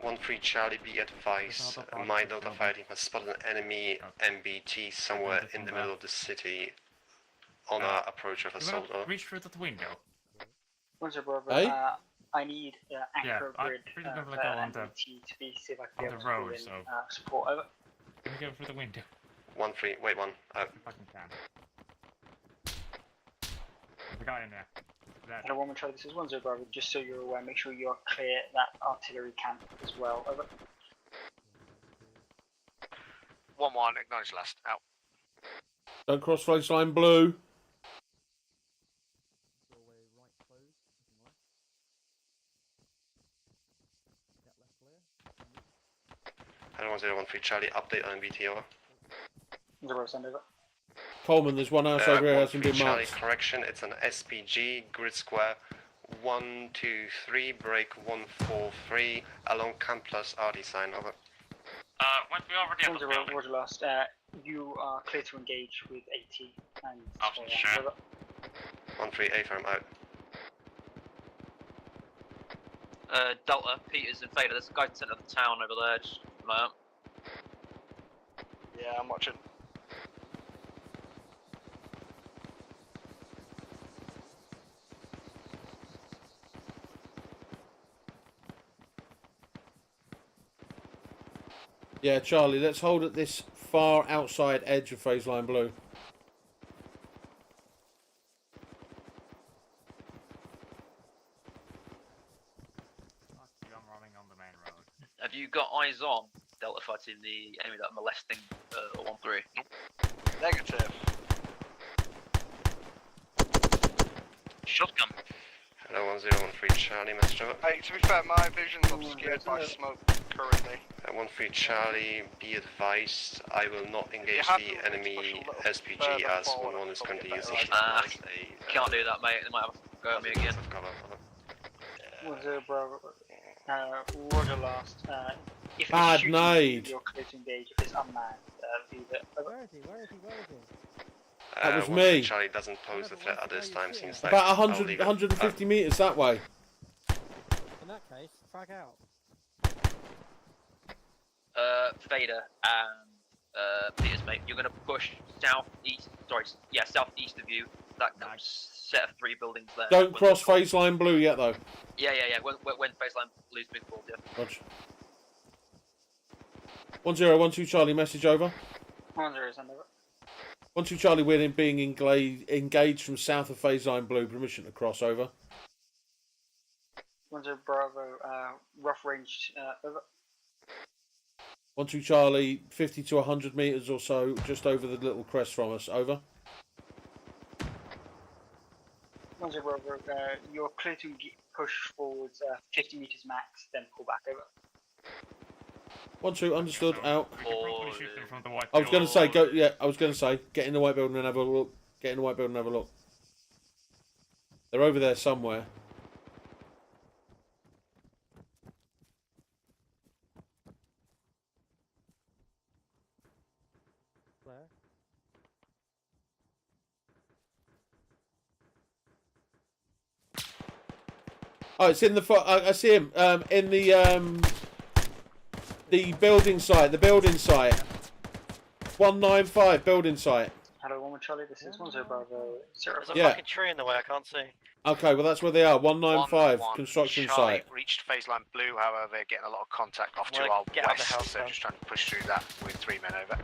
Speaker 9: 1-3 Charlie, be advised. My Delta fighting has spotted an enemy MBT somewhere in the middle of the city on our approach of assault.
Speaker 12: Reach through that window.
Speaker 10: 1-0 Bravo.
Speaker 7: Hey?
Speaker 10: I need anchor grid
Speaker 12: pretty much
Speaker 10: for
Speaker 12: like on the
Speaker 10: MBT to be see if I can
Speaker 12: on
Speaker 10: get
Speaker 12: the road,
Speaker 10: in,
Speaker 12: so
Speaker 10: support. Over.
Speaker 12: can we go through the window?
Speaker 9: 1-3, wait 1. Out.
Speaker 12: If I can. There's a guy in there. That.
Speaker 10: Hello, 1-1 Charlie. This is 1-0 Bravo. Just so you're aware, make sure you're clear that artillery camp as well. Over.
Speaker 6: 1-1, acknowledge last. Out.
Speaker 7: Don't cross phase line blue.
Speaker 13: Doorway right closed. Looking right. That left clear.
Speaker 9: Hello, 1013 Charlie, update on MBT over.
Speaker 10: 0 send over.
Speaker 7: Coleman, there's one house over here hasn't
Speaker 9: 1-3
Speaker 7: been
Speaker 9: Charlie,
Speaker 7: marked.
Speaker 9: correction, it's an SPG, grid square, 123, break 143, along Camp Plus RD sign, over.
Speaker 21: Once we already have the
Speaker 10: 1-0
Speaker 21: building.
Speaker 10: Roger last. You are clear to engage with AT and
Speaker 21: Sure.
Speaker 10: over.
Speaker 9: 1-3, A firm, out.
Speaker 21: Delta, Peter's in Fader. There's a guy in the centre of the town over there. Just keep an eye out.
Speaker 8: Yeah, I'm watching.
Speaker 7: Yeah, Charlie, let's hold at this far outside edge of phase line blue.
Speaker 12: I'm running on the main road.
Speaker 21: Have you got eyes on Delta fighting the enemy that are molesting 1-3?
Speaker 8: Negative.
Speaker 21: Shotgun.
Speaker 9: Hello, 1013 Charlie, message over.
Speaker 8: Hey, to be fair, my vision's obscured by smoke currently.
Speaker 9: 1-3 Charlie, be advised, I will not engage
Speaker 8: happy
Speaker 9: the enemy SPG as 1-1 is currently using
Speaker 21: Can't do that, mate. They might have to go at me again.
Speaker 9: cover.
Speaker 10: 1-0 Bravo. Roger last. If
Speaker 7: Bad
Speaker 10: it's shooting,
Speaker 7: nade.
Speaker 10: you're clear to engage. If it's unmanned, leave it. Over.
Speaker 5: Where is he? Where is he? Where is he?
Speaker 7: That was
Speaker 9: 1-3
Speaker 7: me.
Speaker 9: Charlie doesn't pose a threat at this time, seems like.
Speaker 7: About
Speaker 9: I'll
Speaker 7: 100,
Speaker 9: leave it.
Speaker 7: 150 metres that way.
Speaker 5: In that case, frag out.
Speaker 21: Fader and Peter's mate, you're gonna push southeast. Sorry, yeah, southeast of you. That set of 3 buildings there.
Speaker 7: Don't cross phase line blue yet, though.
Speaker 21: Yeah. When baseline blue's been pulled, yeah.
Speaker 7: Roger. 1012 Charlie, message over.
Speaker 10: 1-0 send over.
Speaker 7: 12 Charlie, we're being engaged from south of phase line blue. Permission to cross over.
Speaker 10: 1-0 Bravo. Rough range. Over.
Speaker 7: 1-2 Charlie, 50 to 100 metres or so, just over the little crest from us. Over.
Speaker 10: 1-0 Bravo, you're clear to push forwards 50 metres max, then pull back over.
Speaker 7: 1-2, understood. Out.
Speaker 15: Probably shoot them from the white
Speaker 7: I was going to say,
Speaker 15: building.
Speaker 7: go. Yeah, I was going to say, get in the white building and have a look. Get in the white building and have a look. They're over there somewhere.
Speaker 5: Where?
Speaker 7: Oh, it's in the. I see him. In the building site. The building site. 195 building site.
Speaker 10: Hello, 1-1 Charlie, this is 1-0 Bravo.
Speaker 1: There's a
Speaker 7: Yeah.
Speaker 1: fucking tree in the way, I can't see.
Speaker 7: Okay, well that's where they are. 195
Speaker 6: 1-1
Speaker 7: construction
Speaker 6: Charlie
Speaker 7: site.
Speaker 6: reached phase line blue, however, getting a lot of contact off to
Speaker 1: Well,
Speaker 6: our
Speaker 1: get out of the
Speaker 6: west,
Speaker 1: house
Speaker 6: so
Speaker 1: then.
Speaker 6: just trying to push through that with 3 men over.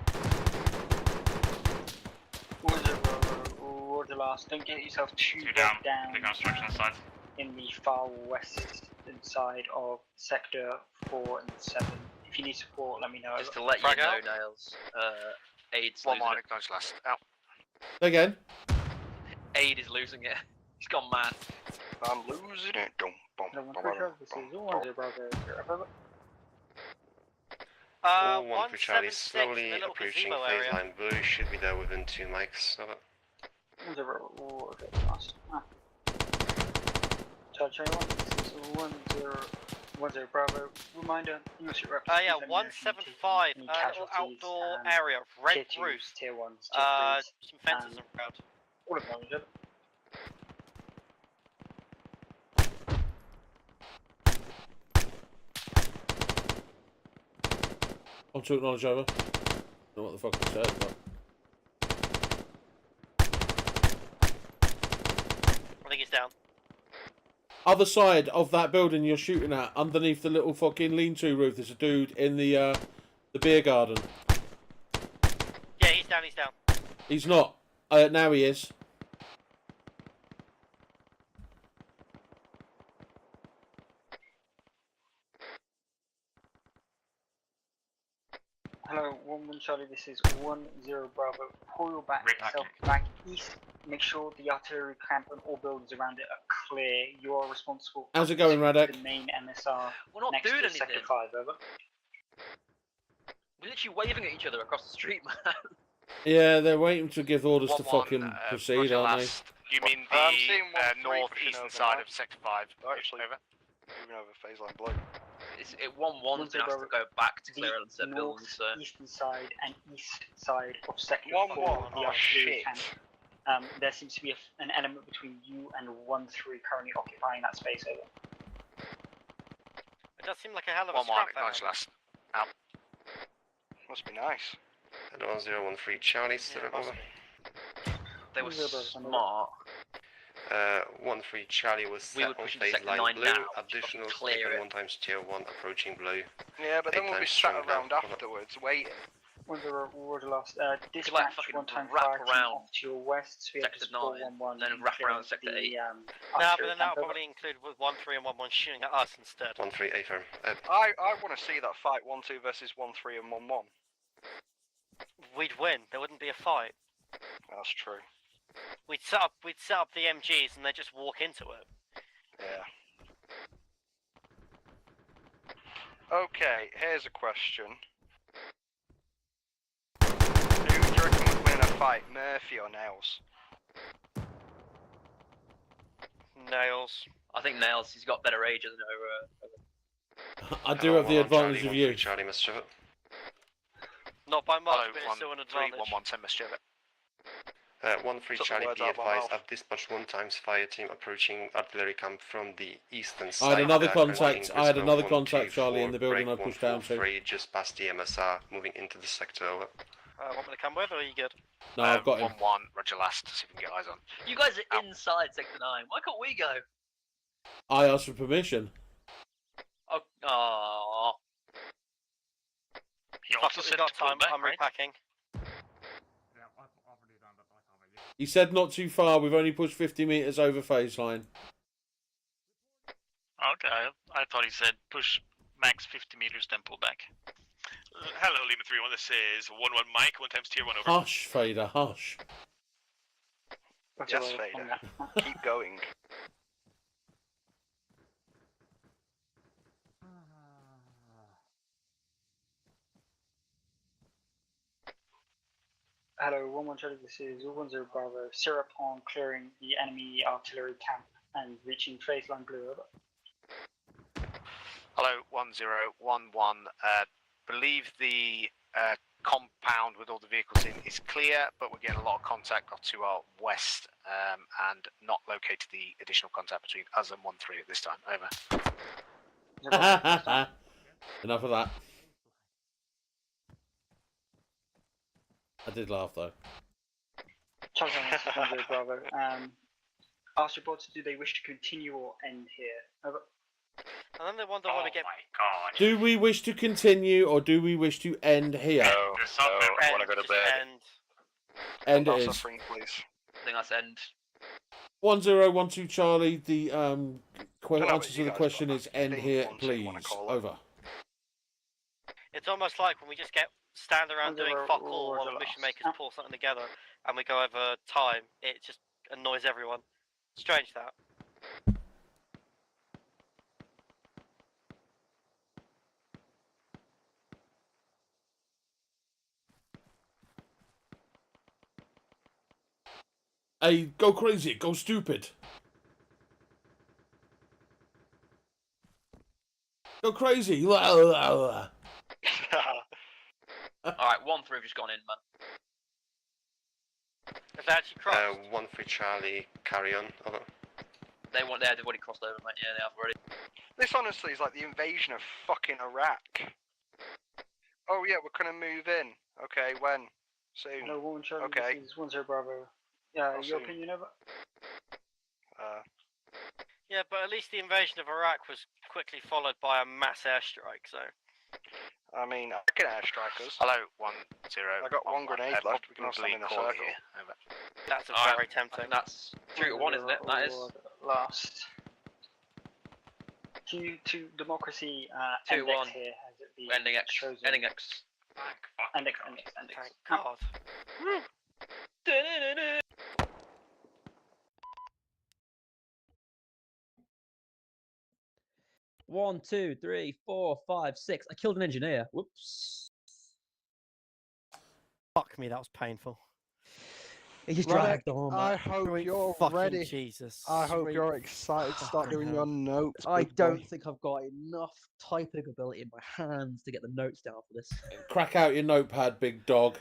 Speaker 10: 1-0 Bravo, Roger last. Don't get yourself too
Speaker 15: Two
Speaker 10: bogged
Speaker 15: down.
Speaker 10: down
Speaker 15: The construction site.
Speaker 10: in the far west side of sector 4 and 7. If you need support, let me know.
Speaker 21: Just to let you
Speaker 10: Frag
Speaker 21: know,
Speaker 10: out.
Speaker 21: Nails, Aid's
Speaker 6: 1
Speaker 21: losing
Speaker 6: mine,
Speaker 21: it.
Speaker 6: acknowledge last. Out.
Speaker 7: Again.
Speaker 21: Aid is losing it. He's gone mad.
Speaker 8: I'm losing it.
Speaker 10: Hello, 1-3 Charlie, this is 1-0 Bravo. Over.
Speaker 9: All 1 for Charlie,
Speaker 1: 176
Speaker 9: slowly
Speaker 1: in the little
Speaker 9: approaching
Speaker 1: gazebo
Speaker 9: phase
Speaker 1: area.
Speaker 9: line blue. Should be there within 2 mics. Over.
Speaker 10: 1-0 Bravo, okay, last. Charlie 1, this is 1-0 Bravo. Reminder, English reps.
Speaker 1: Yeah, 175, little outdoor area, red
Speaker 10: tier
Speaker 1: roof.
Speaker 10: 2s, tier 1s,
Speaker 1: Some fences around.
Speaker 10: all of them.
Speaker 7: On to acknowledge over. Don't know what the fuck I said, but.
Speaker 1: I think he's down.
Speaker 7: Other side of that building you're shooting at, underneath the little fucking lean-to roof, there's a dude in the beer garden.
Speaker 1: Yeah, he's down, he's down.
Speaker 7: He's not. Now he is.
Speaker 10: Hello, 1-1 Charlie, this is 1-0 Bravo. Pull your yourself back east. Make sure the artillery camp and all buildings around it are clear. You are responsible
Speaker 7: How's it going,
Speaker 10: for
Speaker 7: Radek?
Speaker 10: the main MSR
Speaker 21: We're not
Speaker 10: next
Speaker 21: doing
Speaker 10: to
Speaker 21: anything.
Speaker 10: Sector 5, over.
Speaker 21: We're literally waving at each other across the street, man.
Speaker 7: Yeah, they're waiting to give orders to
Speaker 6: 1-1,
Speaker 7: fucking proceed,
Speaker 6: Roger
Speaker 7: aren't
Speaker 6: last. You mean the
Speaker 8: I'm seeing 1-3
Speaker 6: northeastern
Speaker 8: pushing
Speaker 6: side
Speaker 8: over
Speaker 6: of sector 5?
Speaker 8: Actually,
Speaker 6: over.
Speaker 8: moving over phase line blue.
Speaker 21: It's 1-1's been asked to go back to clear and set buildings, so.
Speaker 10: Eastern side and east side of Sector
Speaker 8: 1-1,
Speaker 10: 4, the
Speaker 8: oh
Speaker 10: artillery
Speaker 8: shit.
Speaker 10: camp. There seems to be an element between you and 1-3 currently occupying that space, over.
Speaker 1: It does seem like a hell of a
Speaker 6: 1-1,
Speaker 1: scrap
Speaker 6: acknowledge
Speaker 1: there.
Speaker 6: last. Out.
Speaker 8: Must be nice.
Speaker 9: And 1013 Charlie, still over.
Speaker 21: They were smart.
Speaker 9: 13 Charlie was
Speaker 21: We
Speaker 9: set
Speaker 21: would
Speaker 9: on
Speaker 21: push into
Speaker 9: phase
Speaker 21: sector
Speaker 9: line
Speaker 21: 9
Speaker 9: blue.
Speaker 21: now,
Speaker 9: Additional
Speaker 21: just clear
Speaker 9: second
Speaker 21: it.
Speaker 9: 1 times tier 1 approaching blue.
Speaker 8: Yeah, but then
Speaker 9: 8
Speaker 8: we'll be
Speaker 9: times
Speaker 8: sat
Speaker 9: strong
Speaker 8: around
Speaker 9: down.
Speaker 8: afterwards, waiting.
Speaker 10: 1-0 Roger last. Dispatch
Speaker 21: like fucking
Speaker 10: 1 time
Speaker 21: wrap
Speaker 10: fire team
Speaker 21: around
Speaker 10: off to your west, so we have to
Speaker 21: sector
Speaker 10: support
Speaker 21: 9,
Speaker 10: 1-1.
Speaker 21: and then wrap around sector 8.
Speaker 1: No, but
Speaker 10: artillery
Speaker 1: then that'll
Speaker 10: camp, over.
Speaker 1: probably include with 1-3 and 1-1 shooting at us instead.
Speaker 9: 13 A firm.
Speaker 8: I want to see that fight 1-2 versus 1-3 and 1-1.
Speaker 1: We'd win. There wouldn't be a fight.
Speaker 8: That's true.
Speaker 1: We'd set up the MGs and they just walk into it.
Speaker 8: Yeah. Okay, here's a question. Who do you reckon would win in a fight, Murphy or Nails?
Speaker 1: Nails.
Speaker 21: I think Nails, he's got better age, isn't he?
Speaker 7: I do have the advantage of you.
Speaker 9: Charlie must shove it.
Speaker 1: Not by much,
Speaker 6: Hello,
Speaker 1: but it's still an
Speaker 6: 1-3,
Speaker 1: advantage.
Speaker 6: 1-1, 10 mischief.
Speaker 9: 13
Speaker 8: Took the
Speaker 9: Charlie,
Speaker 8: words
Speaker 9: be
Speaker 8: out of my
Speaker 9: advised,
Speaker 8: mouth.
Speaker 9: I've dispatched 1 times fire team approaching artillery camp from the eastern
Speaker 7: I
Speaker 9: side.
Speaker 7: had another
Speaker 9: currently
Speaker 7: contact.
Speaker 9: in
Speaker 7: I had
Speaker 9: Briscoe,
Speaker 7: another
Speaker 9: 1,
Speaker 7: contact,
Speaker 9: 2,
Speaker 7: Charlie, in
Speaker 9: 4,
Speaker 7: the building I
Speaker 9: break,
Speaker 7: pushed down to.
Speaker 9: 143, just past the MSR, moving into the sector. Over.
Speaker 1: Want me to come with, or are you good?
Speaker 7: No, I've got him.
Speaker 6: 1-1, Roger last, see if we can get eyes on.
Speaker 21: You guys are inside sector 9. Why can't we go?
Speaker 7: I asked for permission.
Speaker 21: Oh, aww.
Speaker 15: He
Speaker 1: Fuck
Speaker 15: also
Speaker 1: it,
Speaker 15: said
Speaker 1: we've got
Speaker 15: to pull
Speaker 1: time.
Speaker 15: back,
Speaker 1: I'm
Speaker 15: right?
Speaker 1: repacking.
Speaker 15: Yeah, I've already done that, but I can't make it.
Speaker 7: He said not too far. We've only pushed 50 metres over phase line.
Speaker 18: Okay, I thought he said push max 50 meters, then pull back.
Speaker 4: Hello, Lima 3-1. This is 1-1 Mike. 1 times tier 1 over.
Speaker 7: Hush, Fader, hush.
Speaker 8: Yes, Vader. Keep going.
Speaker 10: Hello, 1-1 Charlie, this is 1-0 Bravo. Syrup on clearing the enemy artillery camp and reaching phase line blue, over.
Speaker 6: Hello, 1011. Believe the compound with all the vehicles in is clear, but we're getting a lot of contact off to our west and not located the additional contact between us and 1-3 at this time. Over.
Speaker 7: Enough of that. I did laugh though.
Speaker 10: Charlie, 1-0 Bravo. Ask reports, do they wish to continue or end here? Over.
Speaker 1: And then they wonder why we get.
Speaker 7: Do we wish to continue or do we wish to end here?
Speaker 8: No, I want to go to bed.
Speaker 7: End
Speaker 8: No
Speaker 7: it is.
Speaker 8: suffering, please.
Speaker 21: I think that's end.
Speaker 7: 1012 Charlie, the
Speaker 8: know
Speaker 7: answer to the question is end here, please. Over.
Speaker 1: It's almost like when we just stand around doing fuck all while the mission makers pull something together and we go over time, it just annoys everyone. Strange that.
Speaker 7: Hey, go crazy, go stupid. Go crazy.
Speaker 21: Alright, 1-3 just gone in, man.
Speaker 1: It's actually crossed.
Speaker 9: 1-3 Charlie, carry on. Over.
Speaker 21: They've already crossed over, mate. Yeah, they have already.
Speaker 8: This honestly is like the invasion of fucking Iraq. Oh yeah, we're gonna move in. Okay, when? Soon.
Speaker 10: Hello, 1 Charlie,
Speaker 8: Okay.
Speaker 10: this is 1-0 Bravo. Yeah, your
Speaker 8: soon?
Speaker 10: opinion, over?
Speaker 1: Yeah, but at least the invasion of Iraq was quickly followed by a mass airstrike, so.
Speaker 8: I mean, I can airstrike us.
Speaker 6: Hello, 1-0.
Speaker 8: I got one grenade left. We can all stand in a circle.
Speaker 6: Over.
Speaker 1: That's very tempting.
Speaker 21: That's 3-1, isn't it? That is.
Speaker 10: Last. To democracy,
Speaker 21: 2-1.
Speaker 10: index here has it been
Speaker 21: Ending X.
Speaker 10: chosen?
Speaker 21: Ending X.
Speaker 10: Index.
Speaker 1: Thank God.
Speaker 13: 1, 2, 3, 4, 5, 6. I killed an engineer. Whoops.
Speaker 5: Fuck me, that was painful.
Speaker 13: He just
Speaker 8: Right,
Speaker 13: dragged on.
Speaker 8: I hope you're
Speaker 5: fucking
Speaker 8: ready.
Speaker 5: Jesus.
Speaker 8: I hope
Speaker 5: Sweet
Speaker 8: you're excited to start
Speaker 5: fucking
Speaker 8: doing
Speaker 5: hell.
Speaker 8: your notes.
Speaker 13: I
Speaker 8: big
Speaker 13: don't
Speaker 8: boy.
Speaker 13: think I've got enough typing ability in my hands to get the notes down for this.
Speaker 7: Crack out your notepad, big dog.